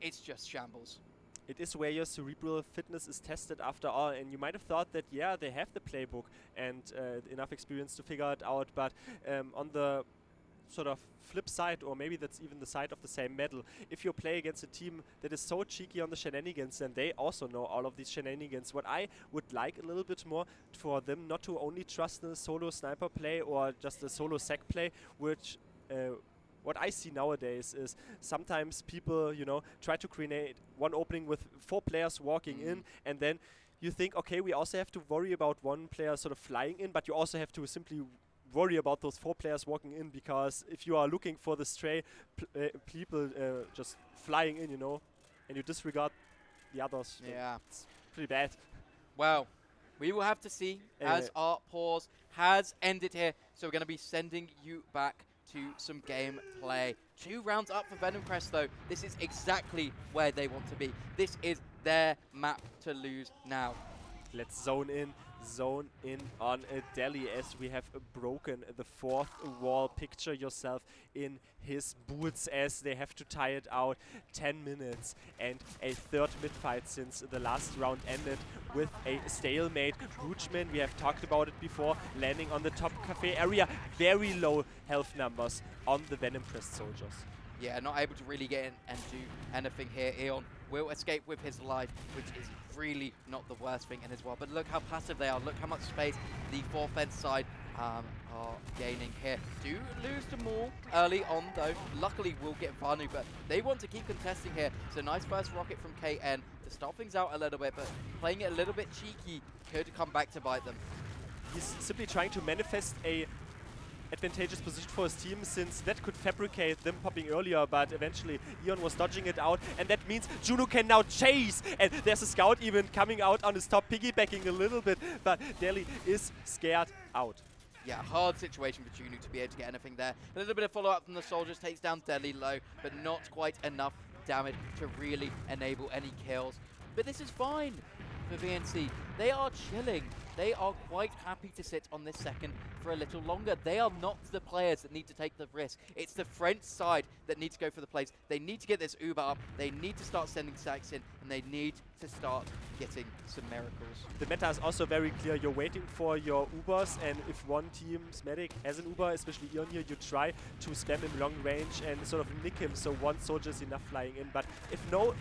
it's just shambles. It is where your cerebral fitness is tested after all, and you might have thought that, yeah, they have the playbook and enough experience to figure it out, but on the sort of flip side, or maybe that's even the side of the same medal, if you play against a team that is so cheeky on the shenanigans, then they also know all of these shenanigans. What I would like a little bit more for them not to only trust the solo sniper play or just the solo sec play, which what I see nowadays is sometimes people, try to create one opening with 4 players walking in, and then you think, okay, we also have to worry about one player sort of flying in, but you also have to simply worry about those 4 players walking in, because if you are looking for the stray people just flying in, and you disregard the others, Yeah. it's pretty bad. Well, we will have to see as our pause has ended here. So we're going to be sending you back to some gameplay. 2 rounds up for Venomcrest, though. This is exactly where they want to be. This is their map to lose now. Let's zone in on Delhi as we have broken the 4th wall. Picture yourself in his boots as they have to tie it out. 10 minutes and a 3rd mid-fight since the last round ended with a stalemate. Broochman, we have talked about it before, landing on the top cafe area. Very low health numbers on the Venomcrest soldiers. Yeah, not able to really get in and do anything here. Eon will escape with his life, which is really not the worst thing in as well. But look how passive they are. Look how much space the 4th fence side are gaining here. Do lose the Maul early on, though. Luckily, we'll get Vanu, but they want to keep contesting here. So nice first rocket from KN to start things out a little bit, but playing it a little bit cheeky could come back to bite them. He's simply trying to manifest a advantageous position for his team, since that could fabricate them popping earlier, but eventually Eon was dodging it out, and that means Juno can now chase, and there's a scout even coming out on his top, piggybacking a little bit, but Delhi is scared out. Yeah, hard situation for Juno to be able to get anything there. A little bit of follow-up from the soldiers, takes down Delhi low, but not quite enough damage to really enable any kills. But this is fine for VNC. They are chilling. They are quite happy to sit on this second for a little longer. They are not the players that need to take the risk. It's the French side that need to go for the plays. They need to get this Uber up. They need to start sending stacks in, and they need to start getting some miracles. The meta is also very clear. You're waiting for your Ubers, and if one team's medic has an Uber, especially Eon here, you try to spam him long range and sort of nick him so one soldier is enough flying in. But if no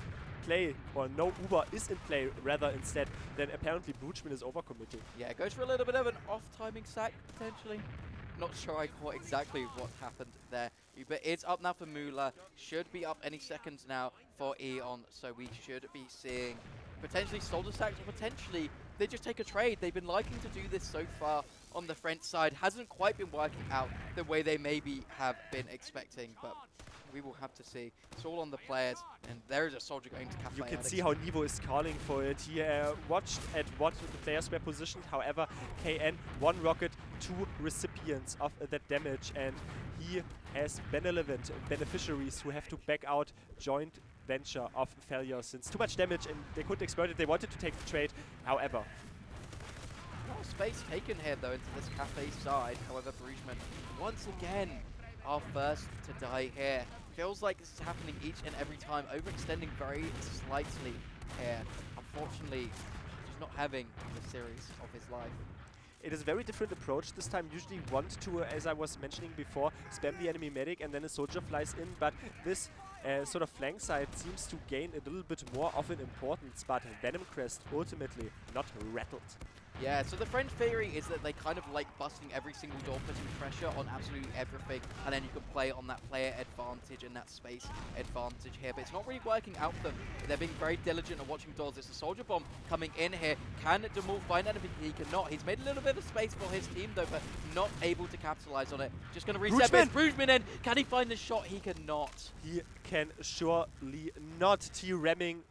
play or no Uber is in play rather instead, then apparently Broochman is overcommitting. Yeah, goes for a little bit of an off-timing sack potentially. Not sure I caught exactly what happened there. Uber is up now for Mula. Should be up any seconds now for Eon. So we should be seeing potentially soldier stacks, or potentially they just take a trade. They've been liking to do this so far on the French side. Hasn't quite been working out the way they maybe have been expecting, but we will have to see. It's all on the players, and there is a soldier going to Cafe. You can see how Nivo is calling for it. He watched at what the players were positioned. However, KN, 1 rocket, 2 recipients of that damage, and he has benevolent beneficiaries who have to back out joint venture of failure, since too much damage and they couldn't exploit it. They wanted to take the trade, however. A lot of space taken here though into this Cafe side. However, Brugman once again are first to die here. Feels like this is happening each and every time, overextending very slightly here. Unfortunately, just not having the series of his life. It is a very different approach this time. Usually want to, as I was mentioning before, spam the enemy medic and then a soldier flies in, but this sort of flank side seems to gain a little bit more of an importance, but Venomcrest ultimately not rattled. Yeah, so the French theory is that they kind of like busting every single door, putting pressure on absolutely everything, and then you can play on that player advantage and that space advantage here. But it's not really working out for them. They're being very diligent at watching doors. It's a soldier bomb coming in here. Can Demul find anything? He cannot. He's made a little bit of space for his team though, but not able to capitalize on it. Just going to reset this. Brugman in. Can he find the shot? He cannot. He can surely not. T-ramming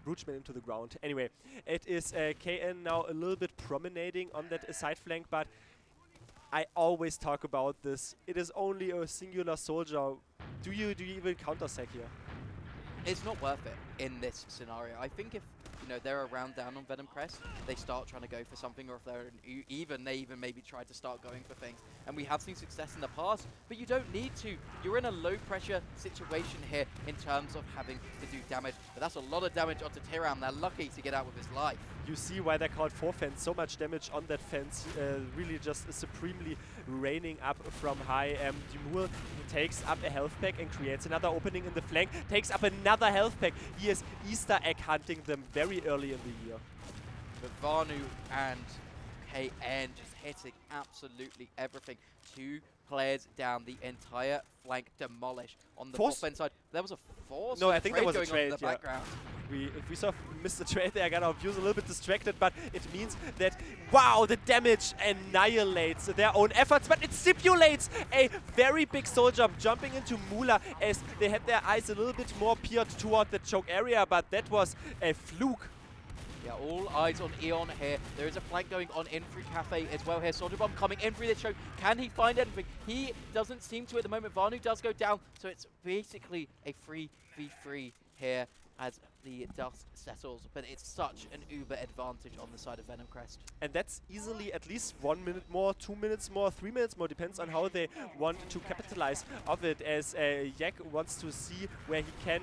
Brugman into the ground. Anyway, it is KN now a little bit promenading on that side flank, but I always talk about this. It is only a singular soldier. Do you even counter-sack here? It's not worth it in this scenario. I think if they're a round down on Venomcrest, they start trying to go for something, or if they're they even maybe try to start going for things. And we have seen success in the past, but you don't need to. You're in a low pressure situation here in terms of having to do damage. But that's a lot of damage onto Tyram. They're lucky to get out with his life. You see why they called 4 fence. So much damage on that fence, really just supremely raining up from high. Demul takes up a health pack and creates another opening in the flank, takes up another health pack. He is Easter egg hunting them very early in the year. But Vanu and KN just hitting absolutely everything. 2 players down, the entire flank demolished on the top end side. There was a force. No, I think there was a trade in the background. If we sort of missed the trade there, I got our views a little bit distracted, but it means that, wow, the damage annihilates their own efforts, but it stipulates a very big soldier jumping into Mula as they had their eyes a little bit more peered toward the choke area, but that was a fluke. Yeah, all eyes on Eon here. There is a flank going on in through Cafe as well here. Soldier Bomb coming in through the choke. Can he find anything? He doesn't seem to at the moment. Vanu does go down, so it's basically a 3v3 here as the dust settles, but it's such an uber advantage on the side of Venomcrest. And that's easily at least 1 minute more, 2 minutes more, 3 minutes more, depends on how they want to capitalize of it, as Yak wants to see where he can,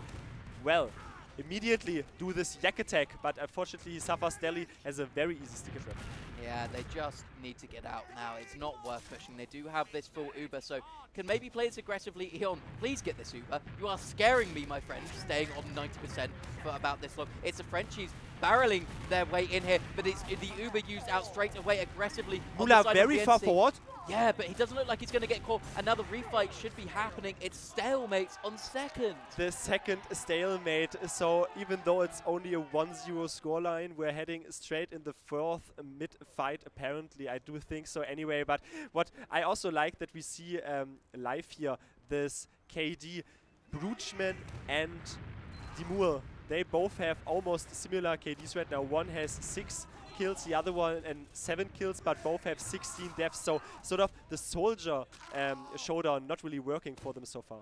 well, immediately do this Yak attack, but unfortunately he suffers. Deli has a very easy sticker trap. Yeah, they just need to get out now. It's not worth pushing. They do have this full Uber, so can maybe play this aggressively. Eon, please get this Uber. You are scaring me, my friend, staying on 90% for about this long. It's the Frenchies barreling their way in here, but it's the Uber used out straight away aggressively. Mula very far forward. Yeah, but he doesn't look like he's going to get caught. Another refight should be happening. It's stalemates on second. The second stalemate, so even though it's only a 1-0 scoreline, we're heading straight in the 4th mid-fight, apparently. I do think so anyway, but what I also like that we see live here, this KD, Brugman and Demul, they both have almost similar KDs right now. One has 6 kills, the other one and 7 kills, but both have 16 deaths, so sort of the soldier showdown not really working for them so far.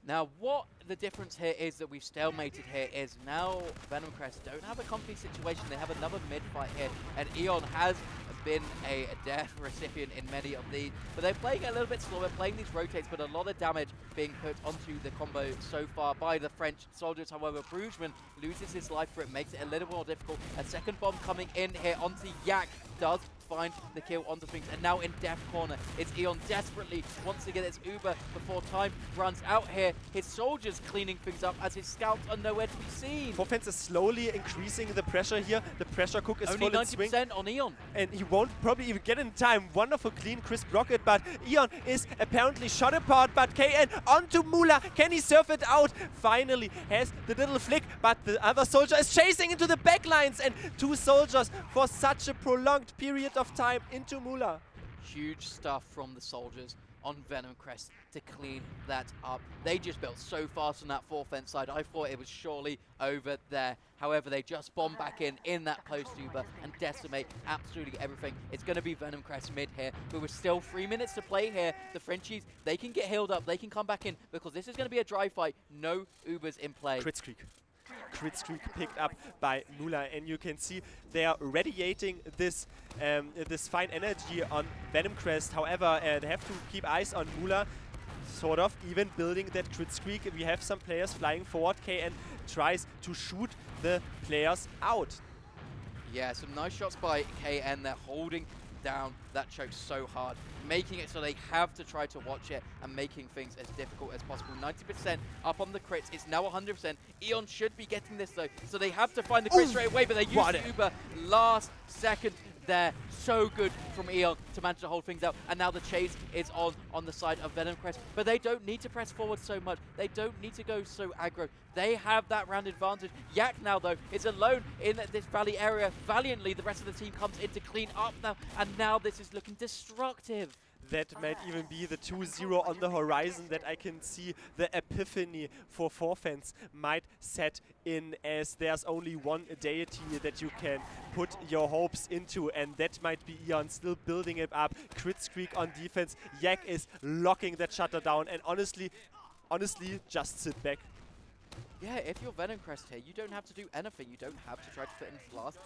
Now, what the difference here is that we've stalemated here is now Venomcrest don't have a comfy situation. They have another mid-fight here, and Eon has been a death recipient in many of these, but they're playing a little bit slower, playing these rotates, but a lot of damage being put onto the combo so far by the French soldiers. However, Brugman loses his life for it, makes it a little more difficult. A second bomb coming in here onto Yak does find the kill onto Sphinx, and now in death corner, it's Eon desperately wants to get his Uber before time runs out here. His soldiers cleaning things up as his scouts are nowhere to be seen. 4 fence is slowly increasing the pressure here. The pressure cook is only full in swing. 90% on Eon. And he won't probably even get in time. Wonderful clean crisp rocket, but Eon is apparently shot apart, but KN onto Mula. Can he surf it out? Finally has the little flick, but the other soldier is chasing into the backlines, and 2 soldiers for such a prolonged period of time into Mula. Huge stuff from the soldiers on Venomcrest to clean that up. They just built so fast on that 4 fence side. I thought it was surely over there. However, they just bomb back in that post Uber and decimate absolutely everything. It's going to be Venomcrest mid here, but with still 3 minutes to play here. The Frenchies, they can get healed up. They can come back in because this is going to be a dry fight. No Ubers in play. Crit streak picked up by Mula, and you can see they are radiating this this fine energy on Venomcrest. However, they have to keep eyes on Mula. sort of even building that crit streak. We have some players flying forward. KN tries to shoot the players out. Yeah, some nice shots by KN. They're holding down that choke so hard, making it so they have to try to watch it and making things as difficult as possible. 90% up on the crits. It's now 100%. Eon should be getting this though, so they have to find the crit straight away, but they use the Uber last second there. So good from Eon to manage to hold things out, and now the chase is on the side of Venomcrest, but they don't need to press forward so much. They don't need to go so aggro. They have that round advantage. Yak now though is alone in this valley area. Valiantly, the rest of the team comes in to clean up now, and now this is looking destructive. That might even be the 2-0 on the horizon that I can see the epiphany for forFence might set in, as there's only one deity that you can put your hopes into, and that might be Eon still building it up. Crit streak on defense. Yak is locking that shutter down, and honestly, just sit back. Yeah, if you're Venomcrest here, you don't have to do anything. You don't have to try to put in last.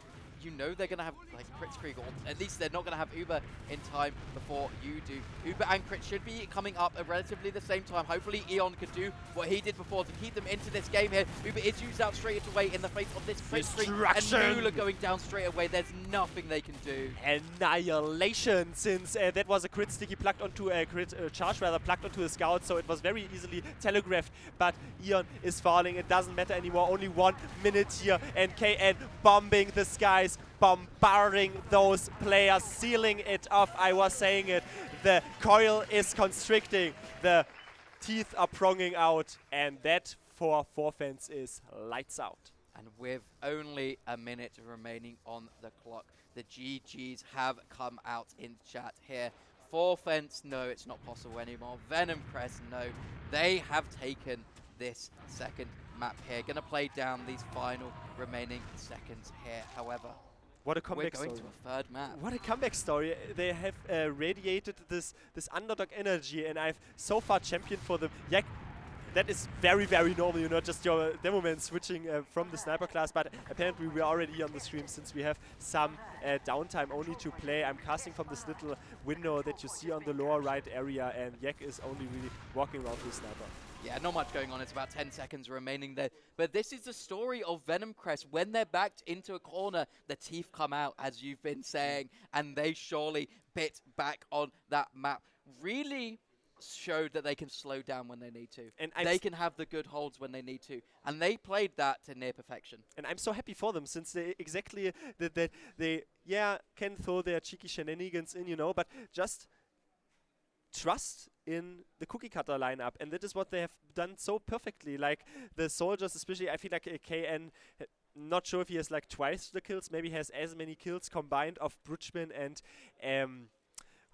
You know they're going to have like crit streak, or at least they're not going to have Uber in time before you do. Uber and crit should be coming up at relatively the same time. Hopefully Eon could do what he did before to keep them into this game here. Uber is used out straight away in the face of this crit streak, and Nula going down straight away. There's nothing they can do. Annihilation, since that was a crit stick he plugged onto a crit charge, rather plugged onto a scout, so it was very easily telegraphed. But Eon is falling. It doesn't matter anymore. Only 1 minute here, and KN bombing the skies, bombarding those players, sealing it off. I was saying it. The coil is constricting. The teeth are pronging out, and that for forFence is lights out. And with only a minute remaining on the clock, the GGs have come out in chat here. forFence, no, it's not possible anymore. Venomcrest, no, they have taken this second map here. Gonna play down these final remaining seconds here, however. What a comeback We're going story. to a third map. What a comeback story. They have radiated this underdog energy, and I've so far championed for them. Yak, that is very, very normal, you know, just your demo man switching from the sniper class, but apparently we're already on the stream since we have some downtime only to play. I'm casting from this little window that you see on the lower right area, and Yak is only really walking around with sniper. Yeah, not much going on. It's about 10 seconds remaining there. But this is the story of Venomcrest. When they're backed into a corner, the teeth come out, as you've been saying, and they surely bit back on that map. Really showed that they can slow down when they need to. And they can have the good holds when they need to. And they played that to near perfection. And I'm so happy for them, since they exactly that they can throw their cheeky shenanigans in, you know, but just trust in the cookie cutter lineup, and that is what they have done so perfectly. Like the soldiers, especially, I feel like KN, not sure if he has like twice the kills, maybe has as many kills combined of Brutchman and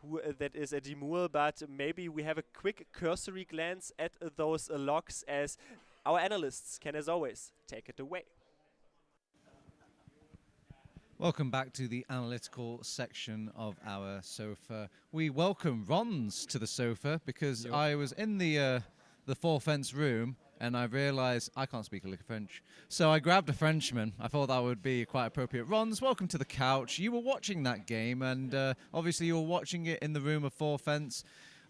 who that is a Demur, but maybe we have a quick cursory glance at those logs, as our analysts can, as always, take it away. Welcome back to the analytical section of our sofa. We welcome ronz to the sofa because I was in the forFence room and I realized I can't speak a lick of French. So I grabbed a Frenchman. I thought that would be quite appropriate. Ronz, welcome to the couch. You were watching that game, and obviously you were watching it in the room of forFence.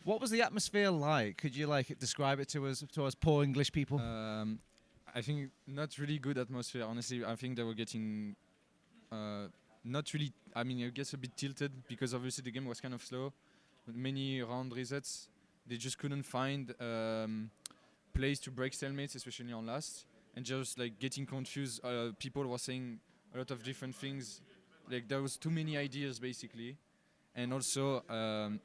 What was the atmosphere like? Could you describe it to us poor English people? I think not really good atmosphere, honestly. I think they were getting not really, I mean, I guess a bit tilted because obviously the game was kind of slow. Many round resets. They just couldn't find plays to break stalemates, especially on last. And just like getting confused. People were saying a lot of different things. Like there was too many ideas basically. And also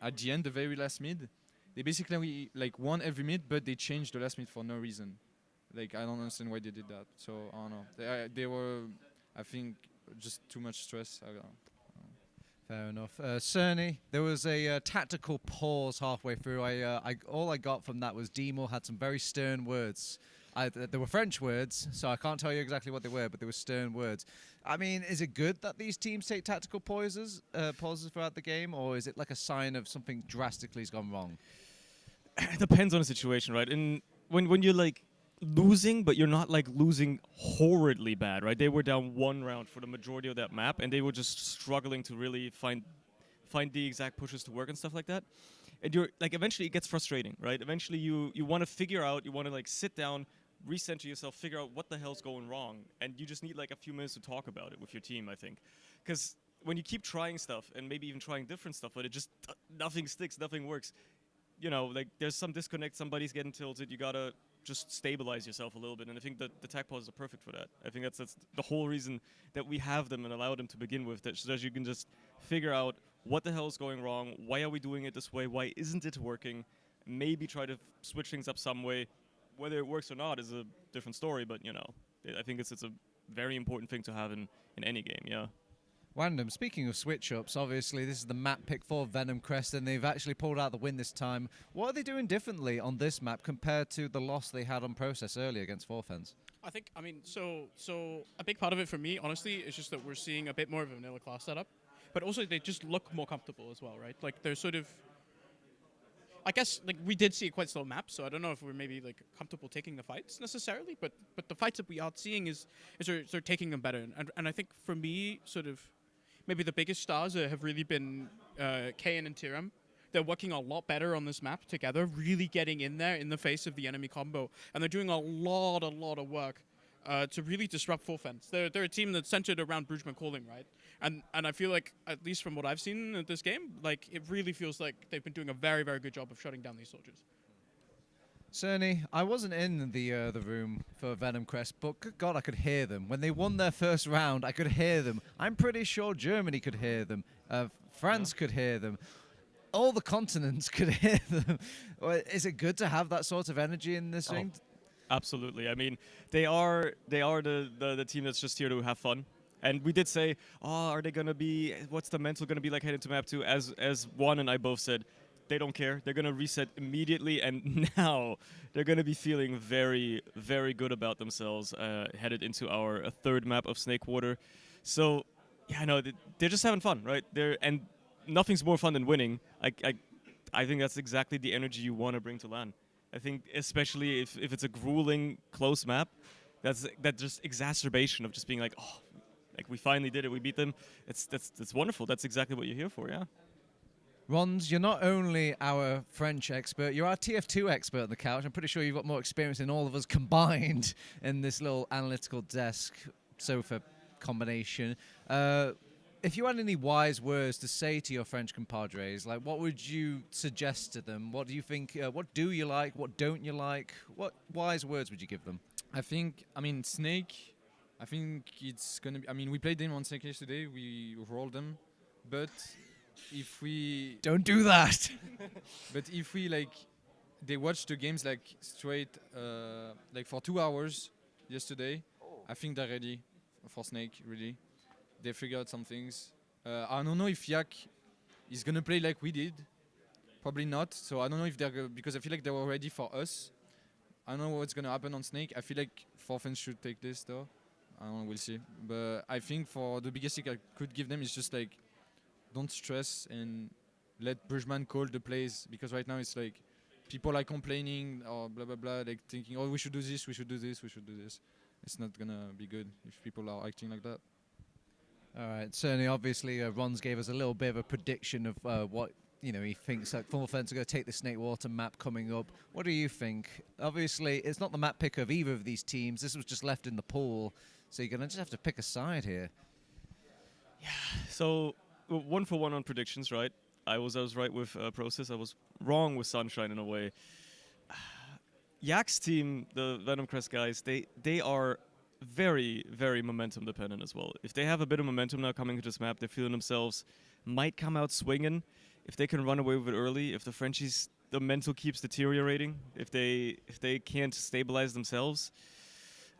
at the end, the very last mid, they basically won every mid, but they changed the last mid for no reason. Like I don't understand why they did that. So I don't know. They were, I think, just too much stress. I don't know. Fair enough. Surny, there was a tactical pause halfway through. All I got from that was Demo had some very stern words. There were French words, so I can't tell you exactly what they were, but they were stern words. I mean, is it good that these teams take tactical pauses throughout the game, or is it like a sign of something drastically has gone wrong? It depends on the situation, right? And when you're losing, but you're not losing horridly bad, right? They were down one round for the majority of that map, and they were just struggling to really find the exact pushes to work and stuff like that. and you're like, eventually it gets frustrating, right? Eventually you want to figure out, you want to like sit down, recenter yourself, figure out what the hell's going wrong, and you just need like a few minutes to talk about it with your team, I think. Because when you keep trying stuff, and maybe even trying different stuff, but it just, nothing sticks, nothing works, you know, like there's some disconnect, somebody's getting tilted, you gotta just stabilize yourself a little bit, and I think that the tag pauses are perfect for that. I think that's the whole reason that we have them and allow them to begin with, that so that you can just figure out what the hell is going wrong, why are we doing it this way, why isn't it working, maybe try to switch things up some way. Whether it works or not is a different story, but you know, I think it's a very important thing to have in any game, yeah. Wandum, speaking of switch-ups, obviously this is the map pick for Venomcrest, and they've actually pulled out the win this time. What are they doing differently on this map compared to the loss they had on Process earlier against Forfens? I mean, so a big part of it for me, honestly, is just that we're seeing a bit more of a vanilla class setup, but also they just look more comfortable as well, right? Like they're sort of, I guess, like we did see a quite slow map, so I don't know if we're maybe like comfortable taking the fights necessarily, but the fights that we are seeing is they're taking them better, and I think for me, sort of, maybe the biggest stars have really been Kayn and Tiram. They're working a lot better on this map together, really getting in there in the face of the enemy combo, and they're doing a lot of work to really disrupt Forfens. They're a team that's centered around Brugman calling, right? And I feel like, at least from what I've seen in this game, like it really feels like they've been doing a very good job of shutting down these soldiers. Cerny, I wasn't in the room for Venomcrest, but good God, I could hear them. When they won their first round, I could hear them. I'm pretty sure Germany could hear them. France could hear them. All the continents could hear them. Is it good to have that sort of energy in this ring? Absolutely. I mean, they are the team that's just here to have fun. And we did say, are they gonna be? What's the mental gonna be like heading to map 2? As Juan and I both said, they don't care. They're gonna reset immediately, and now they're gonna be feeling very good about themselves headed into our third map of Snakewater. So yeah, no, they're just having fun, right? And nothing's more fun than winning. I think that's exactly the energy you want to bring to LAN. I think especially if it's a grueling close map, that just exacerbation of just being like, oh, like we finally did it, we beat them. That's wonderful. That's exactly what you're here for, yeah. Ronz, you're not only our French expert, you're our TF2 expert on the couch. I'm pretty sure you've got more experience than all of us combined in this little analytical desk sofa combination. If you had any wise words to say to your French compadres, like what would you suggest to them? What do you think, what do you like, what don't you like? What wise words would you give them? I think, I mean, Snake, I think it's going to be, I mean, we played them on Snake yesterday, we rolled them, but if we... Don't do that! But if we, like, they watched the games, like, straight, like, for 2 hours yesterday, I think they're ready for Snake, really. They figured out some things. I don't know if Yak is going to play like we did. Probably not. So I don't know if they're because I feel like they were ready for us. I don't know what's going to happen on Snake. I feel like Forfens should take this, though. I don't know, we'll see. But I think for the biggest thing I could give them is just like, don't stress and let Brugman call the plays. Because right now it's like, people are complaining or blah, blah, blah, like thinking, oh, we should do this, we should do this, we should do this. It's not going to be good if people are acting like that. All right, certainly, obviously, Ronz gave us a little bit of a prediction of what he thinks that Forfens are going to take the Snakewater map coming up. What do you think? Obviously, it's not the map pick of either of these teams. This was just left in the pool, so you're going to just have to pick a side here. Yeah. So 1-for-1 on predictions, right? I was right with Process. I was wrong with Sunshine in a way. Yak's team, the Venomcrest guys, they are very momentum dependent as well. If they have a bit of momentum now coming to this map, they're feeling themselves, might come out swinging. If they can run away with it early, if the Frenchies, the mental keeps deteriorating, if they can't stabilize themselves,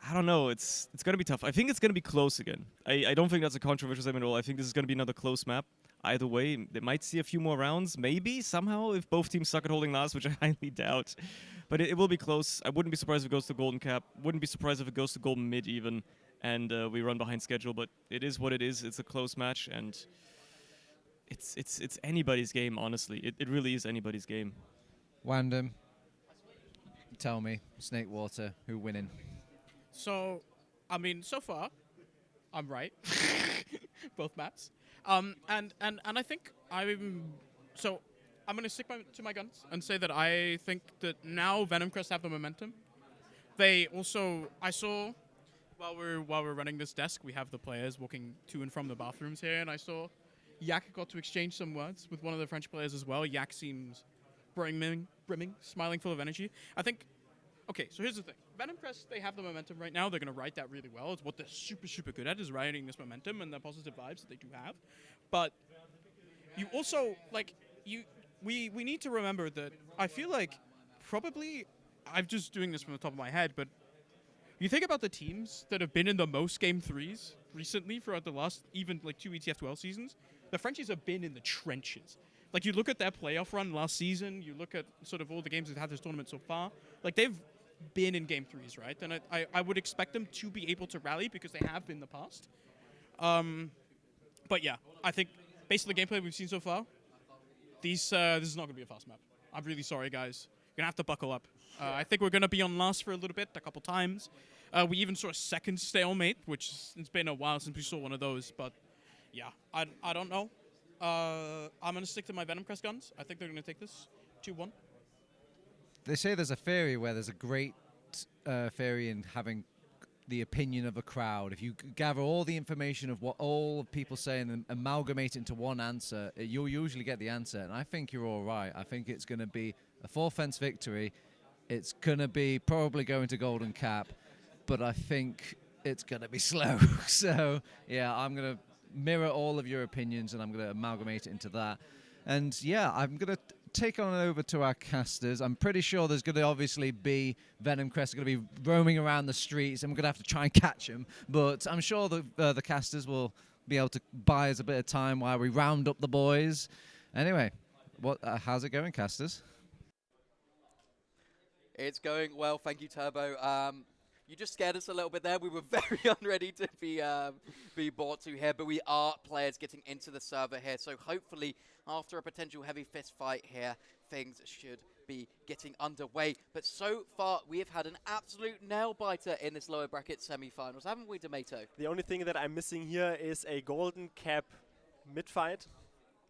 I don't know. It's going to be tough. I think it's going to be close again. I don't think that's a controversial statement at all. I think this is going to be another close map. Either way, they might see a few more rounds, maybe, somehow, if both teams suck at holding last, which I highly doubt. But it will be close. I wouldn't be surprised if it goes to Golden Cap. Wouldn't be surprised if it goes to Golden Mid even, and we run behind schedule. But it is what it is. It's a close match, and it's anybody's game, honestly. It really is anybody's game. Wandum, tell me, Snakewater, who winning? So, I mean, so far, I'm right. Both maps. And I think I'm going to stick to my guns and say that I think that now Venomcrest have the momentum. They also, I saw, while we're running this desk, we have the players walking to and from the bathrooms here, and I saw Yak got to exchange some words with one of the French players as well. Yak seems brimming, smiling, full of energy. I think, okay, so here's the thing. Venomcrest, they have the momentum right now. They're going to ride that really well. It's what they're super, super good at, is riding this momentum and the positive vibes that they do have. But you also, like, we need to remember that I feel like probably, I'm just doing this from the top of my head, but you think about the teams that have been in the most Game 3s recently throughout the last, even like 2 ETF12 seasons, the Frenchies have been in the trenches. Like, you look at their playoff run last season, you look at sort of all the games they've had this tournament so far, like, they've been in Game 3s, right? And I would expect them to be able to rally because they have been in the past. But yeah, I think based on the gameplay we've seen so far, this is not going to be a fast map. I'm really sorry, guys. You're going to have to buckle up. I think we're going to be on last for a little bit, a couple times. We even saw a second stalemate, which it's been a while since we saw one of those. But yeah, I don't know. I'm going to stick to my Venomcrest guns. I think they're going to take this 2-1. They say there's a theory where there's a great theory in having the opinion of a crowd. If you gather all the information of what all people say and then amalgamate it into one answer, you'll usually get the answer. And I think you're all right. I think it's going to be a 4-fence victory. It's going to be probably going to Golden Cap, but I think it's going to be slow. So, yeah, I'm going to mirror all of your opinions and I'm going to amalgamate it into that. And, yeah, I'm going to take on over to our casters. I'm pretty sure there's going to obviously be Venomcrest going to be roaming around the streets and we're going to have to try and catch them. But I'm sure the casters will be able to buy us a bit of time while we round up the boys. Anyway, how's it going, casters? It's going well, thank you, Turbo. You just scared us a little bit there. We were very unready to be brought to here, but we are players getting into the server here. So hopefully, after a potential heavy fist fight here, things should be getting underway. But so far, we have had an absolute nail-biter in this lower bracket semi-finals, haven't we, Tomato? The only thing that I'm missing here is a Golden Cap mid-fight.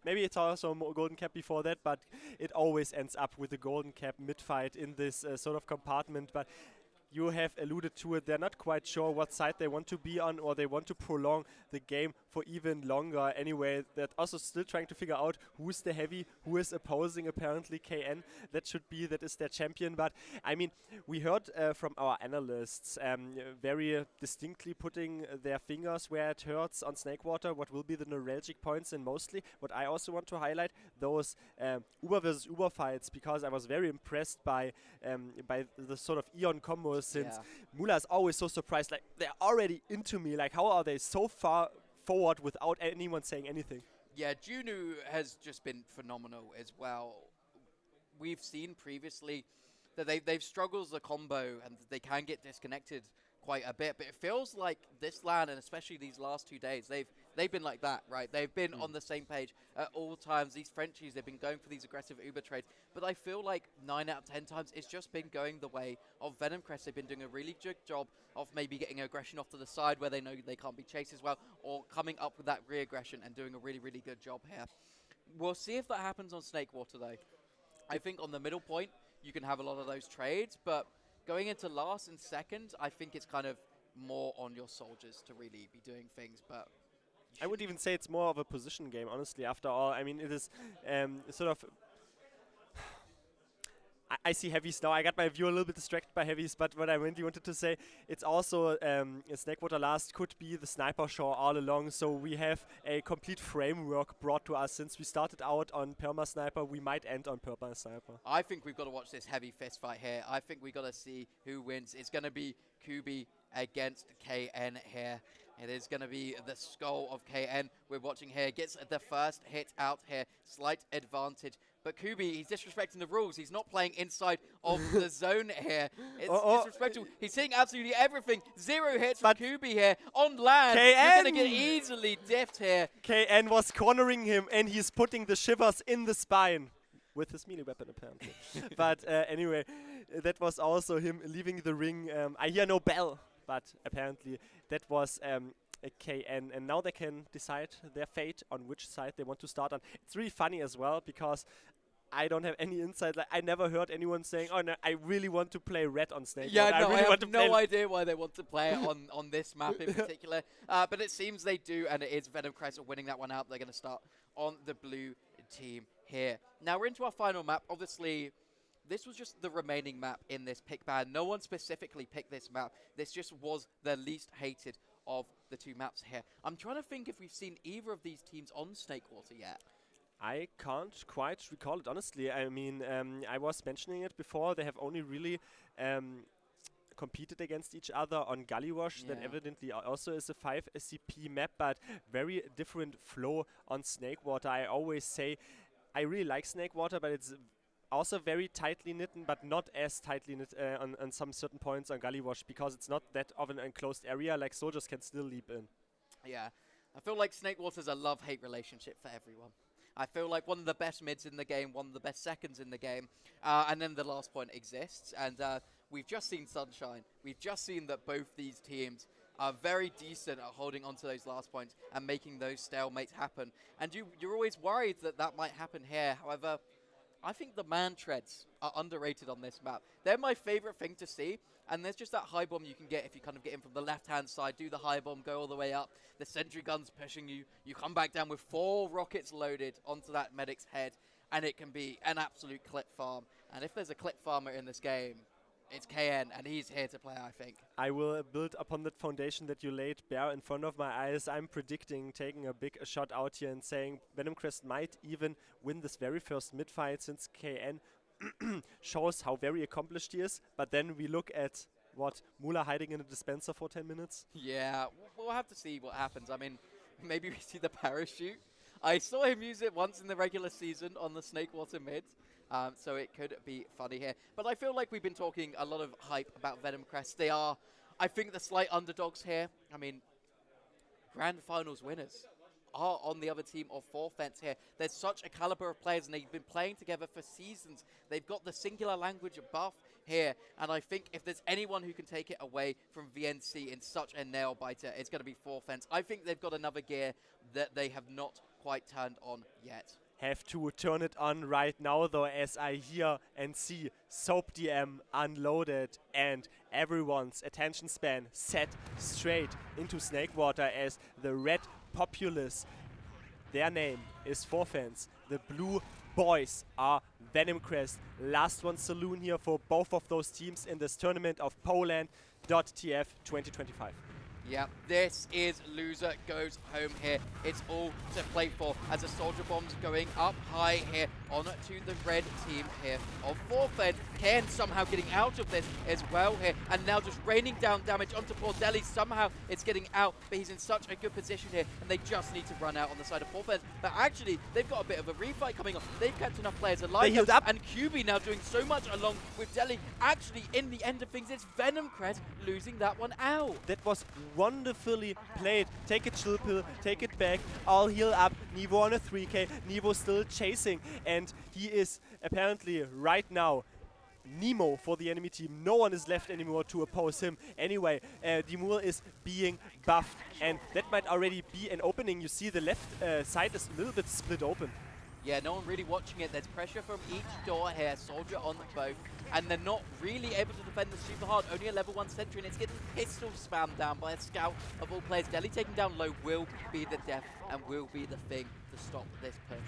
Maybe it's also a Golden Cap before that, but it always ends up with a Golden Cap mid-fight in this sort of compartment. But you have alluded to it, they're not quite sure what side they want to be on, or they want to prolong the game for even longer. Anyway, they're also still trying to figure out who's the heavy, who is opposing apparently KN. That is their champion. But I mean, we heard from our analysts very distinctly putting their fingers where it hurts on Snakewater, what will be the neuralgic points, and mostly what I also want to highlight, those Uber versus Uber fights, because I was very impressed by the sort of Eon combos, since Mula is always so surprised, like, they're already into me, like, how are they so far forward without anyone saying anything? Yeah, Junu has just been phenomenal as well. We've seen previously that they've struggled as a combo and they can get disconnected quite a bit, but it feels like this LAN, and especially these last 2 days, they've been like that, right? They've been on the same page at all times. These Frenchies, they've been going for these aggressive Uber trades, but I feel like 9 out of 10 times it's just been going the way of Venomcrest. They've been doing a really good job of maybe getting aggression off to the side where they know they can't be chased as well, or coming up with that re-aggression and doing a really, really good job here. We'll see if that happens on Snakewater though. I think on the middle point, you can have a lot of those trades, but going into last and second, I think it's kind of more on your soldiers to really be doing things, but I would even say it's more of a position game, honestly, after all. I mean, it is sort of... I see heavies now. I got my view a little bit distracted by heavies, but what I really wanted to say, it's also Snakewater last could be the sniper show all along, so we have a complete framework brought to us. Since we started out on Perma Sniper, we might end on Perma Sniper. I think we've got to watch this heavy fist fight here. I think we've got to see who wins. It's going to be Kubi against KN here. It is going to be the skull of KN we're watching here. Gets the first hit out here. Slight advantage. But Kubi, he's disrespecting the rules. He's not playing inside of the zone here. It's disrespectful. He's hitting absolutely everything. 0 hits from Kubi here. On land, KN! You're going to get easily diffed here. KN was cornering him, and he's putting the shivers in the spine. With his melee weapon, apparently. But anyway, that was also him leaving the ring. I hear no bell, but apparently that was a KN. And now they can decide their fate on which side they want to start on. It's really funny as well, because I don't have any insight. Like, I never heard anyone saying, "Oh no, I really want to play red on Snakewater." Yeah, no, really I want to have play no idea why they want to play it on this map in particular. But it seems they do, and it is Venomcrest winning that one out. They're going to start on the blue team here. Now we're into our final map. Obviously, this was just the remaining map in this pick ban. No one specifically picked this map. This just was the least hated of the two maps here. I'm trying to think if we've seen either of these teams on Snakewater yet. I can't quite recall it, honestly. I mean, I was mentioning it before. They have only really competed against each other on Gullywash. That evidently also is a 5 SCP map, but very different flow on Snakewater. I always say I really like Snakewater, but it's also very tightly knit, but not as tightly knit on some certain points on Gullywash, because it's not that of an enclosed area. Like, soldiers can still leap in. Yeah, I feel like Snakewater's a love-hate relationship for everyone. I feel like one of the best mids in the game, one of the best seconds in the game, and then the last point exists. And we've just seen Sunshine. We've just seen that both these teams are very decent at holding onto those last points and making those stalemates happen. And you're always worried that that might happen here. However, I think the man treads are underrated on this map. They're my favorite thing to see. And there's just that high bomb you can get if you kind of get in from the left-hand side, do the high bomb, go all the way up. The sentry gun's pushing you. You come back down with 4 rockets loaded onto that medic's head, and it can be an absolute clip farm. And if there's a clip farmer in this game, it's KN, and he's here to play, I think. I will build upon that foundation that you laid bare in front of my eyes. I'm predicting taking a big shot out here and saying Venomcrest might even win this very first mid-fight, since KN shows how very accomplished he is. But then we look at what, Mula hiding in a dispenser for 10 minutes? Yeah, we'll have to see what happens. I mean, maybe we see the parachute. I saw him use it once in the regular season on the Snakewater mid, so it could be funny here. But I feel like we've been talking a lot of hype about Venomcrest. They are, I think, the slight underdogs here. I mean, Grand Finals winners are on the other team of poLAND here. There's such a caliber of players, and they've been playing together for seasons. They've got the singular language buff here, and I think if there's anyone who can take it away from VNC in such a nail-biter, it's going to be poLAND. I think they've got another gear that they have not quite turned on yet. Have to turn it on right now, though, as I hear and see Soap DM unloaded and everyone's attention span set straight into Snakewater as the red populace, their name is poLAND. The blue boys are Venomcrest. Last one saloon here for both of those teams in this tournament of poLANd.tf 2025. Yeah, this is loser goes home here. It's all to play for as the soldier bomb's going up high here onto the red team here of poLAND. Ken somehow getting out of this as well here, and now just raining down damage onto poor Deli. Somehow it's getting out, but he's in such a good position here, and they just need to run out on the side of poLAND. But actually, they've got a bit of a refight coming on. They've kept enough players alive. They healed up. And QB now doing so much along with Deli. Actually, in the end of things, it's Venomcrest losing that one out. That was wonderfully played. Take a chill pill, take it back, I'll heal up. Nevo on a 3k, Nevo still chasing, and he is apparently right now Nemo for the enemy team. No one is left anymore to oppose him. Anyway, Dimur is being buffed, and that might already be an opening. You see the left side is a little bit split open. Yeah, no one really watching it. There's pressure from each door here. Soldier on both. And they're not really able to defend this super hard. Only a level 1 sentry, and it's getting pistol spammed down by a scout of all players. Deli taking down low will be the death and will be the thing to stop this push.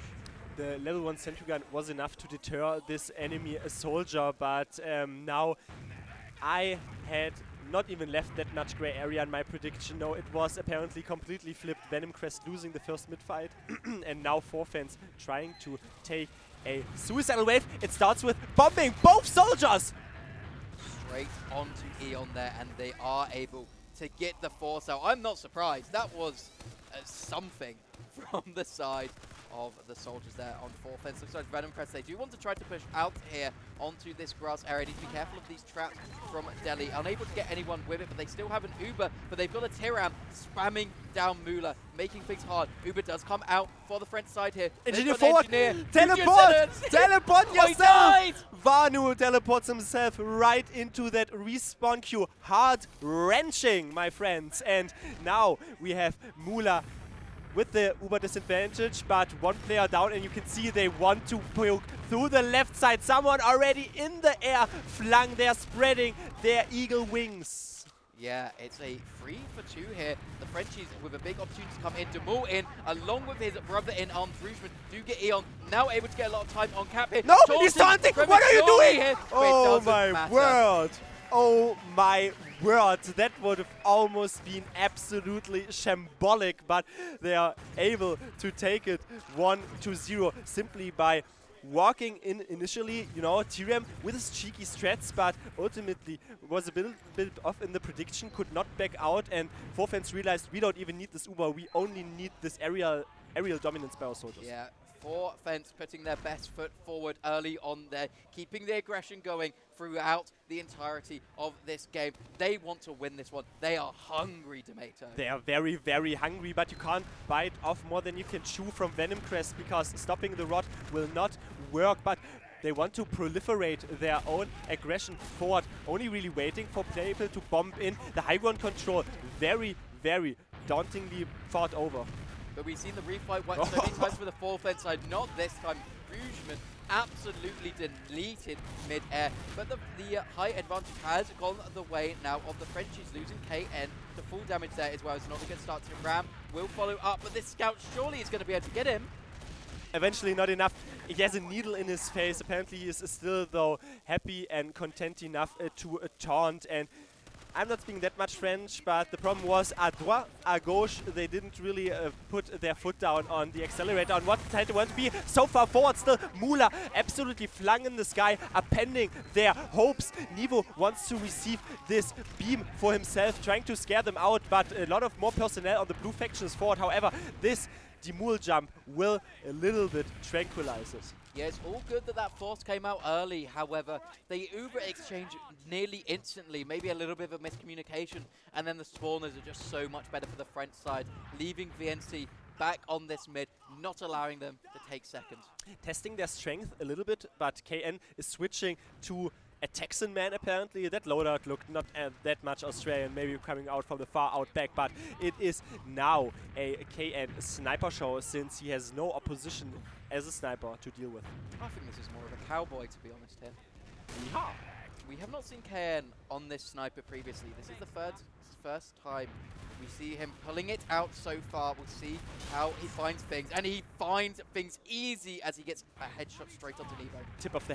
The level 1 sentry gun was enough to deter this enemy soldier, but now I had not even left that much gray area in my prediction. No, it was apparently completely flipped. Venomcrest losing the first mid-fight, and now poLAND trying to take a suicidal wave. It starts with bombing both soldiers! Straight onto Eon there, and they are able to get the force out. I'm not surprised. That was something from the side of the soldiers there on poLAND. Looks like Venomcrest, they do want to try to push out here onto this grass area. Need to be careful of these traps from Deli. Unable to get anyone with it, but they still have an Uber, but they've got a Tyram spamming down Mula, making things hard. Uber does come out for the French side here. Engineer forward! Teleport! Teleport yourself! Vanu teleports himself right into that respawn queue. Heart-wrenching, my friends. And now we have Mula with the Uber disadvantage, but one player down, and you can see they want to poke through the left side. Someone already in the air flung there, spreading their eagle wings. Yeah, it's a 3 for 2 here. The Frenchies with a big opportunity to come in. Demul in, along with his brother in arms. Rougeman do get Eon, now able to get a lot of time on cap here. No, he's taunting! What are you doing? Here, oh my word! Oh my word! That would have almost been absolutely shambolic, but they are able to take it 1-0 simply by walking in initially, you know, Tyrion with his cheeky strats, but ultimately was a bit off in the prediction, could not back out, and ForFans realized we don't even need this Uber, we only need this aerial dominance by our soldiers. Yeah, ForFans putting their best foot forward early on there, keeping the aggression going throughout the entirety of this game. They want to win this one. They are hungry, Tomato. They are very, very hungry, but you can't bite off more than you can chew from Venomcrest, because stopping the rod will not work, but they want to proliferate their own aggression forward, only really waiting for people to bomb in. The high ground control, very, very dauntingly fought over. But we've seen the refight so many times for the ForFans side, not this time. Rougeman absolutely deleted mid-air, but the high advantage has gone the way now of the Frenchies, losing KN to full damage there as well. It's not a good start to Ram. Will follow up, but this scout surely is going to be able to get him. Eventually not enough. He has a needle in his face. Apparently he is still, though, happy and content enough to taunt. And I'm not speaking that much French, but the problem was à droite, à gauche. They didn't really put their foot down on the accelerator on what side they want to be. So far forward still, Mula absolutely flung in the sky, appending their hopes. Nivo wants to receive this beam for himself, trying to scare them out, but a lot of more personnel on the blue faction is forward. However, this Demul jump will a little bit tranquilize it. Yeah, it's all good that that force came out early. However, they Uber exchange nearly instantly, maybe a little bit of a miscommunication, and then the spawners are just so much better for the French side, leaving VNC back on this mid, not allowing them to take seconds. Testing their strength a little bit, but KN is switching to a Texan man apparently. That loadout looked not that much Australian, maybe coming out from the far out back, but it is now a KN sniper show since he has no opposition as a sniper to deal with. I think this is more of a cowboy, to be honest here. Yeehaw. We have not seen KN on this sniper previously. This is the first time we see him pulling it out so far. We'll see how he finds things. And he finds things easy as he gets a headshot straight onto Nevo. Tip of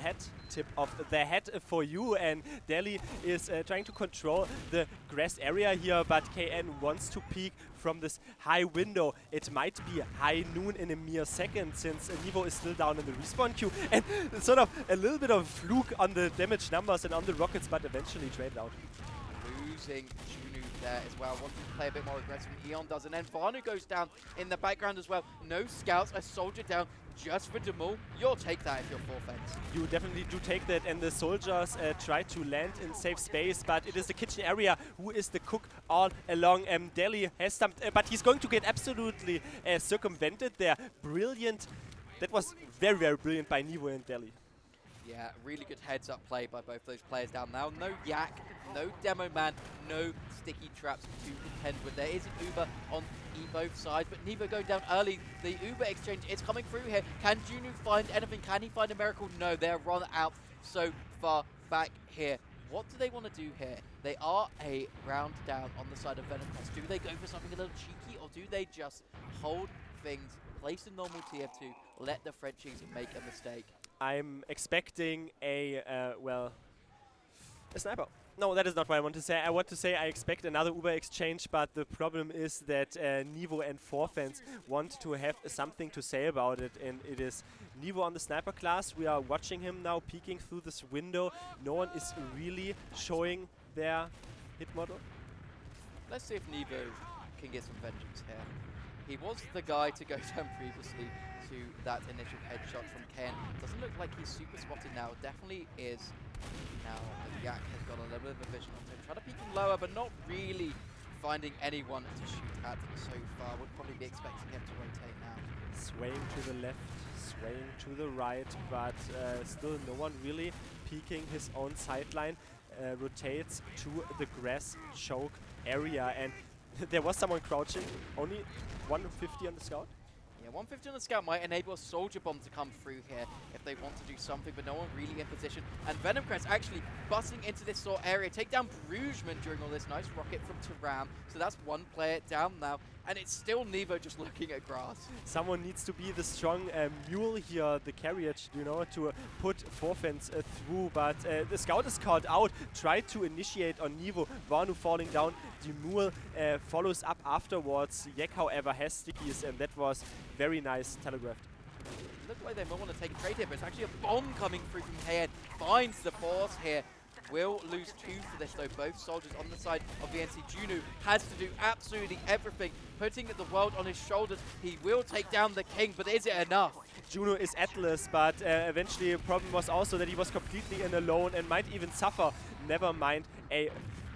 the hat for you. And Delhi is trying to control the grass area here, but KN wants to peek from this high window. It might be high noon in a mere second, since Nevo is still down in the respawn queue. And sort of a little bit of fluke on the damage numbers and on the rockets, but eventually traded out. Losing Junu there as well, wanting to play a bit more aggressive. Eon does, and then Vanu goes down in the background as well. No scouts, a soldier down just for Demul. You'll take that if you're ForFans. You definitely do take that, and the soldiers try to land in safe space, but it is the kitchen area who is the cook all along. Delhi has stumped, but he's going to get absolutely circumvented there. Brilliant. That was very, very brilliant by Nevo and Delhi. Yeah, really good heads-up play by both those players down now. No Yak, no Demo Man, no sticky traps to contend with. There is an Uber on both sides, but Nevo going down early. The Uber exchange is coming through here. Can Junu find anything? Can he find a miracle? No, they're run out so far back here. What do they want to do here? They are a round down on the side of Venomcrest. Do they go for something a little cheeky, or do they just hold things, place a normal TF2, let the Frenchies make a mistake? I'm expecting a sniper. No, that is not what I want to say. I want to say I expect another Uber exchange, but the problem is that Nevo and ForFans want to have something to say about it, and it is Nevo on the sniper class. We are watching him now peeking through this window. No one is really showing their hit model. Let's see if Nevo can get some vengeance here. He was the guy to go down previously to that initial headshot from Ken. Doesn't look like he's super spotted now. Definitely is now. The Yak has got a little bit of a vision on him. Trying to peek him lower, but not really finding anyone to shoot at so far. Would probably be expecting him to rotate now. Swaying to the left, swaying to the right, but still no one really peeking his own sideline. Rotates to the grass choke area, and There was someone crouching. Only 150 on the scout. Yeah, 150 on the scout might enable a soldier bomb to come through here if they want to do something, but no one really in position. And Venomcrest actually busting into this sort of area. Take down Brugman during all this. Nice rocket from Taram. So that's one player down now. And it's still Nevo just looking at grass. Someone needs to be the strong mule here, the carriage, you know, to put Forfence through. But the scout is called out, tried to initiate on Nevo. Vanu falling down. The mule follows up afterwards. Yek, however, has stickies, and that was very nice telegraphed. Look like they might want to take a trade here, but it's actually a bomb coming through from KN. Finds the force here. Will lose 2 for this though. Both soldiers on the side of VNC. Juno has to do absolutely everything, putting the world on his shoulders. He will take down the king, but is it enough? Juno is Atlas, but eventually the problem was also that he was completely in alone and might even suffer. Never mind a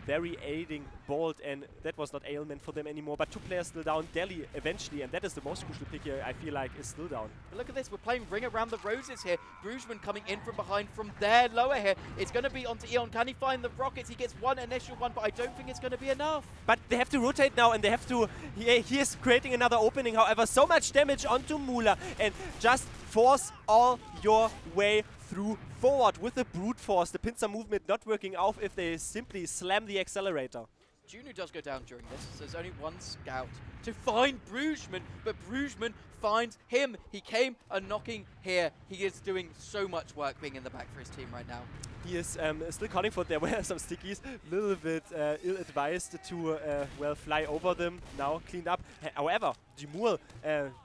very aiding bolt, and that was not ailment for them anymore. But 2 players still down. Delhi eventually, and that is the most crucial pick here, I feel like, is still down. But look at this, we're playing Ring Around the Roses here. Brugman coming in from behind from there, lower here. It's going to be onto Eon. Can he find the rockets? He gets one initial one, but I don't think it's going to be enough. But they have to rotate now, and they have to... He is creating another opening, however. So much damage onto Mula, and just force all your way through forward with the brute force. The pincer movement not working out if they simply slam the accelerator. Juno does go down during this, so there's only one scout to find Brugman, but Brugman finds him. He came a knocking here. He is doing so much work being in the back for his team right now. He is still calling for there were some stickies, a little bit ill-advised to well, fly over them. Now cleaned up. However, Jimul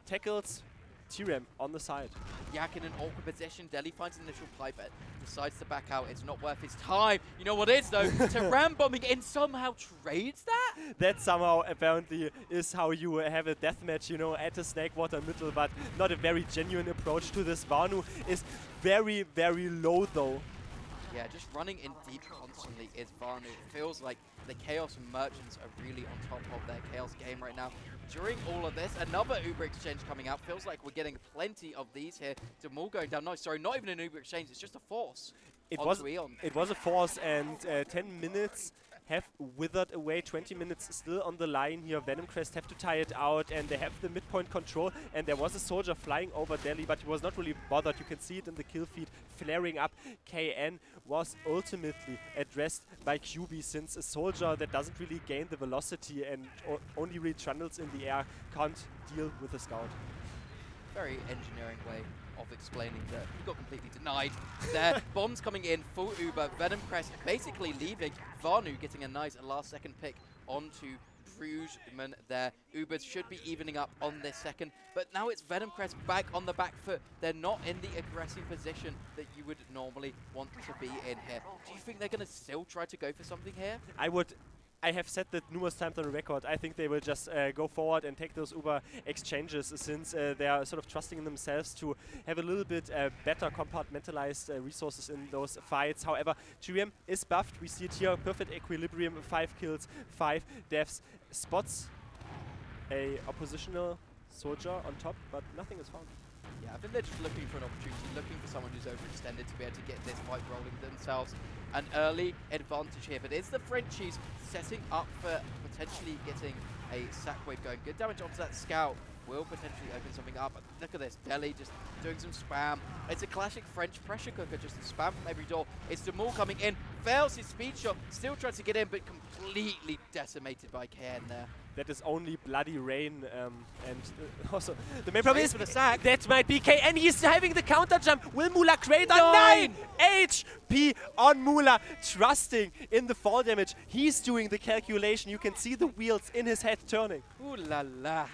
tackles Tyram on the side. Yak in an awkward position. Delhi finds an initial pipette, decides to back out. It's not worth his time. You know what is though? Taram bombing in somehow trades that? That somehow apparently is how you have a deathmatch, you know, at a Snakewater middle, but not a very genuine approach to this. Vanu is very, very low though. Yeah, just running in deep constantly is Vanu. It feels like the Chaos Merchants are really on top of their Chaos game right now. During all of this, another Uber exchange coming out. Feels like we're getting plenty of these here. Demol going down. No, sorry, not even an Uber exchange. It's just a force. It was a force, and 10 minutes have withered away. 20 minutes still on the line here. Venomcrest have to tie it out, and they have the midpoint control. And there was a soldier flying over Delhi, but he was not really bothered. You can see it in the kill feed flaring up. KN was ultimately addressed by QB, since a soldier that doesn't really gain the velocity and only really trundles in the air can't deal with a scout. Very engineering way of explaining that he got completely denied there. Bombs coming in, full Uber. Venomcrest basically leaving. Vanu getting a nice last-second pick onto Brugman there. Ubers should be evening up on this second, but now it's Venomcrest back on the back foot. They're not in the aggressive position that you would normally want to be in here. Do you think they're going to still try to go for something here? I have said that numerous times on the record. I think they will just go forward and take those Uber exchanges, since they are sort of trusting in themselves to have a little bit better compartmentalized resources in those fights. However, Tyriam is buffed. We see it here, perfect equilibrium, 5 kills, 5 deaths. Spots a oppositional soldier on top, but nothing is found. Yeah, I think they're just looking for an opportunity, looking for someone who's overextended to be able to get this fight rolling themselves. An early advantage here, but it's the Frenchies setting up for potentially getting a sack wave going. Good damage onto that scout. Will potentially open something up. Look at this, Delhi just doing some spam. It's a classic French pressure cooker, just a spam from every door. It's Demol coming in, fails his speed shot, still tries to get in, but completely decimated by KN there. That is only Bloody Rain, and also the main problem is for the sack. That might be KN. He's having the counter jump. Will Mula create a 9 HP on Mula, trusting in the fall damage. He's doing the calculation. You can see the wheels in his head turning. Ooh la la.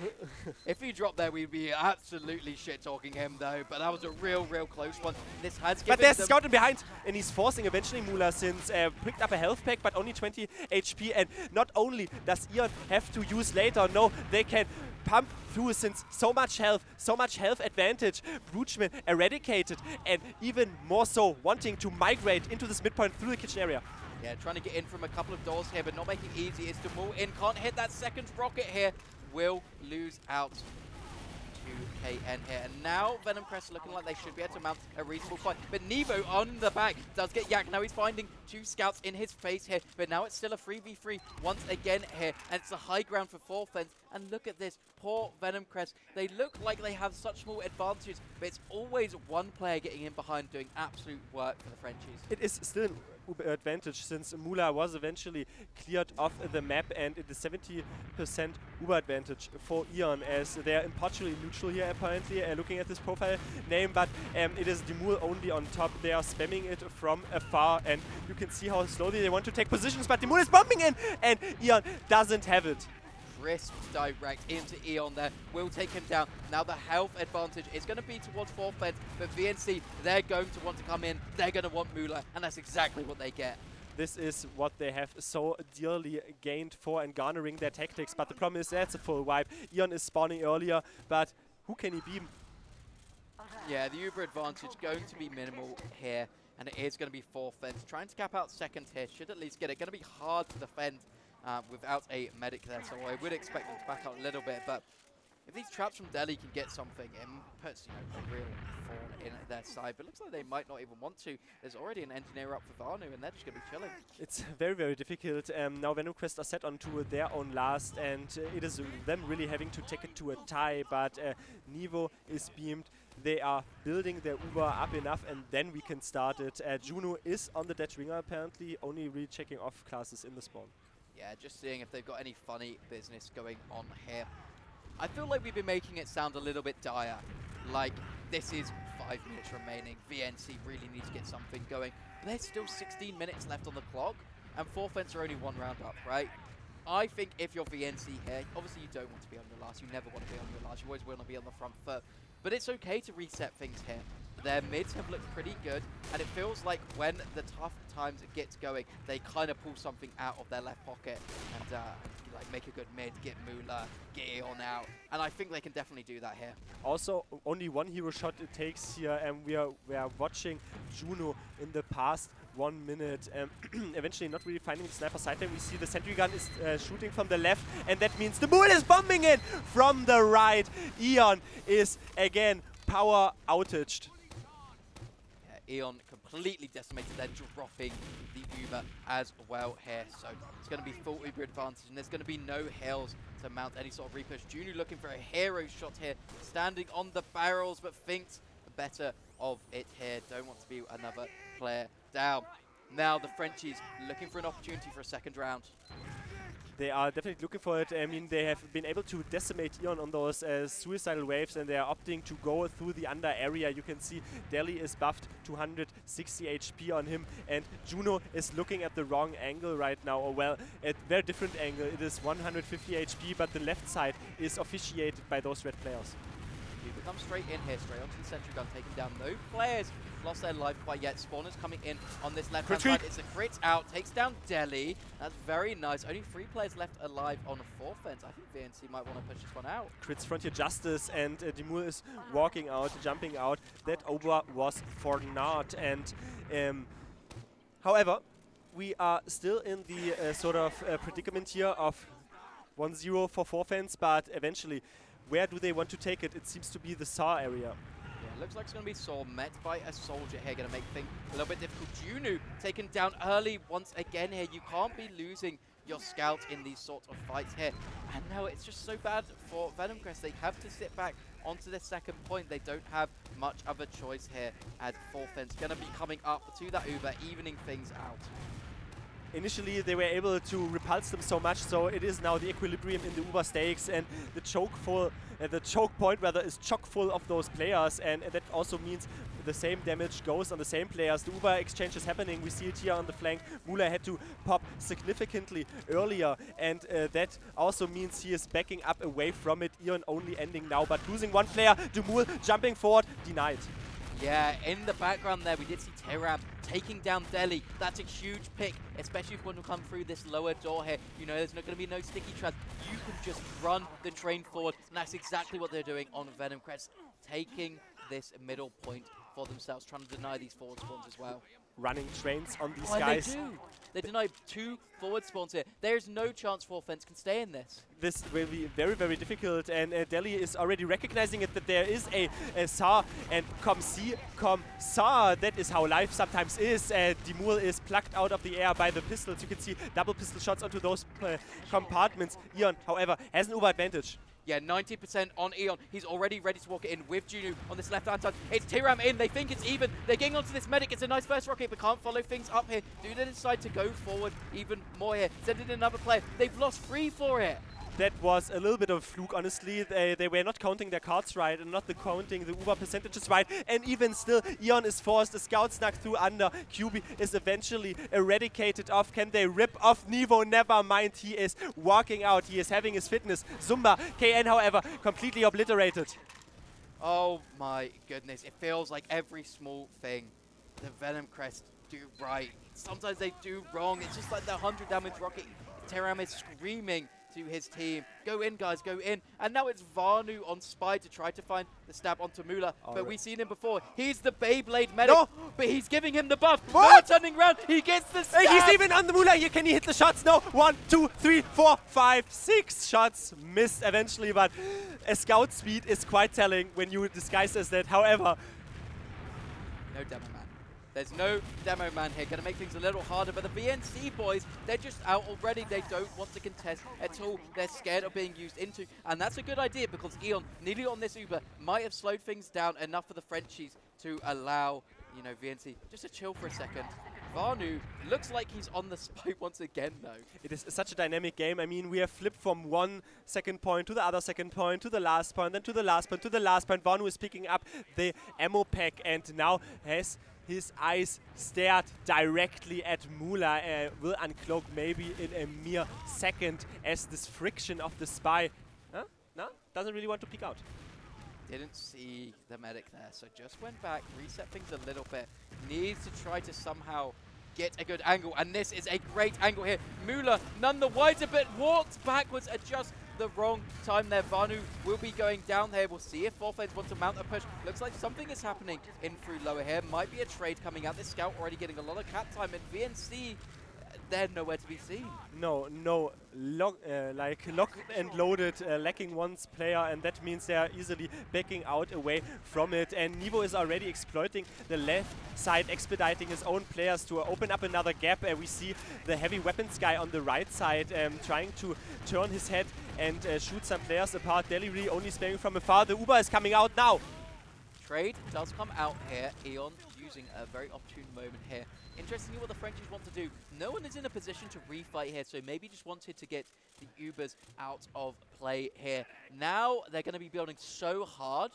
If he dropped there, we'd be absolutely shit-talking him though, but that was a real close one. This has given But there's them Scout in behind, and he's forcing eventually Mula, since picked up a health pack, but only 20 HP. And not only does Eon have to use later, no, they can pump through, since so much health advantage. Brugman eradicated, and even more so wanting to migrate into this midpoint through the kitchen area. Yeah, trying to get in from a couple of doors here, but not making it easy. It's Demol in, can't hit that second rocket here. Will lose out 2KN here. And now Venomcrest looking like they should be able to mount a reasonable fight. But Nevo on the back does get yacked. Now he's finding 2 scouts in his face here. But now it's still a 3v3 once again here. And it's a high ground for fourFenz. And look at this, poor Venomcrest. They look like they have such small advantages, but it's always one player getting in behind doing absolute work for the Frenchies. It is still an Uber advantage since Mula was eventually cleared off the map, and it is 70% Uber advantage for Eon as they are impartially neutral here apparently, looking at this profile name, but it is Demul only on top. They are spamming it from afar, and you can see how slowly they want to take positions, but Demul is bombing in, and Eon doesn't have it. Crisp direct into Eon there, will take him down. Now the health advantage is going to be towards fourFenz, but VNC, they're going to want to come in, they're going to want Mula, and that's exactly what they get. This is what they have so dearly gained for and garnering their tactics, but the problem is that's a full wipe. Eon is spawning earlier, but who can he beam? Yeah, the Uber advantage going to be minimal here, and it is going to be fourFenz. Trying to cap out second here, should at least get it. Going to be hard to defend without a medic there, so I would expect them to back out a little bit, but if these traps from Delhi can get something, it puts a real thorn in their side, but it looks like they might not even want to. There's already an engineer up for Vanu, and they're just going to be chilling. It's very, very difficult. Now Venomcrest are set onto their own last, and it is them really having to take it to a tie, but Nevo is beamed. They are building their Uber up enough, and then we can start it. Juno is on the dead ringer apparently, only rechecking off classes in the spawn. Yeah, just seeing if they've got any funny business going on here. I feel like we've been making it sound a little bit dire. Like, this is 5 minutes remaining. VNC really need to get something going. But there's still 16 minutes left on the clock, and fourFenz are only 1 round up, right? I think if you're VNC here, obviously you don't want to be on your last. You never want to be on your last. You always want to be on the front foot. But it's okay to reset things here. Their mids have looked pretty good, and it feels like when the tough times get going, they kind of pull something out of their left pocket and like make a good mid, get Mula, get Eon out, and I think they can definitely do that here. Also, only 1 hero shot it takes here, and we are watching Juno in the past 1 minute. Eventually not really finding the sniper side lane. We see the sentry gun is shooting from the left, and that means the Moon is bombing in from the right. Eon is again power outaged. Eon completely decimated. They're dropping the Uber as well here. So it's going to be full Uber advantage, and there's going to be no hills to mount any sort of repush. Juno looking for a hero shot here, standing on the barrels, but thinks better of it here. Don't want to be another player down. Now the Frenchies looking for an opportunity for a second round. They are definitely looking for it. I mean, they have been able to decimate Eon on those suicidal waves, and they are opting to go through the under area. You can see Delhi is buffed 260 HP on him, and Juno is looking at the wrong angle right now, or well, at a very different angle. It is 150 HP, but the left side is officiated by those red players. Uber comes straight in here, straight onto the sentry gun, taking down no players. Lost their life quite yet. Spawners coming in on this left-hand side. It's a crit out, takes down Delhi. That's very nice. Only 3 players left alive on fourFenz. I think VNC might want to push this one out. Crits Frontier Justice, and Demul is walking out, jumping out. That over was for naught. And however, we are still in the sort of predicament here of 1-0 for fourFenz, but eventually, where do they want to take it? It seems to be the SAR area. Looks like it's going to be Saw met by a soldier here, going to make things a little bit difficult. Juno taken down early once again here. You can't be losing your scout in these sorts of fights here. And now it's just so bad for Venomcrest. They have to sit back onto the second point. They don't have much of a choice here, as fourFenz going to be coming up to that Uber, evening things out. Initially, they were able to repulse them so much, so it is now the equilibrium in the Uber stakes, and the choke point rather is chock full of those players, and that also means the same damage goes on the same players. The Uber exchange is happening. We see it here on the flank. Mula had to pop significantly earlier, and that also means he is backing up away from it. Eon only ending now, but losing 1 player. Demul jumping forward, denied. Yeah, in the background there, we did see Teram taking down Delhi. That's a huge pick, especially if you want to come through this lower door here. You know, there's not going to be no sticky traps. You can just run the train forward, and that's exactly what they're doing on Venomcrest, taking this middle point for themselves, trying to deny these forward spawns as well. running trains on these Oh, and guys. they do. They deny 2 forward spawns here. There is no chance fourFence can stay in this. This will be very, very difficult, and Delhi is already recognizing it, that there is a SAR, and come see, come SAR. That is how life sometimes is. Dimul is plucked out of the air by the pistols. You can see double pistol shots onto those compartments. Eon, however, has an uber advantage. Yeah, 90% on Eon. He's already ready to walk it in with Junu on this left-hand side. It's Tiram in. They think it's even. They're getting onto this medic. It's a nice first rocket, but can't follow things up here. Do they decide to go forward even more here? Send in another player. They've lost 3 for it. That was a little bit of a fluke, honestly. They were not counting their cards right and not counting the uber percentages right. And even still, Eon is forced. A scout snuck through under. QB is eventually eradicated off. Can they rip off Nevo? Never mind. He is walking out. He is having his fitness. Zumba, KN, however, completely obliterated. Oh my goodness. It feels like every small thing the Venomcrest do right, sometimes they do wrong. It's just like the 100 damage rocket. Tiram is screaming to his team, go in guys, go in. And now it's Vanu on Spy to try to find the stab onto Mula, but we've seen him before. He's the Beyblade medic, but he's giving him the buff. Mula turning around, he gets the stab. He's even on the Mula. Can he hit the shots? No. 1, 2, 3, 4, 5, 6 shots missed eventually, but a scout speed is quite telling when you disguise as that. However, no demo man. There's no demo man here. Going to make things a little harder, but the VNC boys, they're just out already. They don't want to contest at all. They're scared of being used into, and that's a good idea because Eon, nearly on this Uber, might have slowed things down enough for the Frenchies to allow, you know, VNC just to chill for a second. Vanu looks like he's on the spike once again, though. It is such a dynamic game. I mean, we have flipped from one second point to the other second point, to the last point, then to the last point, to the last point. Vanu is picking up the ammo pack and now has his eyes stared directly at Mula. Will uncloak maybe in a mere second as this friction of the spy. Huh? No? Doesn't really want to peek out. Didn't see the medic there, so just went back, reset things a little bit. Needs to try to somehow get a good angle, and this is a great angle here. Mula, none the wiser, but walks backwards at just the wrong time there. Vanu will be going down here. We'll see if fourFence want to mount a push. Looks like something is happening in through lower here. Might be a trade coming out. This scout already getting a lot of cap time, and VNC, they're nowhere to be seen. No, like locked and loaded, lacking one's player, and that means they are easily backing out away from it. And Nevo is already exploiting the left side, expediting his own players to open up another gap. We see the heavy weapons guy on the right side trying to turn his head and shoot some players apart. Delhi only sparing from afar. The Uber is coming out now. Trade does come out here. Eon using a very opportune moment here. Interestingly, what the Frenchies want to do, no one is in a position to refight here, so maybe just wanted to get the Ubers out of play here. Now they're going to be building so hard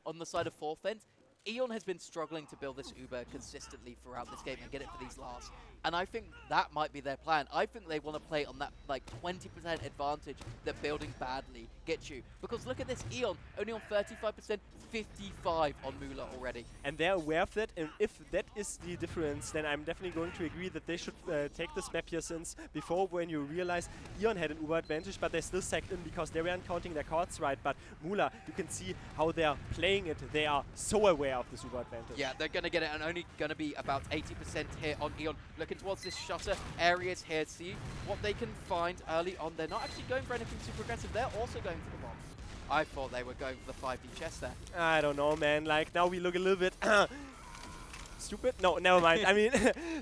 on the side of fourFence. Eon has been struggling to build this Uber consistently throughout this game and get it for these last. And I think that might be their plan. I think they want to play on that like 20% advantage that building badly gets you. Because look at this, Eon only on 35%, 55 on Mula already. And they're aware of that, and if that is the difference, then I'm definitely going to agree that they should take this map here, since before, when you realize Eon had an Uber advantage, but they still sacked in because they weren't counting their cards right. But Mula, you can see how they're playing it. They are so aware of this Uber advantage. Yeah, they're going to get it, and only going to be about 80% here on Eon. Looking towards this shutter areas here, see what they can find early on. They're not actually going for anything super aggressive. They're also going for the bomb. I thought they were going for the 5D chest there. I don't know, man. Like, now we look a little bit stupid. No, never mind. I mean,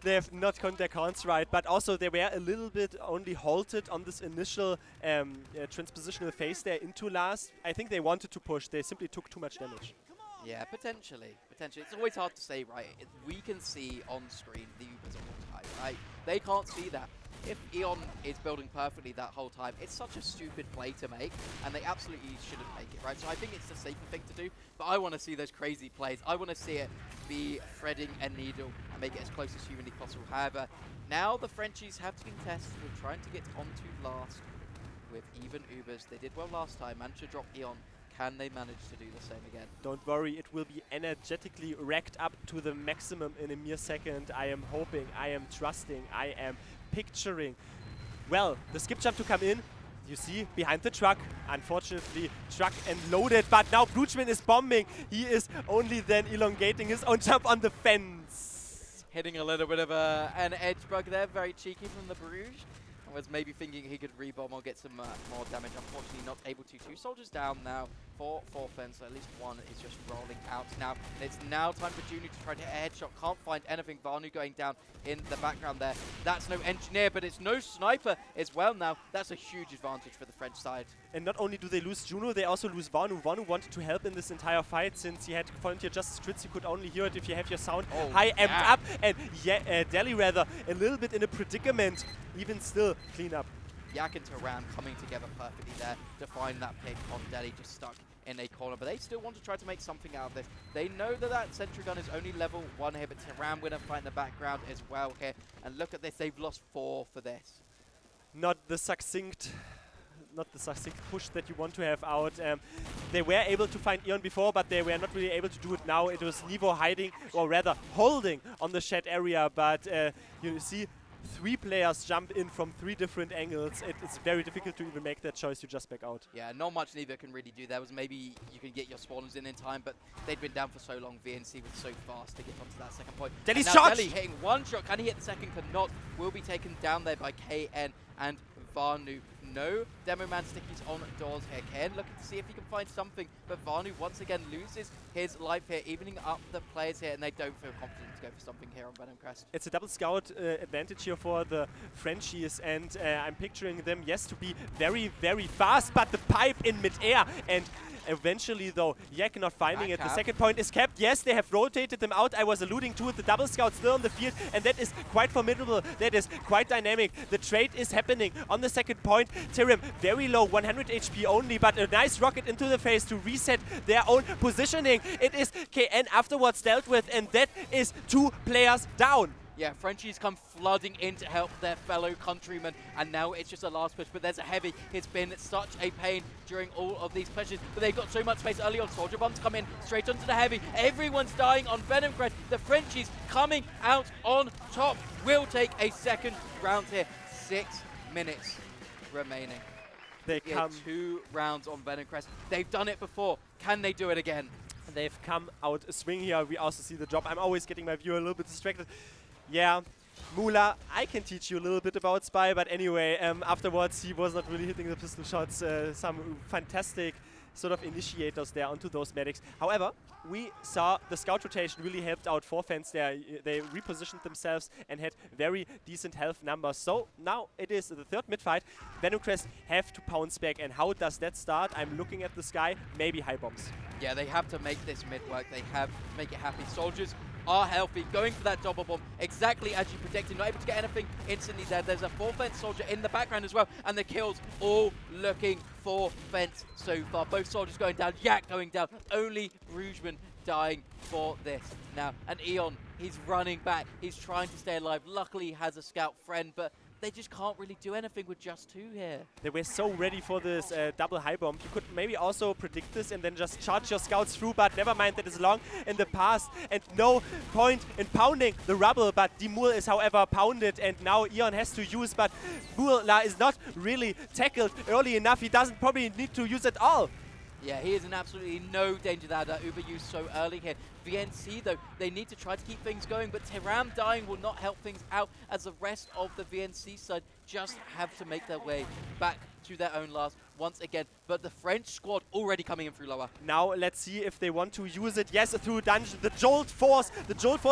they have not counted their cards right, but also they were a little bit only halted on this initial transpositional phase there into last. I think they wanted to push. They simply took too much damage. Yeah, potentially. Potentially. It's always hard to say, right? We can see on screen the Ubers all the time, right? They can't see that. If Eon is building perfectly that whole time, it's such a stupid play to make, and they absolutely shouldn't make it, right? So I think it's the safer thing to do, but I want to see those crazy plays. I want to see it be threading a needle and make it as close as humanly possible. However, now the Frenchies have to contest. We're trying to get onto last with even Ubers. They did well last time, managed to drop Eon. Can they manage to do the same again? Don't worry, it will be energetically racked up to the maximum in a mere second. I am hoping, I am trusting, I am picturing. Well, the skip jump to come in. You see, behind the truck. Unfortunately, truck and loaded. But now Blutschman is bombing. He is only then elongating his own jump on the fence. hitting a little bit of an edge bug there, very cheeky from the Bruges. Was maybe thinking he could rebomb or get some more damage. Unfortunately, not able to. 2 soldiers down now for Fence. So at least one is just rolling out now. It's now time for Junior to try to hit a headshot. Can't find anything. Vanu going down in the background there. That's no engineer, but it's no sniper as well now. That's a huge advantage for the French side. And not only do they lose Juno, they also lose Vanu. Vanu wanted to help in this entire fight since he had volunteer justice crits. You could only hear it if you have your sound high amped up. And Deli rather a little bit in a predicament. Even still, clean up. Yak and Taram coming together perfectly there to find that pick on Deli, just stuck in a corner. But they still want to try to make something out of this. They know that that sentry gun is only level 1 here, but Taram going to fight in the background as well here. And look at this, they've lost 4 for this. Not the succinct push that you want to have out. They were able to find Eon before, but they were not really able to do it now. It was Nivo hiding, or rather holding on the shed area, but you see 3 players jump in from 3 different angles. It's very difficult to even make that choice. You just back out. Yeah, not much Nivo can really do. There was maybe you can get your spawners in time, but they'd been down for so long. VNC was so fast to get onto that second point. Deli's shot! Deli hitting 1 shot. Can he hit the second? Cannot. Will be taken down there by KN and Vanu. No Demo Man stickies on doors here. KN looking to see if he can find something, but Vanu once again loses his life here, evening up the players here, and they don't feel confident to go for something here on Venomcrest. It's a double scout advantage here for the Frenchies, and I'm picturing them, yes, to be very, very fast, but the pipe in midair, and eventually, though, Yak not finding it. The second point is kept. Yes, they have rotated them out. I was alluding to it. The double scout still on the field, and that is quite formidable. That is quite dynamic. The trade is happening on the second point. Tyrim very low, 100 HP only, but a nice rocket into the face to reset their own positioning. It is KN afterwards dealt with, and that is 2 players down. Yeah, Frenchies come flooding in to help their fellow countrymen, and now it's just a last push, but there's a heavy. It's been such a pain during all of these pushes, but they've got so much space early on. Soldier bombs come in straight onto the heavy. Everyone's dying on Venomcrest. The Frenchies coming out on top. Will take a second round here. 6 minutes remaining. They come 2 rounds on Venomcrest. They've done it before. Can they do it again? They've come out a swing here. We also see the drop. I'm always getting my viewer a little bit distracted. Yeah, Mula, I can teach you a little bit about Spy, but anyway, afterwards he was not really hitting the pistol shots. Some fantastic sort of initiators there onto those medics. However, we saw the scout rotation really helped out for Fence there. They repositioned themselves and had very decent health numbers. So now it is the 3rd mid-fight. Venomcrest have to pounce back, and how does that start? I'm looking at the sky, maybe high bombs. Yeah, they have to make this mid work. They have to make it happy. Soldiers are healthy, going for that double bomb, exactly as you predicted, not able to get anything instantly there. There's a 4 Fence soldier in the background as well, and the kills all looking for Fence so far. Both soldiers going down, Yak going down, only Rougeman dying for this now. And Eon, he's running back, he's trying to stay alive. Luckily he has a scout friend, but they just can't really do anything with just 2 here. They were so ready for this double high bomb. You could maybe also predict this and then just charge your scouts through, but never mind, that is long in the past and no point in pounding the rubble. But Dimul is, however, pounded, and now Eon has to use, but Mula is not really tackled early enough. He doesn't probably need to use at all. Yeah, he is in absolutely no danger there. That Uber used so early here. VNC, though, they need to try to keep things going, but Taram dying will not help things out, as the rest of the VNC side just have to make their way back to their own last once again. But the French squad already coming in through lower. Now let's see if they want to use it. Yes, through dungeon. The Jolt Force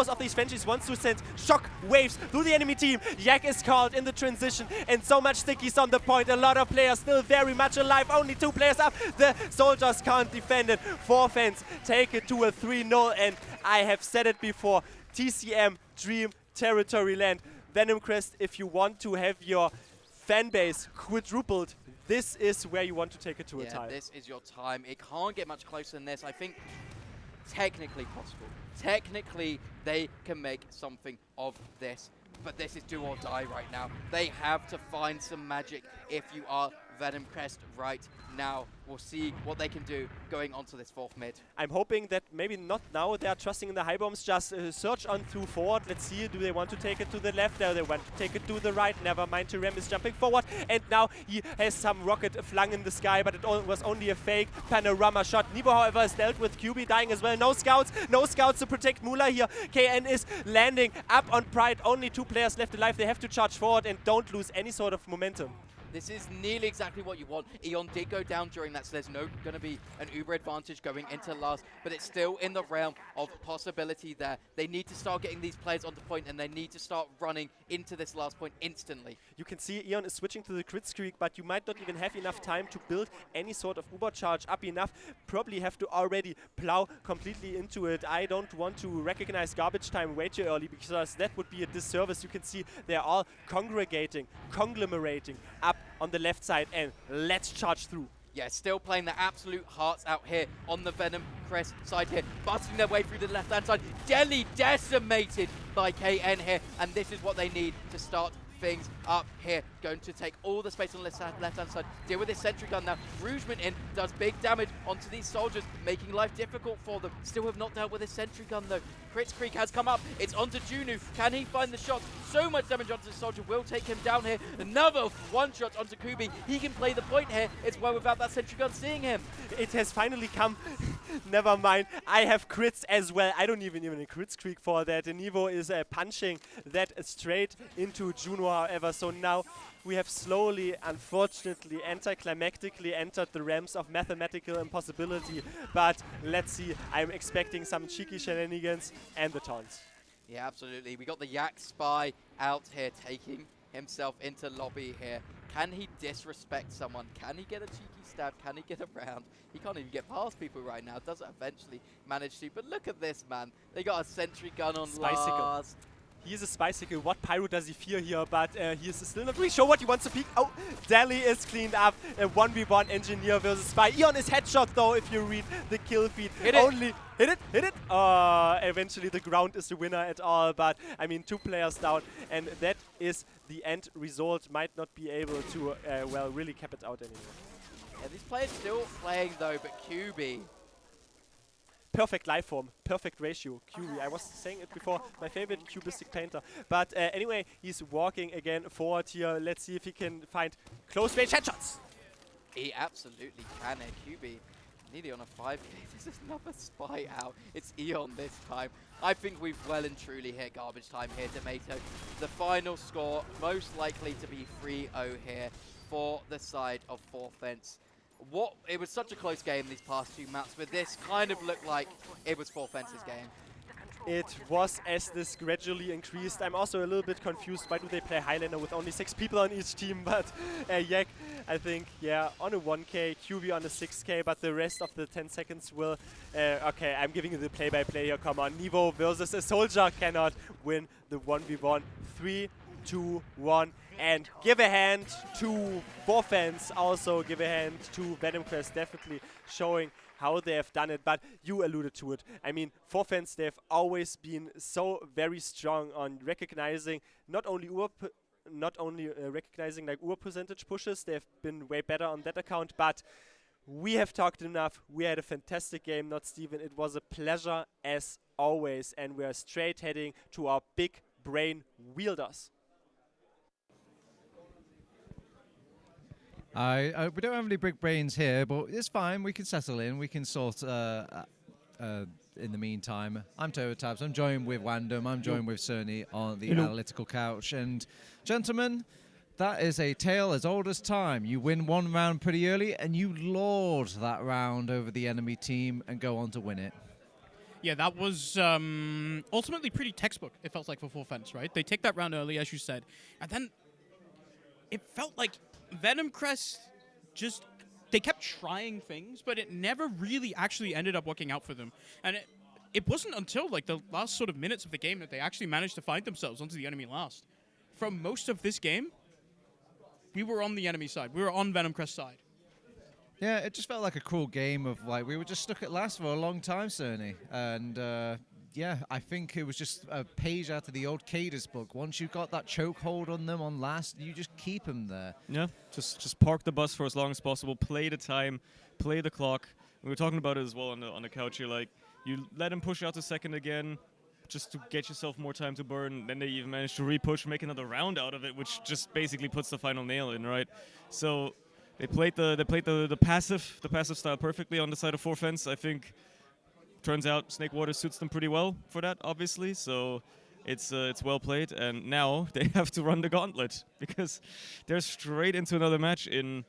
of these Frenchies wants to send shock waves through the enemy team. Yak is called in the transition, and so much stickies on the point. A lot of players still very much alive. Only 2 players up. The soldiers can't defend it. 4 Fence take it to a 3-0, and I have said it before. TCM Dream Territory Land. Venomcrest, if you want to have your fan base quadrupled, this is where you want to take it to a tie. This is your time. It can't get much closer than this. I think technically possible. Technically, they can make something of this. But this is do or die right now. They have to find some magic if you are Venomcrest right now. We'll see what they can do going onto this fourth mid. I'm hoping that maybe not now they are trusting in the high bombs, just search on through forward. Let's see, do they want to take it to the left? No, they want to take it to the right. Never mind, Rem is jumping forward. And now he has some rocket flung in the sky, but it was only a fake panorama shot. Nivo, however, is dealt with. QB dying as well. No scouts to protect Mula here. KN is landing up on Pride. Only 2 players left alive. They have to charge forward and don't lose any sort of momentum. This is nearly exactly what you want. Eon did go down during that, so there's no going to be an uber advantage going into last, but it's still in the realm of possibility there. They need to start getting these players onto point, and they need to start running into this last point instantly. You can see Eon is switching to the crit streak, but you might not even have enough time to build any sort of uber charge up enough. Probably have to already plow completely into it. I don't want to recognize garbage time way too early, because that would be a disservice. You can see they're all conglomerating up on the left side, and let's charge through. Yeah, still playing the absolute hearts out here on the Venomcrest side here, busting their way through the left-hand side. Delhi decimated by KN here, and this is what they need to start things up here. Going to take all the space on the left-hand side, deal with this sentry gun now. Rougemont in, does big damage onto these soldiers, making life difficult for them. Still have not dealt with this sentry gun though. Crits Creek has come up, it's onto Junu. Can he find the shot? So much damage onto the soldier, will take him down here. Another one shot onto Kubi. He can play the point here. It's well without that sentry gun seeing him. It has finally come. Never mind, I have crits as well. I don't even a crit streak for that. Nivo is punching that straight into Juno, however. So now we have slowly, unfortunately, anticlimactically entered the realms of mathematical impossibility. But let's see, I'm expecting some cheeky shenanigans and the taunts. Yeah, absolutely. We got the Yak Spy out here, taking himself into lobby here. Can he disrespect someone? Can he get a cheeky stab? Can he get around? He can't even get past people right now. Doesn't eventually manage to. But look at this, man. They got a sentry gun on last. He is a Spicicle. What pyro does he fear here? But he is still not really sure what he wants to peek. Oh, Delhi is cleaned up. A 1v1 engineer versus spy. Eon is headshot though, if you read the kill feed. Hit it. Eventually the ground is the winner at all. But I mean, 2 players down, and that is the end result. Might not be able to, well, really cap it out anymore. Yeah, these players still playing though, but QB. Perfect life form, perfect ratio, QB. I was saying it before, my favorite cubistic painter. But anyway, he's walking again forward here. Let's see if he can find close range headshots. He absolutely can. QB nearly on a 5k. This is another spy out. It's Eon this time. I think we've well and truly hit garbage time here, Tomato. The final score most likely to be 3-0 here for the side of ForFence. It was such a close game these past 2 maps, but this kind of looked like it was ForFence's game. It was, as this gradually increased. I'm also a little bit confused. Why do they play Highlander with only 6 people on each team? But Yak, I think, yeah, on a 1k, QB on a 6k, but the rest of the 10 seconds will... okay, I'm giving you the play-by-play here. Come on, Nivo versus a soldier cannot win the 1v1. 3, 2, 1. And give a hand to ForFence, also give a hand to Venomcrest, definitely showing how they have done it. But you alluded to it. I mean, ForFence, they've always been so very strong on recognizing not only recognizing like UR percentage pushes. They've been way better on that account. But we have talked enough. We had a fantastic game, not Steven. It was a pleasure as always, and we are straight heading to our big brain wielders. We don't have any big brains here, but it's fine. We can settle in. We can sort in the meantime. I'm Tovatabs. I'm joined with Wandum. I'm joined with Surny on the analytical couch. And gentlemen, that is a tale as old as time. You win one round pretty early, and you lord that round over the enemy team and go on to win it. Yeah, that was ultimately pretty textbook, it felt like, for ForFence, right? They take that round early, as you said, and then it felt like Venomcrest just, they kept trying things, but it never really actually ended up working out for them. And it wasn't until like the last sort of minutes of the game that they actually managed to find themselves onto the enemy last. From most of this game, we were on the enemy side. We were on Venomcrest's side. Yeah, it just felt like a cool game of like we were just stuck at last for a long time, Surny. And yeah, I think it was just a page out of the old Cadus book. Once you got that chokehold on them on last, you just keep them there. Yeah, just park the bus for as long as possible, play the time, play the clock. We were talking about it as well on the couch here, like, you let him push out to second again, just to get yourself more time to burn. Then they even managed to re-push, make another round out of it, which just basically puts the final nail in, right? So they played the passive style perfectly on the side of 4Fence. I think turns out Snakewater suits them pretty well for that, obviously. So it's well played, and now they have to run the gauntlet because they're straight into another match in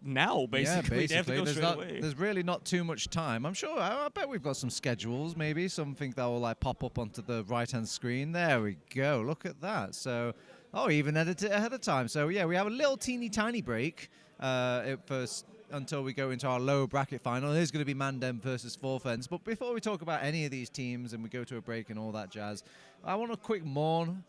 now, basically. Yeah, They have to go straight away. There's really not too much time. I'm sure, I bet we've got some schedules, maybe, something that will like pop up onto the right-hand screen. There we go, look at that. So, even edit it ahead of time. So, yeah, we have a little teeny tiny break until we go into our lower bracket final. It is going to be Mandem versus 4Fence. But before we talk about any of these teams and we go to a break and all that jazz, I want a quick mourn,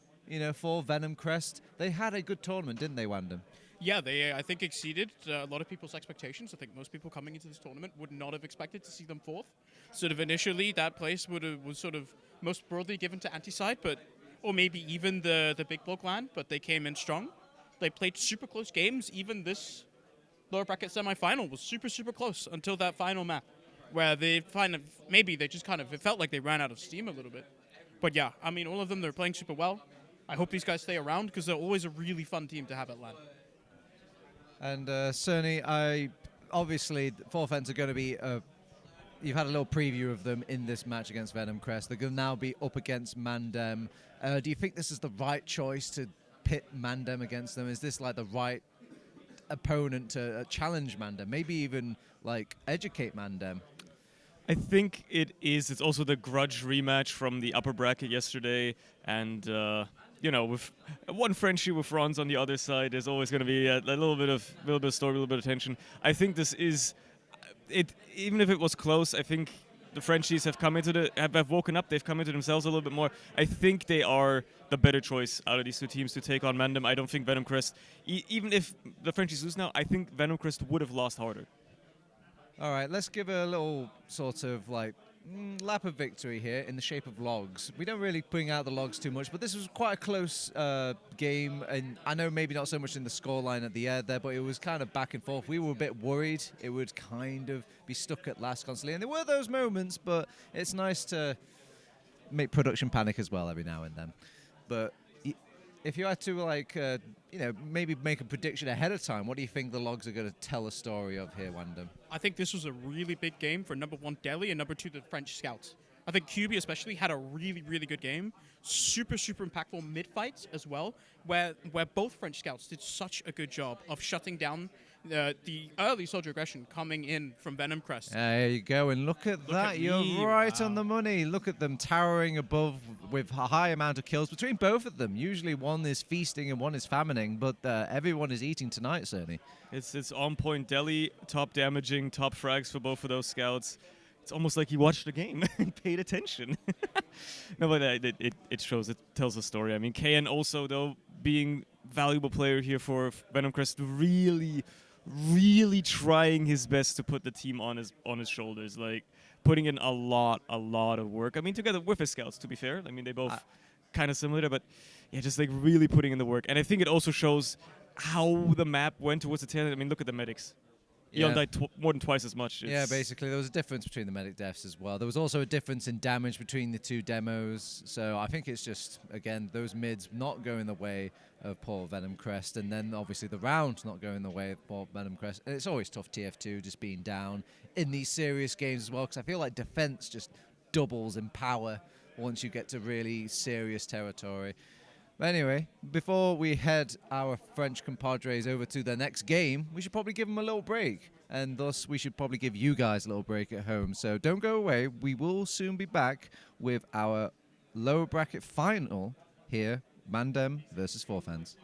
for Venomcrest. They had a good tournament, didn't they, Wandum? Yeah, they, I think, exceeded a lot of people's expectations. I think most people coming into this tournament would not have expected to see them fourth. Sort of initially, that place was sort of most broadly given to Anti-Side, or maybe even the big bloke land, but they came in strong. They played super close games. Even this lower bracket semi-final was super, super close until that final map, where it felt like they ran out of steam a little bit. But yeah, I mean, all of them, they're playing super well. I hope these guys stay around because they're always a really fun team to have at LAN. And Surny, obviously 4Fence are going to be. You've had a little preview of them in this match against Venomcrest. They're going to now be up against Mandem. Do you think this is the right choice to pit Mandem against them? Is this like the right opponent to challenge Mandem? Maybe even like educate Mandem? I think it is. It's also the grudge rematch from the upper bracket yesterday, and with one Frenchie with ronz on the other side, there's always going to be a little bit of story, a little bit of tension. I think this is it. Even if it was close, I think the Frenchies have have woken up. They've come into themselves a little bit more. I think they are the better choice out of these two teams to take on Mandem. I don't think Venomcrest, even if the Frenchies lose now, I think Venomcrest would have lost harder. All right, let's give a little sort of like lap of victory here in the shape of logs. We don't really bring out the logs too much, but this was quite a close game, and I know maybe not so much in the scoreline at the end there, but it was kind of back and forth. We were a bit worried it would kind of be stuck at last constantly, and there were those moments, but it's nice to make production panic as well every now and then. But if you had to maybe make a prediction ahead of time, what do you think the logs are going to tell a story of here, Wandum? I think this was a really big game for number 1 Delhi and number 2 the French Scouts. I think QB especially had a really, really good game. Super, super impactful mid-fights as well, where both French Scouts did such a good job of shutting down the early soldier aggression coming in from Venomcrest. There you go, and look at that. You're right on the money. Look at them towering above with a high amount of kills between both of them. Usually one is feasting and one is famining, but everyone is eating tonight, certainly. It's on point. Delhi, top damaging, top frags for both of those scouts. It's almost like he watched the game and paid attention. No, but it shows, it tells a story. I mean, KN also, though, being valuable player here for Venomcrest, really trying his best to put the team on his shoulders, like putting in a lot of work. I mean, together with his scouts, to be fair. I mean, they both kind of similar, but yeah, just like really putting in the work. And I think it also shows how the map went towards the tail end. I mean, look at the medics. Yeah. Eon died more than twice as much. Yeah, basically, there was a difference between the medic deaths as well. There was also a difference in damage between the two demos. So I think it's just, again, those mids not going the way of poor Venomcrest, and then obviously the round not going the way of poor Venomcrest. And it's always tough, TF2 just being down in these serious games as well, because I feel like defense just doubles in power once you get to really serious territory. But anyway, before we head our French compadres over to their next game, we should probably give them a little break. And thus, we should probably give you guys a little break at home. So don't go away. We will soon be back with our lower bracket final here, Mandem versus 4Fence.